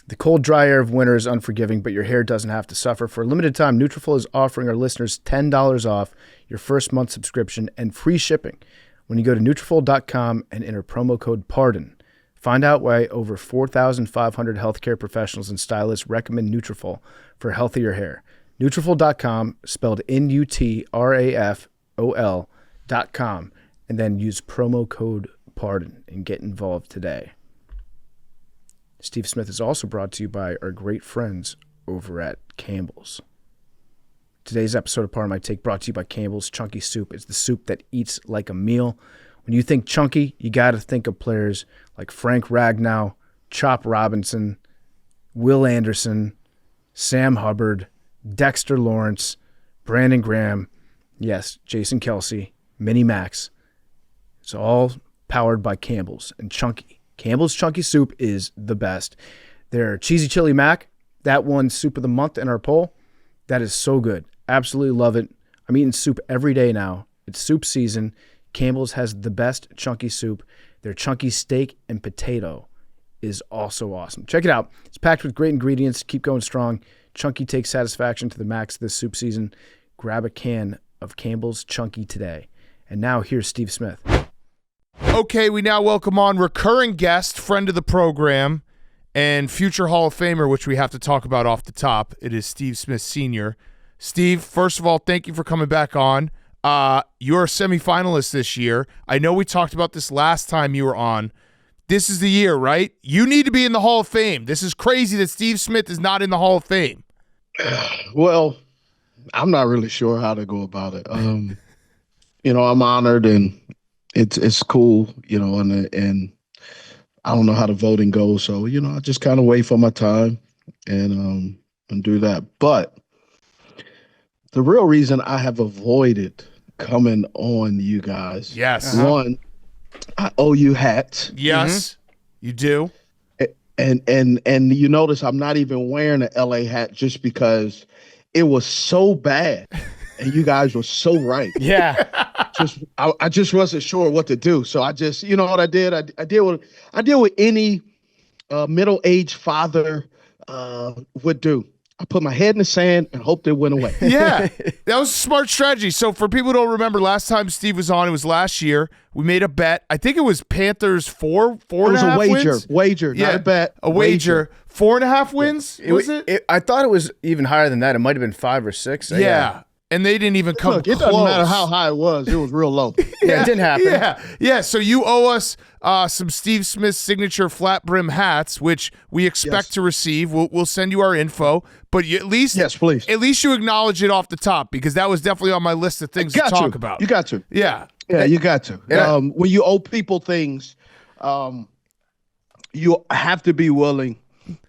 The cold, dry air of winter is unforgiving, but your hair doesn't have to suffer. For a limited time, Nutrafol is offering our listeners $10 off your first month subscription and free shipping when you go to Nutrafol.com and enter promo code PARDON. Find out why over 4,500 healthcare professionals and stylists recommend Nutrafol for healthier hair. Nutrafol.com, spelled Nutrafol.com, and then use promo code PARDON and get involved today. Steve Smith is also brought to you by our great friends over at Campbell's. Today's episode of Pardon My Take brought to you by Campbell's Chunky Soup. It's the soup that eats like a meal. When you think chunky, you got to think of players like Frank Ragnow, Chop Robinson, Will Anderson, Sam Hubbard, Dexter Lawrence, Brandon Graham, yes, Jason Kelsey, Minnie Max. It's all powered by Campbell's and Chunky. Campbell's Chunky Soup is the best. Their Cheesy Chili Mac, that won Soup of the Month in our poll. That is so good. Absolutely love it. I'm eating soup every day now. It's soup season. Campbell's has the best chunky soup. Their chunky steak and potato is also awesome. Check it out. It's packed with great ingredients. Keep going strong. Chunky takes satisfaction to the max this soup season. Grab a can of Campbell's Chunky today. And now here's Steve Smith.
Okay, we now welcome on recurring guest, friend of the program, and future Hall of Famer, which we have to talk about off the top. It is Steve Smith Sr. Steve, first of all, thank you for coming back on. You're a semifinalist this year. I know we talked about this last time you were on. This is the year, right? You need to be in the Hall of Fame. This is crazy that Steve Smith is not in the Hall of Fame.
Well, I'm not really sure how to go about it. I'm honored and it's cool, and I don't know how the voting goes. So, I just kind of wait for my time and do that. But the real reason I have avoided coming on you guys.
Yes.
One, I owe you hats.
Yes, you do.
And you notice I'm not even wearing an LA hat just because it was so bad and you guys were so right.
Yeah.
I just wasn't sure what to do. So I just, you know what I did? I deal with any middle-aged father would do. I put my head in the sand and hoped it went away.
Yeah, that was a smart strategy. So for people who don't remember, last time Steve was on, it was last year. We made a bet. I think it was Panthers four and a half wins.
It was a wager, not a bet.
A wager. 4.5 wins, was it?
I thought it was even higher than that. It might have been 5 or 6.
Yeah. And they didn't even come close.
It doesn't matter how high it was was real low.
Yeah, it didn't happen.
Yeah. So you owe us some Steve Smith signature flat brim hats, which we expect to receive. We'll send you our info, but you at least
please.
At least you acknowledge it off the top, because that was definitely on my list of things to talk about.
You got to.
Yeah.
Yeah, you got to. When you owe people things, you have to be willing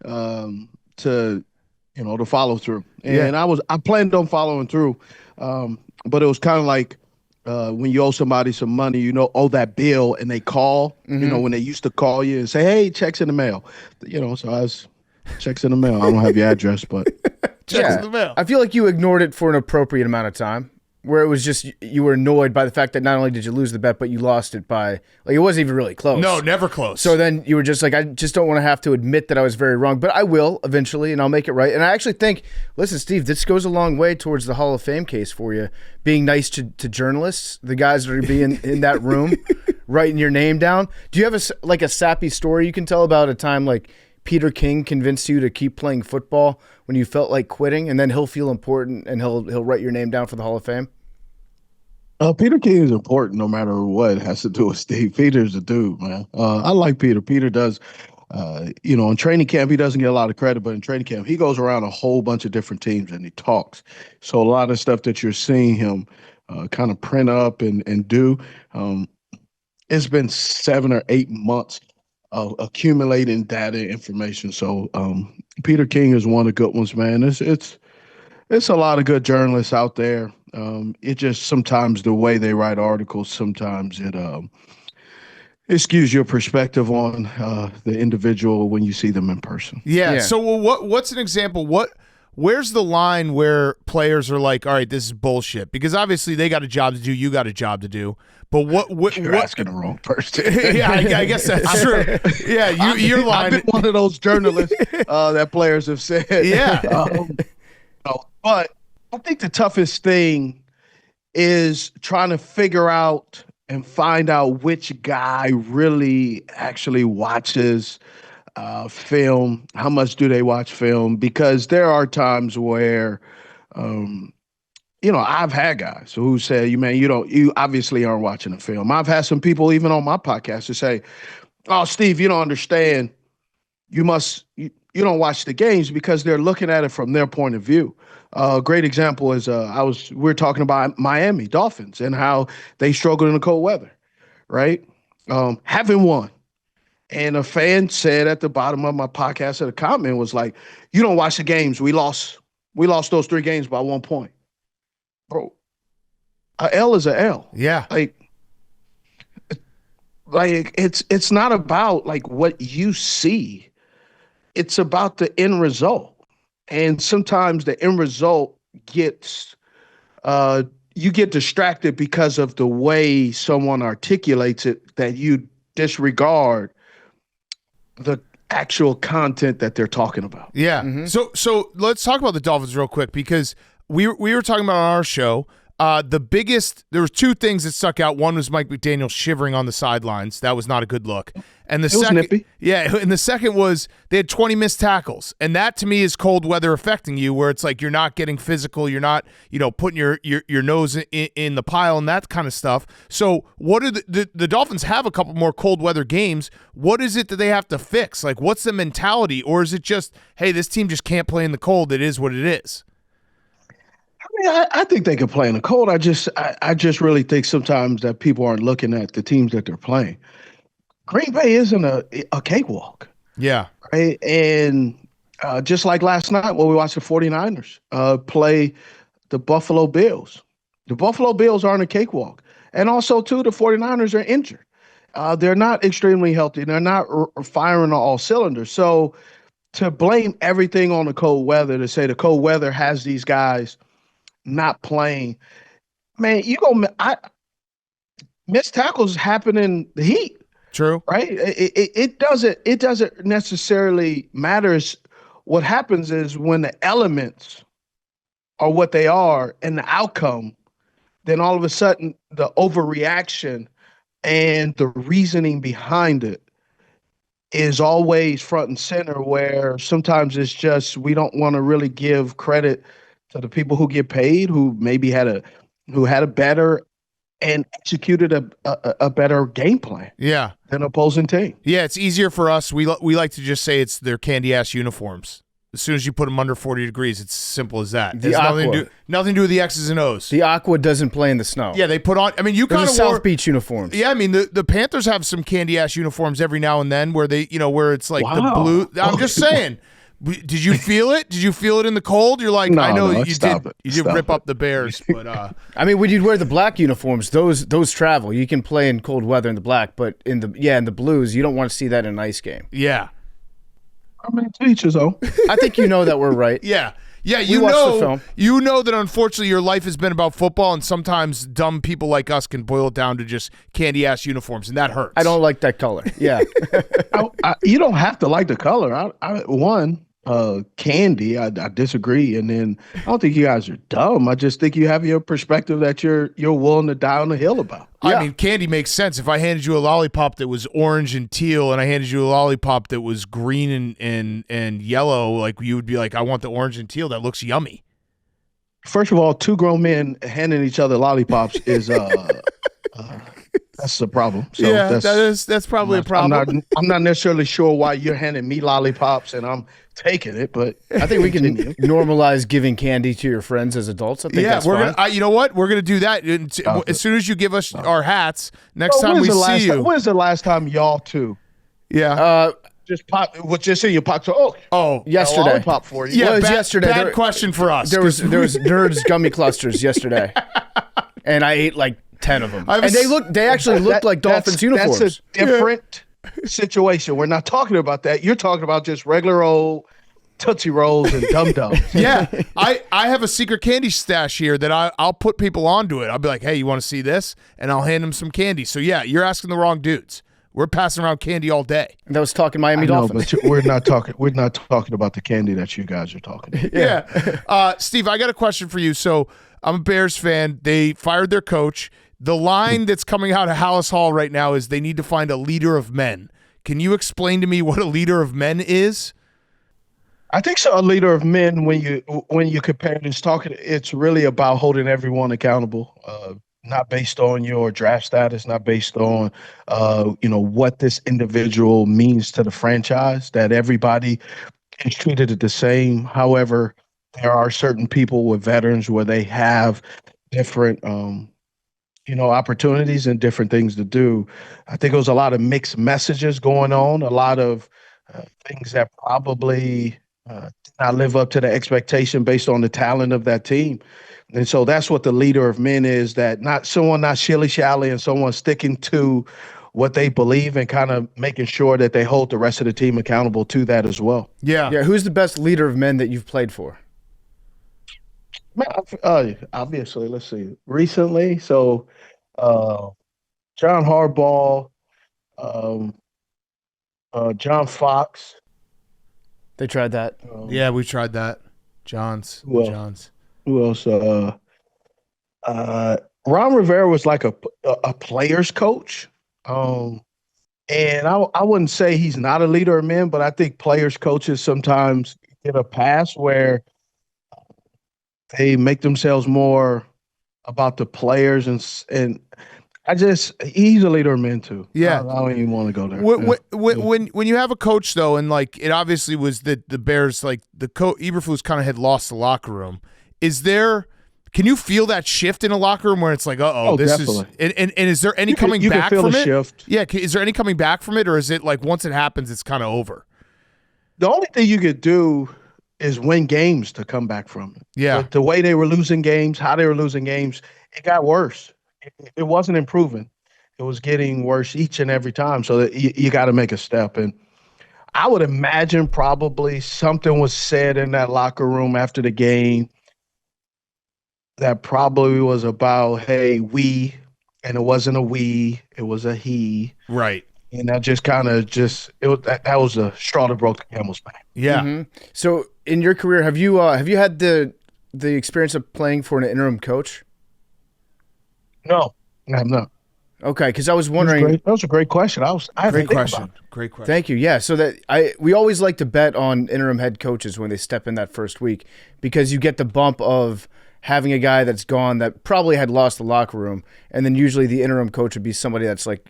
to follow through. And I planned on following through. But it was kind of like when you owe somebody some money, owe that bill, and they call, when they used to call you and say, hey, check's in the mail. So I was checks in the mail. I don't have your address, but
checks in the mail.
I feel like you ignored it for an appropriate amount of time, where it was just you were annoyed by the fact that not only did you lose the bet, but you lost it by, it wasn't even really close.
No, never close.
So then you were just like, I just don't want to have to admit that I was very wrong, but I will eventually, and I'll make it right. And I actually think, listen, Steve, this goes a long way towards the Hall of Fame case for you, being nice to journalists, the guys that are being in that room, writing your name down. Do you have a sappy story you can tell about a time like Peter King convinced you to keep playing football when you felt like quitting, and then he'll feel important and he'll write your name down for the Hall of Fame?
Peter King is important no matter what it has to do with Steve. Peter's a dude, man. I like Peter. Peter does, in training camp, he doesn't get a lot of credit, but in training camp, he goes around a whole bunch of different teams and he talks. So a lot of stuff that you're seeing him kind of print up and do, it's been 7 or 8 months of accumulating data information. So Peter King is one of the good ones, man. It's a lot of good journalists out there. It just sometimes the way they write articles, sometimes it skews your perspective on the individual when you see them in person.
Yeah. So what's an example? Where's the line where players are like, all right, this is bullshit? Because obviously they got a job to do, you got a job to do. But
You're asking the wrong person.
Yeah, I guess that's true. Yeah, your line.
I've been one of those journalists that players have said.
Yeah.
But I think the toughest thing is trying to figure out and find out which guy really actually watches film. How much do they watch film? Because there are times where, I've had guys who say, you obviously aren't watching the film. I've had some people even on my podcast to say, oh, Steve, you don't understand. You don't watch the games because they're looking at it from their point of view. A great example is we were talking about Miami Dolphins and how they struggled in the cold weather, right? Haven't won. And a fan said at the bottom of my podcast, a comment was like, you don't watch the games. We lost those 3 games by 1 point. Bro, a L is a L.
Yeah.
Like it's not about like what you see. It's about the end result. And sometimes the end result gets you get distracted because of the way someone articulates it, that you disregard the actual content that they're talking about.
Yeah. Mm-hmm. So let's talk about the Dolphins real quick, because we were talking about on our show. There was 2 things that stuck out. One was Mike McDaniel shivering on the sidelines. That was not a good look. And the second,
nippy.
Yeah, and the second was they had 20 missed tackles, and that to me is cold weather affecting you, where it's like you're not getting physical, you're not, putting your nose in the pile and that kind of stuff. So what are the Dolphins have a couple more cold weather games? What is it that they have to fix? Like, what's the mentality, or is it just, hey, this team just can't play in the cold? It is what it is.
I think they can play in the cold. I just really think sometimes that people aren't looking at the teams that they're playing. Green Bay isn't a cakewalk.
Yeah.
Right? And just like last night when we watched the 49ers play the Buffalo Bills. The Buffalo Bills aren't a cakewalk. And also, too, the 49ers are injured. They're not extremely healthy. They're not firing on all cylinders. So to blame everything on the cold weather, to say the cold weather has these guys not playing, man, missed tackles happen in the heat.
True.
Right? It doesn't necessarily matter. What happens is when the elements are what they are and the outcome, then all of a sudden the overreaction and the reasoning behind it is always front and center, where sometimes it's just we don't want to really give credit to the people who get paid, who maybe had a better and executed a better game plan.
Yeah.
Than opposing team.
Yeah, it's easier for us. We like to just say it's their candy ass uniforms. As soon as you put them under 40 degrees, it's as simple as that. It has nothing to do with the X's and O's.
The Aqua doesn't play in the snow.
Yeah, they put on. I mean, you kind of
South Beach uniforms.
Yeah, I mean the Panthers have some candy ass uniforms every now and then where they, where it's like the blue. I'm just saying. Did you feel it? Did you feel it in the cold? You're like, I know you did. You did rip up the Bears, but
I mean, when you wear the black uniforms, those travel. You can play in cold weather in the black, but in the blues, you don't want to see that in an ice game.
Yeah.
I mean, teachers, though.
I think you know that we're right.
Yeah. Yeah,
we watched the film.
You know that unfortunately your life has been about football, and sometimes dumb people like us can boil it down to just candy ass uniforms, and that hurts.
I don't like that color. Yeah.
You don't have to like the color. candy. I disagree. And then I don't think you guys are dumb. I just think you have your perspective that you're willing to die on the hill about.
I mean, candy makes sense. If I handed you a lollipop that was orange and teal, and I handed you a lollipop that was green and yellow, like you would be like, I want the orange and teal. That looks yummy.
First of all, two grown men handing each other lollipops is that's a problem. So
yeah, that's probably a problem.
I'm not necessarily sure why you're handing me lollipops and I'm taking it, but
I think we can normalize giving candy to your friends as adults. I think that's
we're
fine.
gonna. You know what? We're gonna do that as soon as you give us our hats. Next time we see you.
When's the last time y'all two?
Yeah.
Just pop. What just say you popped? Oh,
yesterday.
Lollipop for you.
Yeah,
well, it was yesterday.
Bad question for us.
There was Nerds gummy clusters yesterday, and I ate like 10 of them. And they actually looked like Dolphins uniforms.
That's a different situation. We're not talking about that. You're talking about just regular old Tootsie Rolls and Dum Dums.
Yeah, I have a secret candy stash here that I'll put people onto it. I'll be like, hey, you want to see this? And I'll hand them some candy. So yeah, you're asking the wrong dudes. We're passing around candy all day.
And that was talking Miami Dolphins.
But we're not talking about the candy that you guys are talking about.
Yeah. Steve, I got a question for you. So I'm a Bears fan. They fired their coach. The line that's coming out of Hallis Hall right now is they need to find a leader of men. Can you explain to me what a leader of men is?
I think so. A leader of men, when you compare this talking, it's really about holding everyone accountable. Not based on your draft status, not based on what this individual means to the franchise, that everybody is treated the same. However, there are certain people with veterans where they have different opportunities and different things to do. I think it was a lot of mixed messages going on, a lot of things that probably did not live up to the expectation based on the talent of that team. And so that's what the leader of men is, that not shilly-shally and someone sticking to what they believe and kind of making sure that they hold the rest of the team accountable to that as well.
Yeah.
Yeah. Who's the best leader of men that you've played for?
Obviously, let's see. Recently, so John Harbaugh, John Fox.
They tried that.
Yeah, we tried that. Johns.
Who else? Ron Rivera was like a player's coach. And I wouldn't say he's not a leader of men, but I think players coaches sometimes get a pass where they make themselves more about the players, and he's a leader of men too.
Yeah,
I don't even want to go there.
When you have a coach though, and like it obviously was the Bears, like the coach Eberflus kind of had lost the locker room. Can you feel that shift in a locker room where it's like, this
definitely.
And is there any coming back
can feel
from
the
it?
Shift.
Yeah, is there any coming back from it, or is it like once it happens, it's kind of over?
The only thing you could do is win games to come back from it.
Yeah.
But the way they were losing games, how they were losing games, it got worse. It wasn't improving. It was getting worse each and every time. So that you got to make a step. And I would imagine probably something was said in that locker room after the game that probably was about, hey, we, and it wasn't a we, it was a he.
Right.
And that just kind of that was a straw that broke the camel's back.
Yeah.
Mm-hmm. So in your career, have you had the experience of playing for an interim coach?
No, I have not.
Okay, because I was wondering.
That was a great question.
Great question. Great question.
Thank you. Yeah, so we always like to bet on interim head coaches when they step in that first week, because you get the bump of having a guy that's gone that probably had lost the locker room, and then usually the interim coach would be somebody that's like,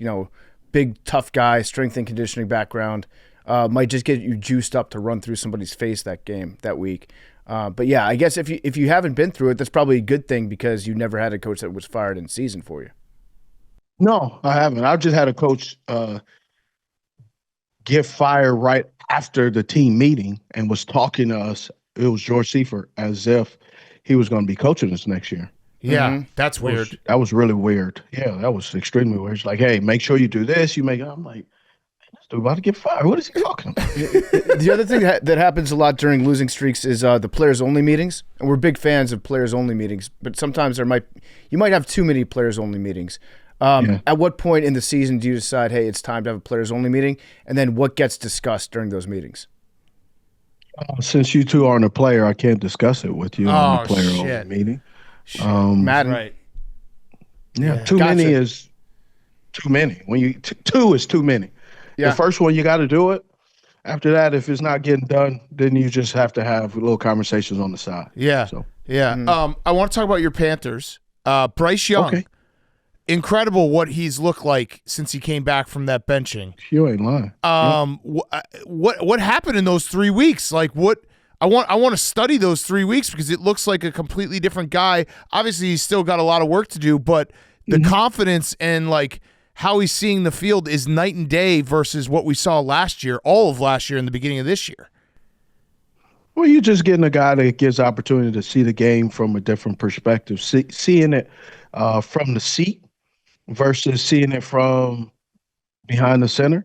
big tough guy, strength and conditioning background, might just get you juiced up to run through somebody's face that week. But yeah, I guess if you haven't been through it, that's probably a good thing, because you never had a coach that was fired in season for you.
No, I haven't. I've just had a coach get fired right after the team meeting and was talking to us. It was George Seifert, as if he was going to be coaching us next year.
Yeah, that's weird.
That was really weird. Yeah, that was extremely weird. It's like, hey, make sure you do this. I'm like, this dude about to get fired. What is he talking about?
The other thing that happens a lot during losing streaks is the players-only meetings. And we're big fans of players-only meetings, but sometimes you might have too many players-only meetings. At what point in the season do you decide, hey, it's time to have a players-only meeting? And then what gets discussed during those meetings?
Since you two aren't a player, I can't discuss it with you. I'm a player
shit.
only meeting.
Madden.
Right.
Yeah, too many is too many. When you two is too many.
Yeah.
The first one you got to do it. After that, if it's not getting done, then you just have to have little conversations on the side.
Yeah.
So
yeah. I want to talk about your Panthers. Bryce Young.
Okay.
Incredible what he's looked like since he came back from that benching.
You ain't lying.
What happened in those 3 weeks? Like what I want to study those 3 weeks because it looks like a completely different guy. Obviously, he's still got a lot of work to do, but the confidence and like how he's seeing the field is night and day versus what we saw last year, all of last year and the beginning of this year.
Well, you're just getting a guy that gives opportunity to see the game from a different perspective, seeing it from the seat versus seeing it from behind the center,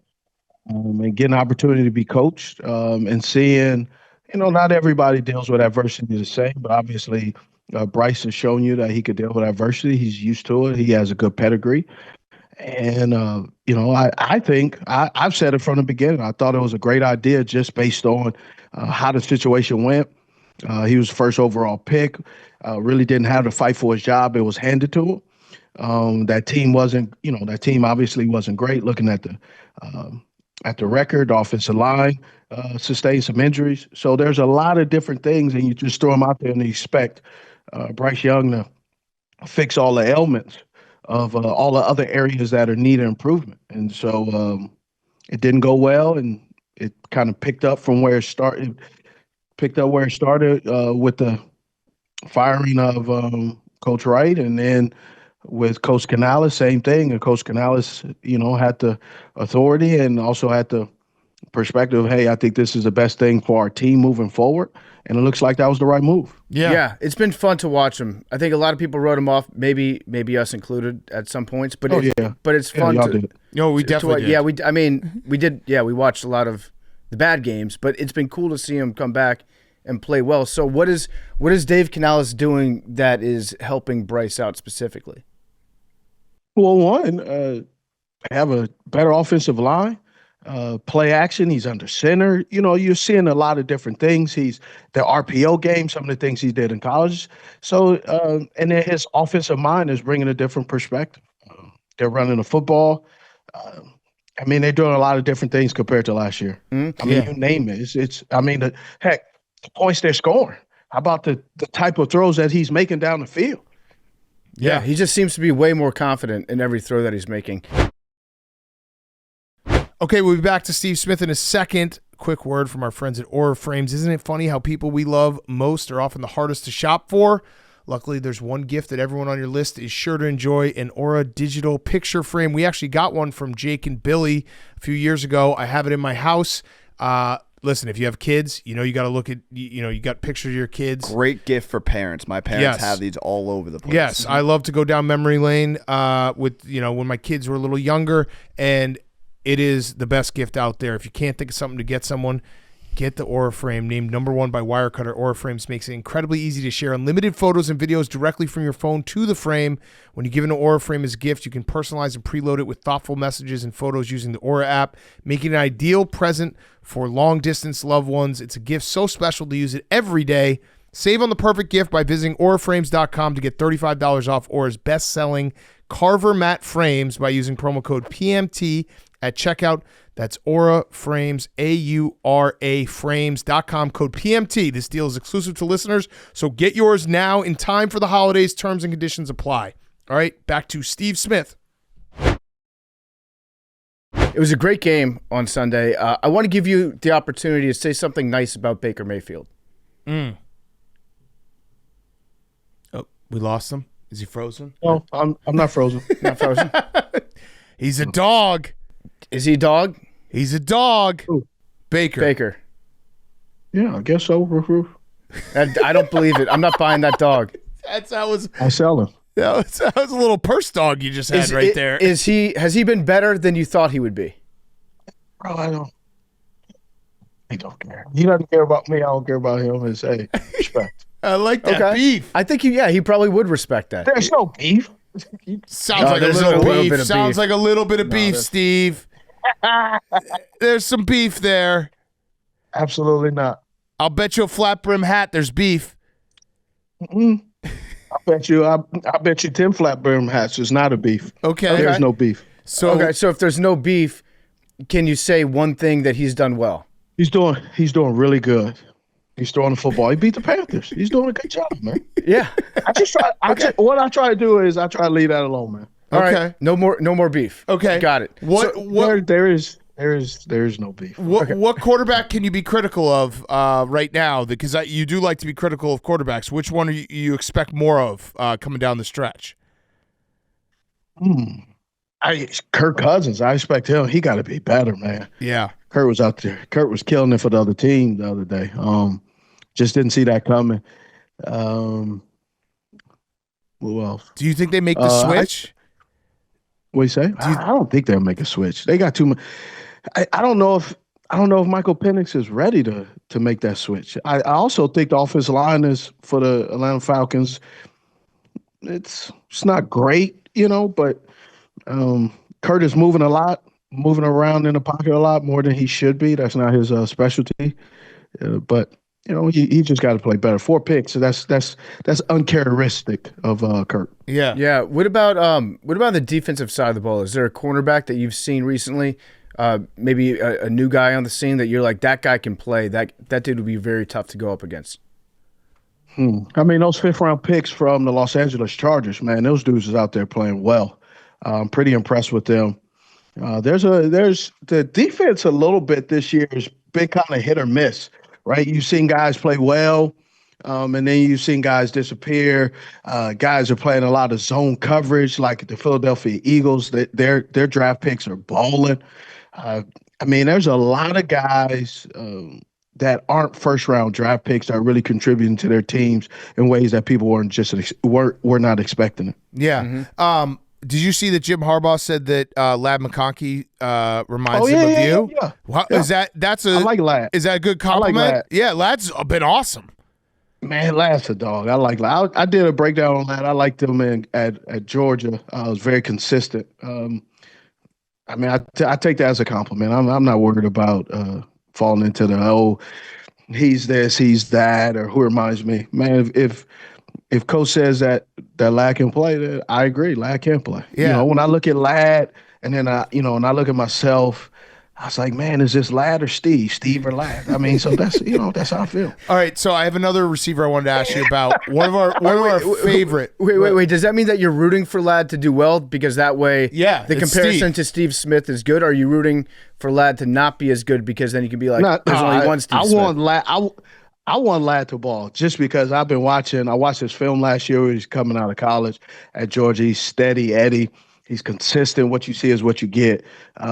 and getting an opportunity to be coached, and seeing, not everybody deals with adversity the same, but obviously Bryce has shown you that he could deal with adversity. He's used to it. He has a good pedigree. And, I think I've said it from the beginning. I thought it was a great idea just based on how the situation went. He was the first overall pick, really didn't have to fight for his job. It was handed to him. That team obviously wasn't great. Looking at the record, the offensive line sustained some injuries. So there's a lot of different things, and you just throw them out there and you expect Bryce Young to fix all the ailments of all the other areas that are needed improvement. And so it didn't go well, and it kind of picked up where it started with the firing of Coach Wright, and then with Coach Canales, same thing. And Coach Canales, had the authority and also had the perspective, hey, I think this is the best thing for our team moving forward. And it looks like that was the right move.
Yeah, it's been fun to watch him. I think a lot of people wrote him off, maybe us included at some points. But it's fun
y'all
to.
did.
No, we definitely did.
Yeah, we did. Yeah, we watched a lot of the bad games, but it's been cool to see him come back and play well. So what is Dave Canales doing that is helping Bryce out specifically?
Well, one, have a better offensive line. Play action. He's under center. You're seeing a lot of different things. The RPO game, some of the things he did in college. So, and then his offensive mind is bringing a different perspective. They're running the football. They're doing a lot of different things compared to last year. You name it. The points they're scoring. How about the type of throws that he's making down the field?
Yeah, he just seems to be way more confident in every throw that he's making.
Okay, we'll be back to Steve Smith in a second. Quick word from our friends at Aura Frames. Isn't it funny how people we love most are often the hardest to shop for? Luckily, there's one gift that everyone on your list is sure to enjoy, an Aura digital picture frame. We actually got one from Jake and Billy a few years ago. I have it in my house. Listen, if you have kids, you got to look at, you got pictures of your kids.
Great gift for parents. My parents have these all over the place.
Yes, I love to go down memory lane with, when my kids were a little younger, and it is the best gift out there. If you can't think of something to get someone, get the Aura Frame. Named #1 by Wirecutter, Aura Frames makes it incredibly easy to share unlimited photos and videos directly from your phone to the frame. When you give an Aura Frame as a gift, you can personalize and preload it with thoughtful messages and photos using the Aura app, making it an ideal present for long-distance loved ones. It's a gift so special to use it every day. Save on the perfect gift by visiting auraframes.com to get $35 off Aura's best-selling Carver matte frames by using promo code PMT at checkout. That's Aura Frames, AURA frames.com, code PMT. This deal is exclusive to listeners, so get yours now in time for the holidays. Terms and conditions apply. All right, back to Steve Smith.
It was a great game on Sunday. I want to give you the opportunity to say something nice about Baker Mayfield.
Oh, we lost him? Is he frozen?
No, I'm not frozen.
Not frozen?
He's a dog.
Is he a dog?
He's a dog.
Ooh.
Baker.
Yeah, I guess so.
I don't believe it. I'm not buying that dog.
I sell him.
That was a little purse dog you just had there.
Has he been better than you thought he would be?
Bro, I don't care. He doesn't care about me. I don't care about him. And say respect.
I like that beef.
I think he probably would respect that.
There's no beef.
Sounds like a little beef. Sounds like a little bit of beef, Steve. There's some beef there.
Absolutely not.
I'll bet you a flat brim hat there's beef.
I bet you 10 flat brim hats is not a beef.
Okay.
There's no beef.
So
if there's no beef, can you say one thing that he's done well?
He's doing really good. He's throwing the football. He beat the Panthers. He's doing a good job, man.
Yeah.
What I try to do is I try to leave that alone, man.
All right. No more beef.
Okay.
Got it.
There is no beef.
What quarterback can you be critical of right now? Because you do like to be critical of quarterbacks. Which one do you expect more of coming down the stretch?
Kirk Cousins. I expect him. He got to be better, man.
Yeah.
Kurt was out there. Kurt was killing it for the other team the other day. Just didn't see that coming. Who else?
Do you think they make the switch?
What do you say? I don't think they'll make a switch. They got too much. I don't know if Michael Penix is ready to make that switch. I also think the offensive line is for the Atlanta Falcons. It's not great, but Kurt is moving around in the pocket a lot more than he should be. That's not his specialty. But he just got to play better. 4 picks. So that's uncharacteristic of Kurt.
Yeah. Yeah. What about the defensive side of the ball? Is there a cornerback that you've seen recently? Maybe a new guy on the scene that you're like, that guy can play. That dude would be very tough to go up against.
I mean, those 5th-round picks from the Los Angeles Chargers, man, those dudes is out there playing well. I'm pretty impressed with them. There's the defense a little bit this year has been kind of hit or miss, right? You've seen guys play well, and then you've seen guys disappear. Guys are playing a lot of zone coverage, like the Philadelphia Eagles. Their draft picks are balling. I mean, there's a lot of guys that aren't first-round draft picks that are really contributing to their teams in ways that people were not expecting it.
Yeah. Mm-hmm. Did you see that Jim Harbaugh said that Ladd McConkey reminds him of you?
Yeah.
Wow,
yeah.
I
like Ladd.
Is that a good compliment?
I like Ladd.
Yeah, Ladd's been awesome.
Man, Ladd's a dog. I like Ladd. I did a breakdown on Ladd. I liked him at Georgia. I was very consistent. I mean, I take that as a compliment. I'm not worried about falling into the he's this, he's that, or who reminds me. Man, if coach says that Ladd can play, then I agree. Ladd can play.
Yeah.
When I look at Ladd, and then and I look at myself, I was like, man, is this Ladd or Steve or Ladd? I mean, so that's that's how I feel.
All right, so I have another receiver I wanted to ask you about. One of our favorite.
Wait. Does that mean that you're rooting for Ladd to do well because that way, the comparison to Steve Smith is good? Or are you rooting for Ladd to not be as good because then you can be like, there's only one Steve Smith?
I want Ladd to ball just because I've been watching. I watched his film last year where he's coming out of college at Georgia. He's steady Eddie. He's consistent. What you see is what you get.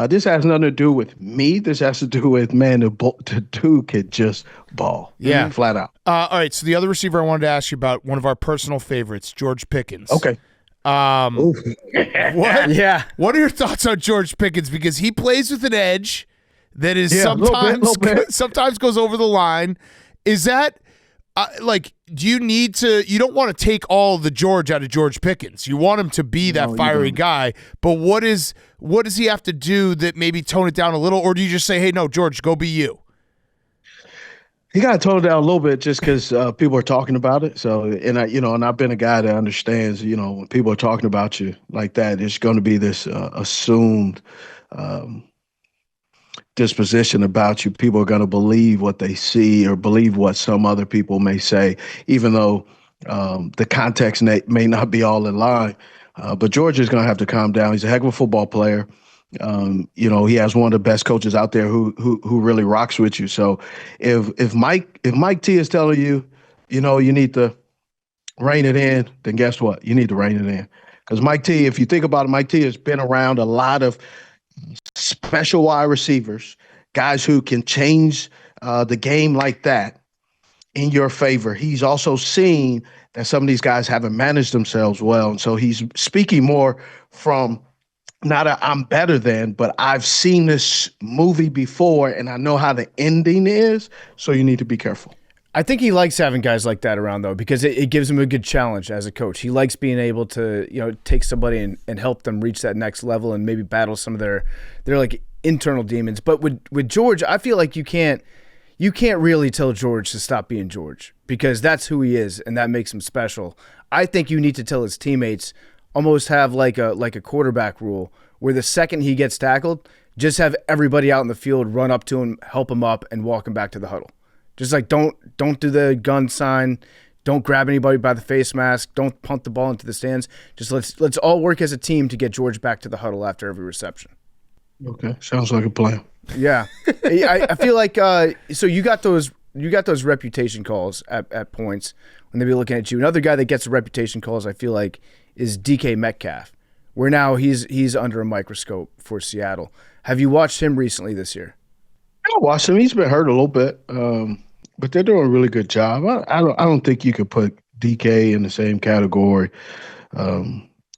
This has nothing to do with me. This has to do with, man, the dude could just ball.
Yeah.
Flat out.
All right, so the other receiver I wanted to ask you about, one of our personal favorites, George Pickens.
Okay.
What? Yeah. What are your thoughts on George Pickens? Because he plays with an edge that is sometimes goes over the line. Is that do you need to? You don't want to take all the George out of George Pickens. You want him to be that fiery guy. But what does he have to do that maybe tone it down a little, or do you just say, hey, no, George, go be you?
He got to tone it down a little bit just because people are talking about it. So, and I've been a guy that understands, when people are talking about you like that, it's going to be this assumed disposition about you. People are going to believe what they see or believe what some other people may say, even though the context may not be all in line. But George is going to have to calm down. He's a heck of a football player. He has one of the best coaches out there who really rocks with you. So if Mike T is telling you, you need to rein it in, then guess what? You need to rein it in. Because Mike T, if you think about it, Mike T has been around a lot of special wide receivers, guys who can change the game like that in your favor. He's also seen that some of these guys haven't managed themselves well. And so he's speaking more from not I'm better than, but I've seen this movie before and I know how the ending is. So you need to be careful.
I think he likes having guys like that around, though, because it gives him a good challenge as a coach. He likes being able to, take somebody and help them reach that next level and maybe battle some of their like internal demons. But with George, I feel like you can't you can't really tell George to stop being George because that's who he is and that makes him special. I think you need to tell his teammates, almost have like a quarterback rule where the second he gets tackled, just have everybody out in the field run up to him, help him up, and walk him back to the huddle. Just like don't do the gun sign, don't grab anybody by the face mask, don't punt the ball into the stands. Just let's all work as a team to get George back to the huddle after every reception.
Okay, sounds like a plan.
Yeah, I feel like so you got those reputation calls at points when they be looking at you. Another guy that gets the reputation calls, I feel like, is DK Metcalf, where now he's under a microscope for Seattle. Have you watched him recently this year?
I watched him. He's been hurt a little bit, but they're doing a really good job. I don't think you could put DK in the same category.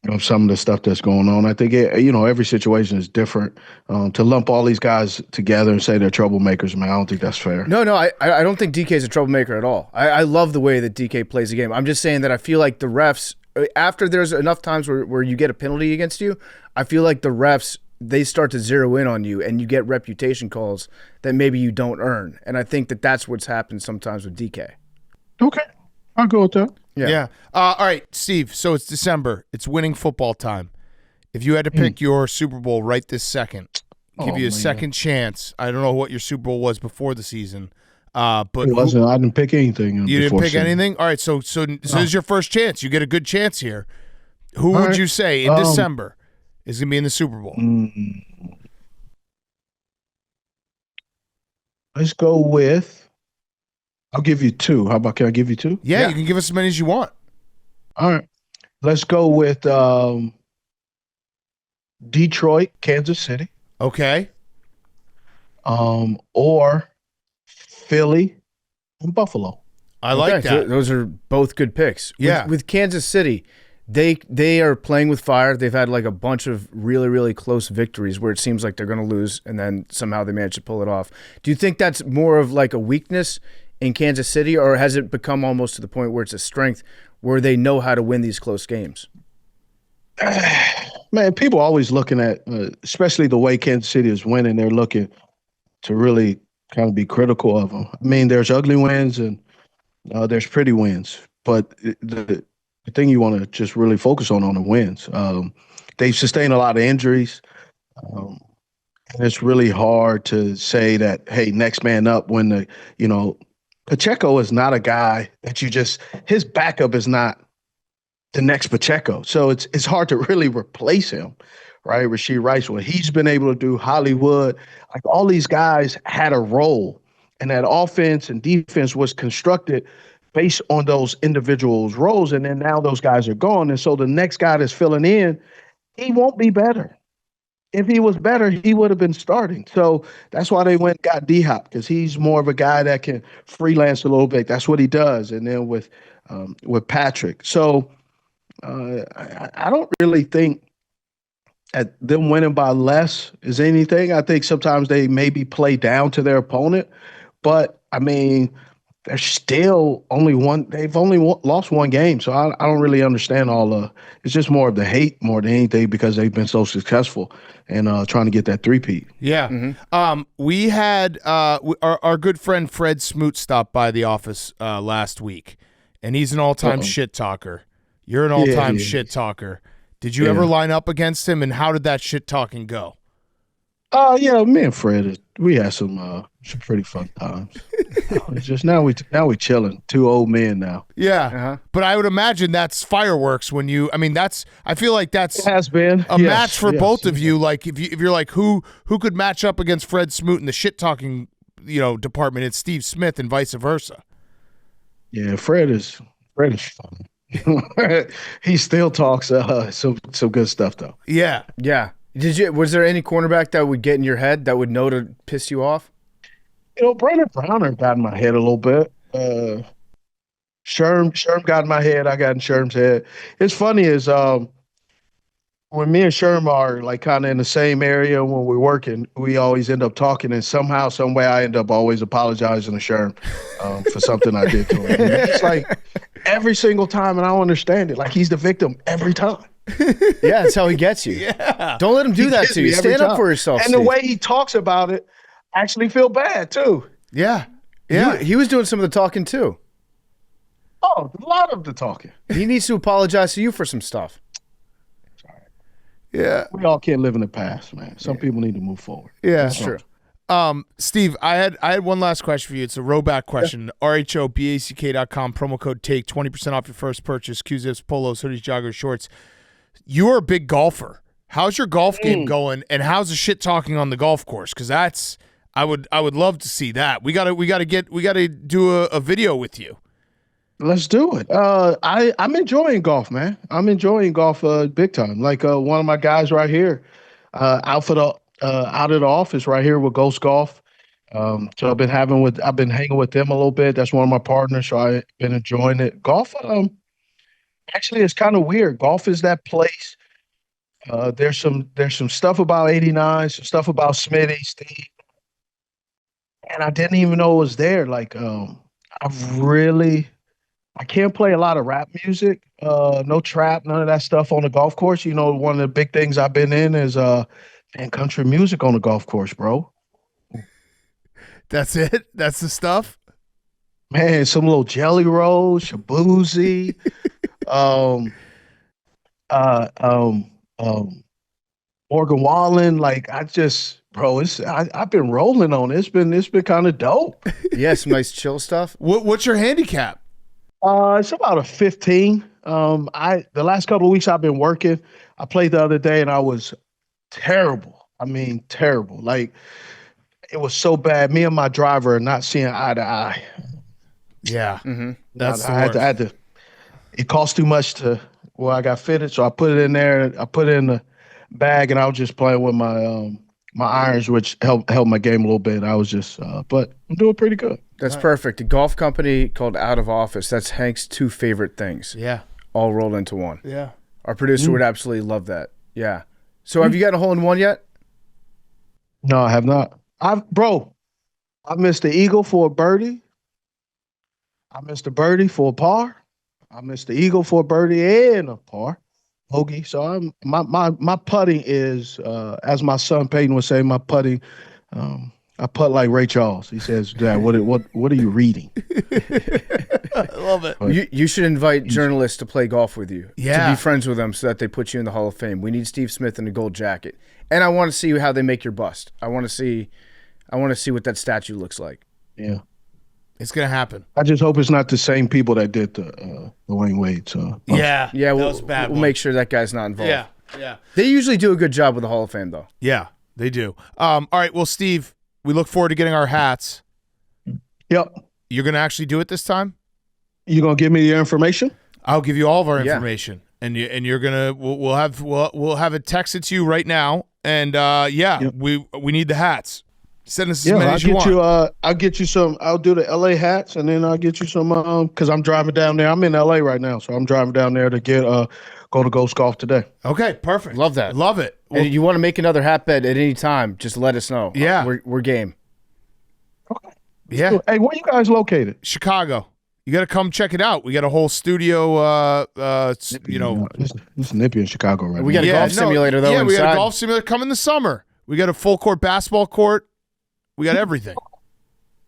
Of some of the stuff that's going on. I think, every situation is different. To lump all these guys together and say they're troublemakers, man, I don't think that's fair.
No, I don't think DK is a troublemaker at all. I love the way that DK plays the game. I'm just saying that I feel like the refs, after there's enough times where you get a penalty against you, I feel like the refs, they start to zero in on you and you get reputation calls that maybe you don't earn. And I think that that's what's happened sometimes with DK.
Okay, I'll go with that.
Yeah. All right, Steve. So it's December. It's winning football time. If you had to pick your Super Bowl right this second, give you a second chance. I don't know what your Super Bowl was before the season, but
it wasn't. I didn't pick anything.
You didn't pick anything. All right. So this is your first chance. You get a good chance here. Who would you say in December is going to be in the Super Bowl?
Let's go with. I'll give you two. How about, can I give you two?
Yeah, you can give us as many as you want.
All right. Let's go with Detroit, Kansas City.
Okay.
Or Philly and Buffalo.
I like that.
Those are both good picks.
Yeah.
With Kansas City, they are playing with fire. They've had like a bunch of really, really close victories where it seems like they're going to lose, and then somehow they manage to pull it off. Do you think that's more of like a weakness in Kansas City, or has it become almost to the point where it's a strength where they know how to win these close games?
Man, people are always looking at, especially the way Kansas City is winning, they're looking to really kind of be critical of them. I mean, there's ugly wins and there's pretty wins, but the thing you want to just really focus on the wins. They've sustained a lot of injuries. And it's really hard to say that, hey, next man up when Pacheco is not a guy that his backup is not the next Pacheco. So it's hard to really replace him, right? Rashee Rice, what he's been able to do, Hollywood, like all these guys had a role, and that offense and defense was constructed based on those individuals' roles. And then now those guys are gone. And so the next guy that's filling in, he won't be better. If he was better, he would have been starting. So that's why they went and got D-Hop, because he's more of a guy that can freelance a little bit. That's what he does. And then with Patrick. So I don't really think at them winning by less is anything. I think sometimes they maybe play down to their opponent. But, I mean, they're still they've only lost one game. So I don't really understand it's just more of the hate more than anything because they've been so successful and trying to get that three-peat.
Yeah. Mm-hmm. We had our good friend Fred Smoot stop by the office last week, and he's an all-time shit talker. You're an all-time shit talker. Did you ever line up against him, and how did that shit talking go?
Yeah, me and Fred, we had some pretty fun times. It's just now we chilling. Two old men now.
Yeah, but I would imagine that's fireworks when you. I mean, I feel like that's
it has been
a match for both of you. Like if you're like who could match up against Fred Smoot in the shit talking department? It's Steve Smith and vice versa.
Yeah, Fred is fun. He still talks some good stuff though.
Yeah.
Was there any cornerback that would get in your head that would know to piss you off?
Brandon Browner got in my head a little bit. Sherm got in my head. I got in Sherm's head. It's funny is when me and Sherm are like kind of in the same area when we're working, we always end up talking, and somehow, some way, I end up always apologizing to Sherm for something I did to him. It's like every single time, and I don't understand it. Like he's the victim every time.
Yeah, that's how he gets you.
Yeah.
Don't let him do that to you. Stand up for yourself.
And Steve, the way he talks about it, I actually feel bad too.
Yeah. Yeah.
He was doing some of the talking too.
Oh, a lot of the talking.
He needs to apologize to you for some stuff.
Yeah.
We all can't live in the past, man. Some people need to move forward.
Yeah,
That's true.
Steve, I had one last question for you. It's a rowback question. RHOBACK.com, promo code TAKE, 20% off your first purchase. Q-zips, polos, hoodies, joggers, shorts. You are a big golfer. How's your golf game going, and how's the shit talking on the golf course? Because that's I would love to see that. We gotta do a video with you.
Let's do it. I'm enjoying golf, man. I'm enjoying golf big time. Like one of my guys right here, out of the office right here with Ghost Golf. So I've been hanging with them a little bit. That's one of my partners, so I've been enjoying it. Golf, actually, it's kind of weird. Golf is that place. There's some stuff about 89, some stuff about Smitty, Steve, and I didn't even know it was there. Like, I can't play a lot of rap music, no trap, none of that stuff on the golf course. You know, one of the big things I've been in is and country music on the golf course, bro.
That's it? That's the stuff?
Man, some little Jelly Roll, Shabuzi, Morgan Wallen. Like, I've been rolling on it. It's been kind of dope.
Yeah, some nice chill stuff.
What's your handicap?
It's about a 15. The last couple of weeks I've been working. I played the other day and I was terrible. I mean, terrible. Like, it was so bad. Me and my driver are not seeing eye to eye.
Yeah.
Mm-hmm.
That's
I had to. It cost too much I got fitted, so I put it in there. I put it in the bag, and I was just playing with my irons, which helped my game a little bit. I was just, but I'm doing pretty good.
That's perfect. A golf company called Out of Office. That's Hank's two favorite things.
Yeah.
All rolled into one.
Yeah.
Our producer would absolutely love that. Yeah. So have you got a hole in one yet?
No, I have not. I missed the eagle for a birdie. I missed a birdie for a par. I missed the eagle for a birdie and a par. Bogey. So my putting is, as my son Peyton would say, my putting. I putt like Ray Charles. He says, "Dad, what are you reading?"
I love it.
You should invite journalists to play golf with you.
Yeah.
To be friends with them so that they put you in the Hall of Fame. We need Steve Smith in a gold jacket. And I want to see how they make your bust. I want to see what that statue looks like.
Yeah.
It's gonna happen.
I just hope it's not the same people that did the Wayne Wade. So
yeah,
we'll make sure that guy's not involved.
Yeah.
They usually do a good job with the Hall of Fame, though.
Yeah, they do. All right, well, Steve, we look forward to getting our hats.
Yep.
You're gonna actually do it this time?
You gonna give me your information?
I'll give you all of our information, and you're gonna we'll have it texted to you right now, and we need the hats. Send us as many as you want.
I'll get you some. I'll do the LA hats, and then I'll get you some. Because I'm driving down there. I'm in LA right now, so I'm driving down there to go to Ghost Golf today.
Okay, perfect.
Love that.
Love it.
Well, and you want to make another hat bet at any time? Just let us know.
Yeah,
we're game.
Okay.
Yeah.
Cool. Hey, where you guys located?
Chicago. You got to come check it out. We got a whole studio.
It's nippy in Chicago right now.
We got a golf simulator though.
Yeah,
inside.
we got a golf simulator. Come in the summer. We got a full court basketball court. We got everything.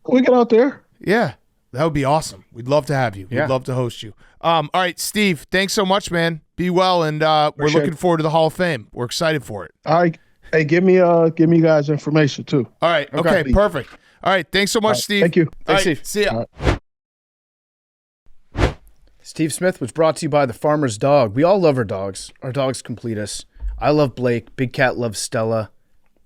We get out there.
Yeah, that would be awesome. We'd love to have you. We'd love to host you. All right, Steve, thanks so much, man. Be well, and we're looking forward to the Hall of Fame. We're excited for it.
All right. Hey, give me guys information too.
All right. Okay, perfect. All right, thanks so much, Steve.
Thank you.
Thanks, Steve.
See ya.
Steve Smith was brought to you by the Farmer's Dog. We all love our dogs. Our dogs complete us. I love Blake. Big Cat loves Stella.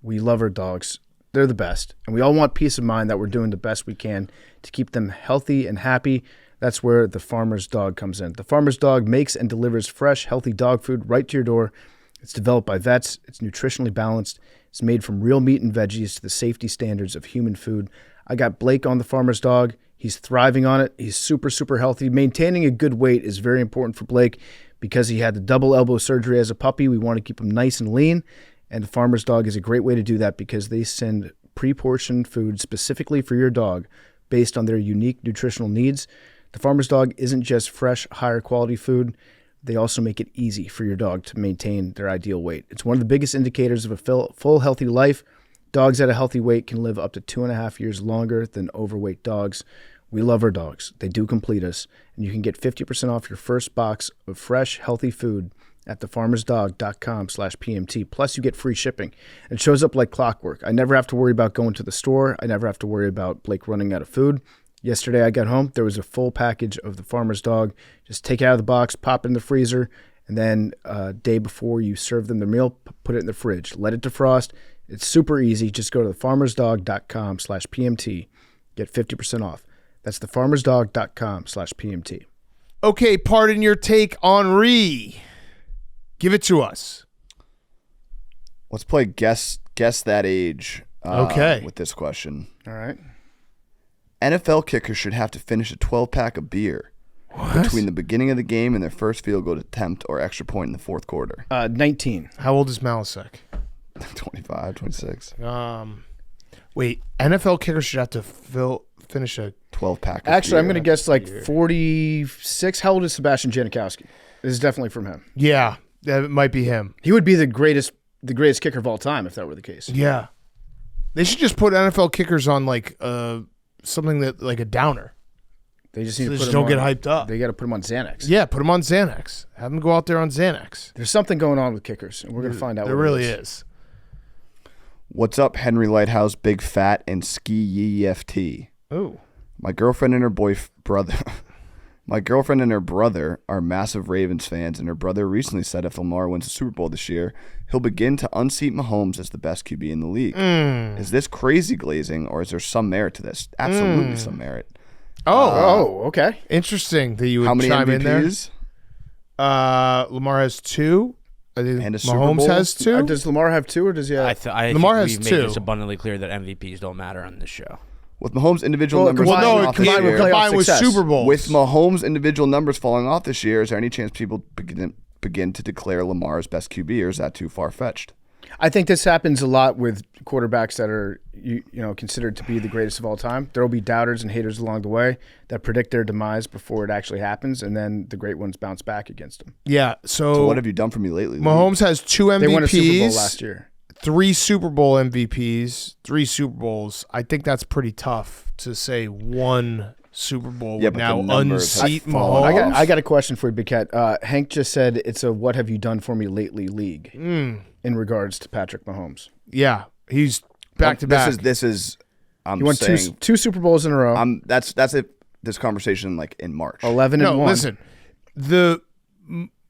We love our dogs. They're the best. And we all want peace of mind that we're doing the best we can to keep them healthy and happy. That's where the Farmer's Dog comes in. The Farmer's Dog makes and delivers fresh, healthy dog food right to your door. It's developed by vets. It's nutritionally balanced. It's made from real meat and veggies to the safety standards of human food. I got Blake on the Farmer's Dog. He's thriving on it. He's super, super healthy. Maintaining a good weight is very important for Blake because he had the double elbow surgery as a puppy. We want to keep him nice and lean. And the Farmer's Dog is a great way to do that because they send pre-portioned food specifically for your dog based on their unique nutritional needs. The Farmer's Dog isn't just fresh, higher quality food. They also make it easy for your dog to maintain their ideal weight. It's one of the biggest indicators of a full healthy life. Dogs at a healthy weight can live up to 2.5 years longer than overweight dogs. We love our dogs. They do complete us. And you can get 50% off your first box of fresh, healthy food at thefarmersdog.com/PMT. Plus, you get free shipping. It shows up like clockwork. I never have to worry about going to the store. I never have to worry about Blake running out of food. Yesterday, I got home. There was a full package of the Farmer's Dog. Just take it out of the box, pop it in the freezer, and then day before you serve them their meal, put it in the fridge. Let it defrost. It's super easy. Just go to thefarmersdog.com/PMT. Get 50% off. That's thefarmersdog.com/PMT.
Okay, pardon your take, Henri. Give it to us.
Let's play guess that age.
Okay.
With this question.
All right.
NFL kickers should have to finish a 12-pack of beer between the beginning of the game and their first field goal attempt or extra point in the fourth quarter.
19.
How old is Malasek?
25, 26.
Wait, NFL kickers should have to finish a
12-pack.
Actually, I'm going to guess like 46. How old is Sebastian Janikowski? This is definitely from him.
Yeah, that might be him.
He would be the greatest kicker of all time if that were the case.
Yeah. They should just put NFL kickers on like something that like a downer.
They just need
so
to
they
put
don't
them
get
on,
hyped up.
They got to put them on Xanax.
Yeah, put them on Xanax. Have them go out there on Xanax.
There's something going on with kickers, and we're going to find out.
There
what
really
it
is.
What's up, Henry Lighthouse, Big Fat, and Ski EFT?
Oh.
My girlfriend and her brother are massive Ravens fans, and her brother recently said if Lamar wins the Super Bowl this year, he'll begin to unseat Mahomes as the best QB in the league. Is this crazy glazing, or is there some merit to this? Absolutely some merit.
Okay.
Interesting that you would
How many
chime in there.
MVPs?
Lamar has 2. I think
And a Super
Mahomes
Bowl?
has 2.
Does Lamar have 2 or does he have?
Lamar has
we've
2.
made this abundantly clear that MVPs don't matter on this show.
With Mahomes' individual numbers
combined-
falling
no,
off this
combined with
year,
playoff
combined with
success.
Super Bowls.
with Mahomes' individual numbers falling off this year, is there any chance people begin to declare Lamar as best QB, or is that too far-fetched?
I think this happens a lot with quarterbacks that are considered to be the greatest of all time. There will be doubters and haters along the way that predict their demise before it actually happens, and then the great ones bounce back against them.
Yeah,
So what have you done for me lately?
Mahomes has 2 MVPs.
They won a Super Bowl last year.
3 Super Bowl MVPs, 3 Super Bowls. I think that's pretty tough to say one Super Bowl would
but
now
the numbers have
unseat
fallen.
Mahomes.
I got a question for you, Big Cat. Hank just said it's a "What have you done for me lately?" league in regards to Patrick Mahomes.
Yeah, he's back to back.
This is. I'm
He won
saying
two Super Bowls in a row.
that's it. This conversation like in March.
11
No,
and 1.
listen.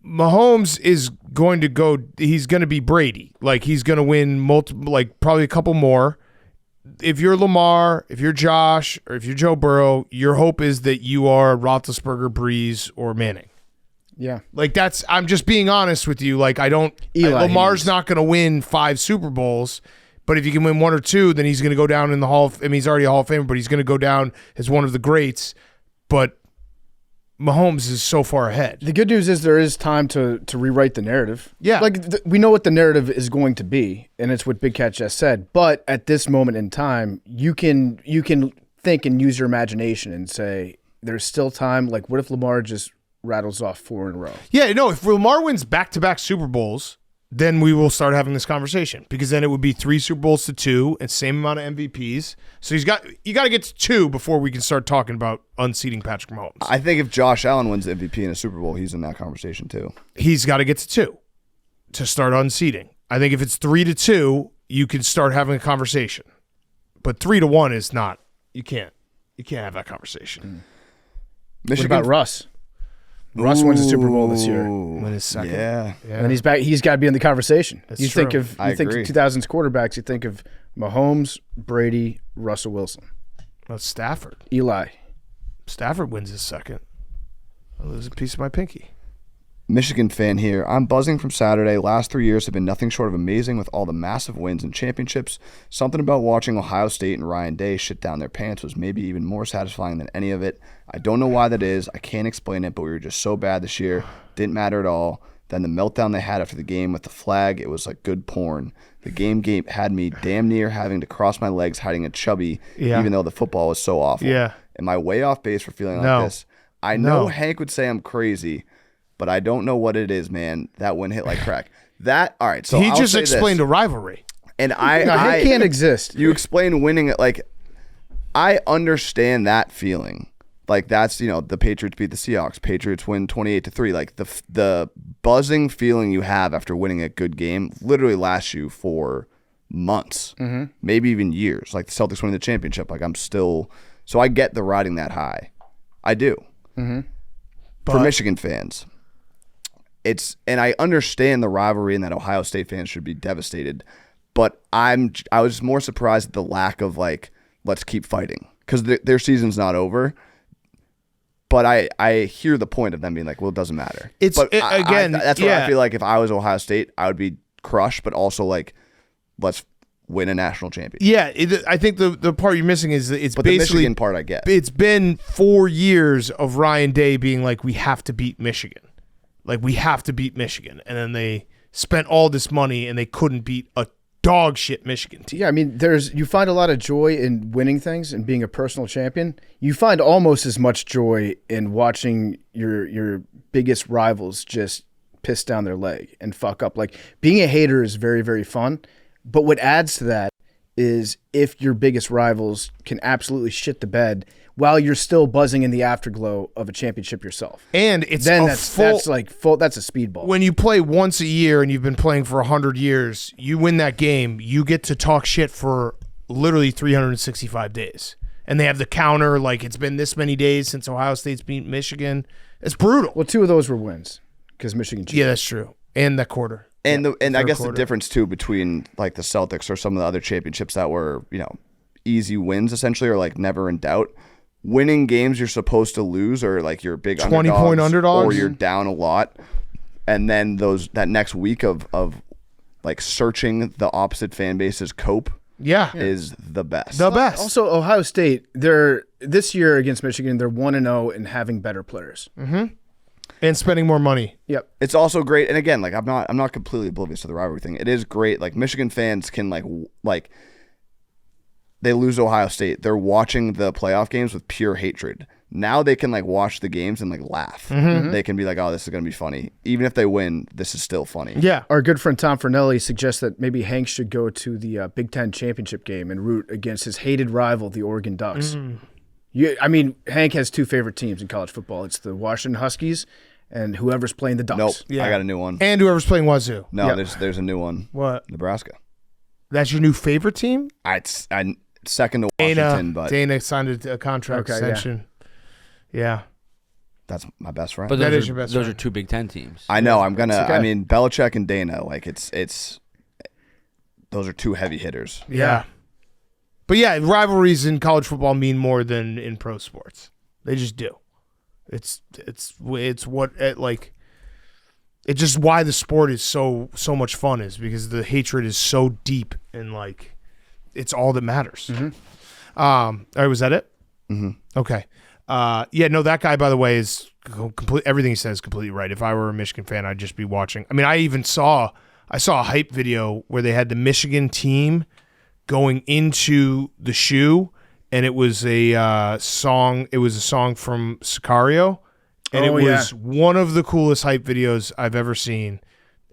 Mahomes is going to go. He's going to be Brady. Like he's going to win multiple. Like probably a couple more. If you're Lamar, if you're Josh, or if you're Joe Burrow, your hope is that you are Roethlisberger, Breeze, or Manning.
Yeah.
Like that's. I'm just being honest with you. Like Lamar's not going to win 5 Super Bowls. But if you can win 1 or 2, then he's going to go down in the Hall of Fame. I mean, he's already a Hall of Famer, but he's going to go down as one of the greats. But Mahomes is so far ahead.
The good news is there is time to rewrite the narrative.
Yeah.
We know what the narrative is going to be, and it's what Big Cat just said. But at this moment in time, you can think and use your imagination and say there's still time. Like, what if Lamar just rattles off 4 in a row?
Yeah, no, if Lamar wins back-to-back Super Bowls, then we will start having this conversation because then it would be 3 Super Bowls to 2 and same amount of MVPs. So you got to get to 2 before we can start talking about unseating Patrick Mahomes.
I think if Josh Allen wins the MVP in a Super Bowl, he's in that conversation too.
He's got to get to 2 to start unseating. I think if it's 3 to 2, you can start having a conversation. But 3 to 1 is not. You can't have that conversation.
Michigan,
What about Russ? Russ wins the Super Bowl this year.
Win his second.
Yeah.
And he's back. He's got to be in the conversation.
That's
you
true.
think of
I agree.
2000s quarterbacks. You think of Mahomes, Brady, Russell Wilson,
That's Stafford.
Eli.
Stafford wins his second. I lose a piece of my pinky.
Michigan fan here. I'm buzzing from Saturday. Last 3 years have been nothing short of amazing with all the massive wins and championships. Something about watching Ohio State and Ryan Day shit down their pants was maybe even more satisfying than any of it. I don't know why that is. I can't explain it, but we were just so bad this year. Didn't matter at all. Then the meltdown they had after the game with the flag, it was like good porn. The game had me damn near having to cross my legs hiding a chubby, even though the football was so awful.
Yeah.
Am I way off base for feeling
No.
like this? I know
No.
Hank would say I'm crazy, but I don't know what it is, man. That one hit like crack. All right. So
he
I'll
just
say
explained
this.
a rivalry.
And
No, hate can't exist.
You explain winning it like I understand that feeling. Like that's, the Patriots beat the Seahawks. Patriots win 28-3. Like the buzzing feeling you have after winning a good game literally lasts you for months, maybe even years. Like the Celtics winning the championship. Like so I get the riding that high. I do. For Michigan fans, and I understand the rivalry and that Ohio State fans should be devastated, but I was more surprised at the lack of like, let's keep fighting because their season's not over. But I hear the point of them being like, well, it doesn't matter.
That's what I
feel like if I was Ohio State, I would be crushed, but also like, let's win a national championship.
Yeah, I think the part you're missing is it's
but
basically
the Michigan part I get.
It's been 4 years of Ryan Day being like, we have to beat Michigan. Like, we have to beat Michigan. And then they spent all this money and they couldn't beat a dog shit Michigan team.
Yeah, I mean, you find a lot of joy in winning things and being a personal champion. You find almost as much joy in watching your biggest rivals just piss down their leg and fuck up. Like, being a hater is very, very fun. But what adds to that is if your biggest rivals can absolutely shit the bed while you're still buzzing in the afterglow of a championship yourself.
And it's
that's a speedball.
When you play once a year and you've been playing for 100 years, you win that game, you get to talk shit for literally 365 days. And they have the counter, like it's been this many days since Ohio State's beat Michigan. It's brutal.
Well, 2 of those were wins because Michigan cheated.
Yeah, that's true. And that quarter.
And I guess the difference too between like the Celtics or some of the other championships that were, easy wins essentially or like never in doubt. Winning games you're supposed to lose or like you're big
20-point underdogs
or you're down a lot. And then that next week of like searching the opposite fan base's cope is the best.
The best.
Also, Ohio State, this year against Michigan, they're 1-0 and having better players.
Mm-hmm. And spending more money.
Yep.
It's also great. And again, like I'm not completely oblivious to the rivalry thing. It is great. Like Michigan fans can like they lose Ohio State. They're watching the playoff games with pure hatred. Now they can like watch the games and like laugh.
Mm-hmm.
They can be like, oh, this is going to be funny. Even if they win, this is still funny.
Yeah.
Our good friend Tom Fornelli suggests that maybe Hank should go to the Big Ten championship game and root against his hated rival, the Oregon Ducks. Hank has 2 favorite teams in college football. It's the Washington Huskies and whoever's playing the Ducks.
Nope.
Yeah.
I got a new one.
And whoever's playing Wazoo.
No, there's a new one.
What?
Nebraska.
That's your new favorite team?
It's second to Washington, but
Dana signed a contract extension. Yeah.
That's my best friend.
But
that is your best
those
friend.
are 2 Big Ten teams.
I know. Belichick and Dana, like it's those are 2 heavy hitters.
Yeah. But yeah, rivalries in college football mean more than in pro sports. They just do. It's what like it's just why the sport is so much fun is because the hatred is so deep and like it's all that matters.
Mm-hmm.
All right, was that it?
Mm-hmm.
Okay. That guy, by the way, is complete. Everything he says is completely right. If I were a Michigan fan, I'd just be watching. I mean, I saw a hype video where they had the Michigan team going into the shoe, and it was a song. It was a song from Sicario, and it was one of the coolest hype videos I've ever seen.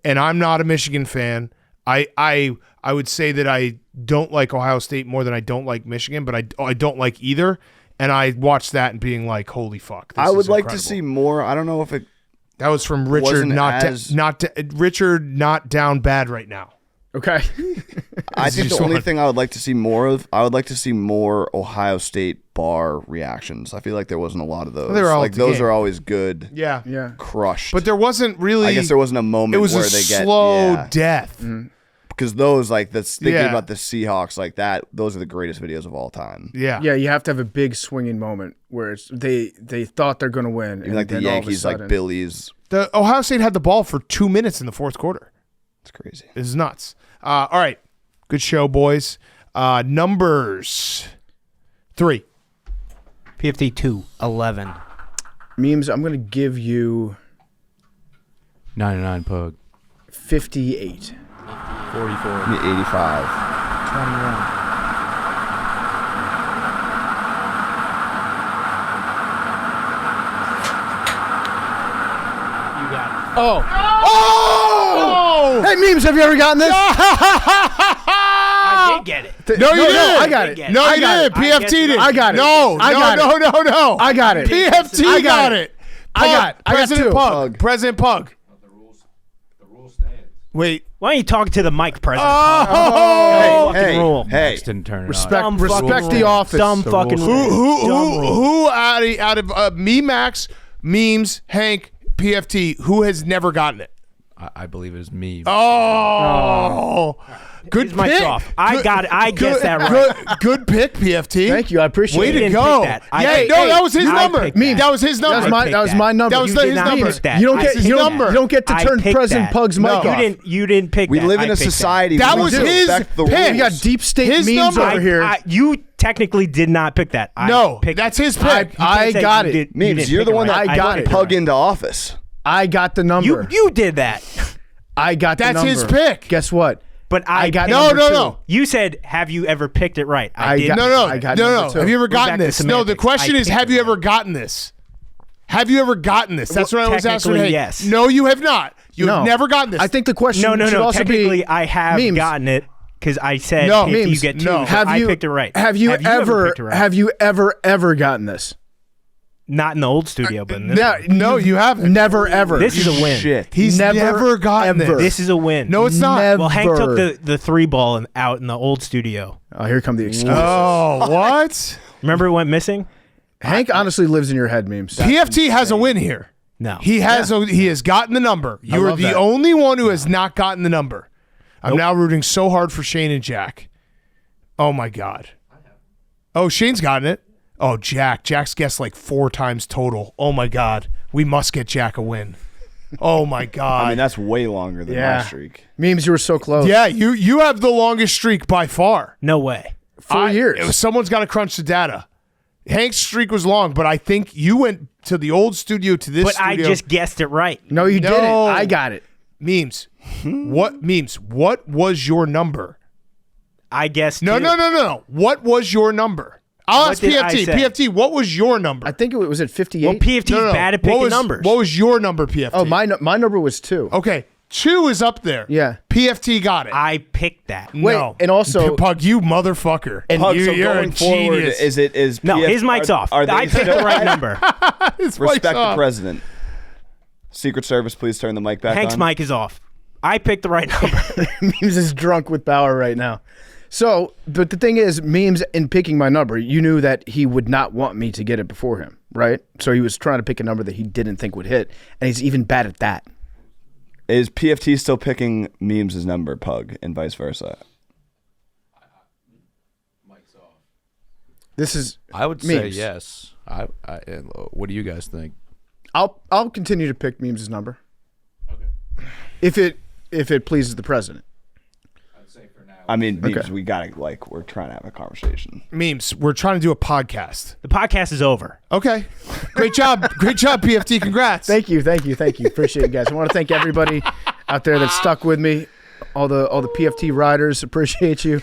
And I'm not a Michigan fan. I would say that I don't like Ohio State more than I don't like Michigan, but I don't like either. And I watched that and being like, holy fuck.
I would like to see more. I don't know if it.
That was from Richard, Richard, not down bad right now.
Okay.
I think the only thing I would like to see more of, I would like to see more Ohio State bar reactions. I feel like there wasn't a lot of those.
They were all
like those are always good.
Yeah.
Yeah.
Crushed.
But there wasn't really.
I guess there wasn't a moment where they get
slow death.
Mm-hmm. Because those, like, thinking about the Seahawks like that, those are the greatest videos of all time.
Yeah.
Yeah, you have to have a big swinging moment where they thought they're going to win.
Even like the Yankees, like Billy's.
The Ohio State had the ball for 2 minutes in the fourth quarter.
It's crazy.
This is nuts. All right. Good show, boys. Numbers 3.
52-11.
Memes, I'm going to give you
99 Pug.
58.
44.
85.
21.
You got it.
Oh! Hey, Memes, have you ever gotten this?
I did get it.
No, you didn't.
I got it.
No, you didn't. PFT did.
I got it.
No,
I got it.
no.
I got it.
PFT got it. President
two.
Pug. President Pug. Wait.
Why don't you talk to the mic, President?
Oh,
hey.
Didn't turn it
Respect
on.
the office.
Dumb fucking rule.
Who out of me, Max, Memes, Hank, PFT, who has never gotten it?
I believe it was me.
Oh, good
His mic's
pick.
off. I got it. I guessed that right.
Good pick, PFT.
Thank you. I appreciate
Way
it.
to
didn't
go.
pick that.
That was his number. That was his number.
That was my number.
That was
You did
his
not
number.
pick that.
You don't
I
get
picked
you
that.
don't get to
I
turn
picked
President
that.
Pug's mic
No,
off.
you didn't pick
We
that.
live
I
in a
picked
society.
That
we
was
do
his
respect the
pick.
rules.
We got deep state
His
memes
number.
over here.
You technically did not pick that.
No, that's his pick.
I got it.
Memes, you're the one that
I got it.
Pug into office.
I got the number.
You did that.
I got the
That's
number.
his pick.
Guess what?
But I
got
picked
number
it.
two.
No.
You said, "Have you ever picked it right?" I did.
I got number two.
Have you ever
We're
gotten
back to
this? No, the
semantics.
question
I
is,
picked
have
it
you
right.
ever gotten this? Have you ever gotten this? That's what I was asking.
Technically,
Hey,
yes.
No, you have not. You've
No.
never gotten this.
I think the question should
No.
also
Technically,
be
I have
memes.
gotten it because I said
No.
if
Memes.
you get two,
No.
so I picked it right.
Have you ever
picked it right?
have you ever gotten this?
Not in the old studio, but in this one.
No, you haven't.
Never ever.
This is a win.
Shit.
He's never gotten
ever.
this.
This is a win.
No, it's not.
Never.
Well, Hank took the three ball out in the old studio.
Oh, here come the excuses.
Oh, what?
Remember it went missing?
Hank honestly lives in your head, memes.
PFT has a win here.
No.
He has. He has gotten the number. You are
love
the
that.
only one who has not gotten the number. I'm now rooting so hard for Shane and Jack. Oh my God. Oh, Shane's gotten it. Oh, Jack. Jack's guessed like 4 times total. Oh my God. We must get Jack a win. Oh my God.
I mean, that's way longer than my streak.
Memes, you were so close.
Yeah, you have the longest streak by far.
No way.
4 years.
Someone's got to crunch the data. Hank's streak was long, but I think you went to the old studio to this
But
studio.
I just guessed it right.
No, you didn't. I got it.
Memes. What was your number?
I guessed
No. What was your number? I'll ask
did I
PFT.
say?
PFT, what was your number?
I think it was at 58.
Well, PFT's bad at picking numbers.
What was your number, PFT?
Oh, my number was 2.
Okay, 2 is up there.
Yeah.
PFT got it.
I picked that.
Wait,
no.
and also
Pug, you motherfucker.
And
Pug,
you're
so
a
going forward,
genius.
is
No,
PF
his mic's off.
Are they
I picked the right number.
His mic's
Respect the
off.
president. Secret Service, please turn the mic back
Hank's
on.
mic is off. I picked the right number.
Memes is drunk with Bauer right now. So, but the thing is, Memes, in picking my number, you knew that he would not want me to get it before him, right? So he was trying to pick a number that he didn't think would hit, and he's even bad at that.
Is PFT still picking Memes' number, Pug, and vice versa?
This is
I would say
Memes.
yes. What do you guys think?
I'll continue to pick Memes' number. Okay. If it pleases the president.
I mean, Memes,
Okay.
we gotta we're trying to have a conversation.
Memes, we're trying to do a podcast.
The podcast is over.
Okay. Great job, PFT. Congrats.
Thank you. Appreciate it, guys. I want to thank everybody out there that stuck with me. All the PFT riders, appreciate you.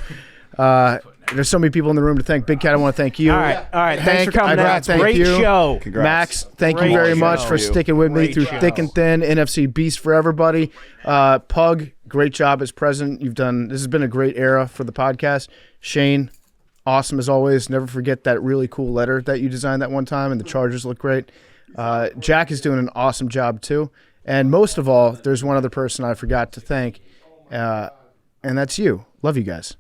There's so many people in the room to thank. Big Cat, I want to thank you.
All right. Thanks
Hank,
for coming
I
out.
thank
Great
you.
show.
Congrats.
Max, thank
Great
you very
show.
much for sticking with me
Great
through
show.
thick and thin. NFC Beast for everybody. Pug, great job as president. This has been a great era for the podcast. Shane, awesome as always. Never forget that really cool letter that you designed that one time, and the Chargers look great. Jack is doing an awesome job too. And most of all, there's one other person I forgot to thank, and that's you. Love you guys.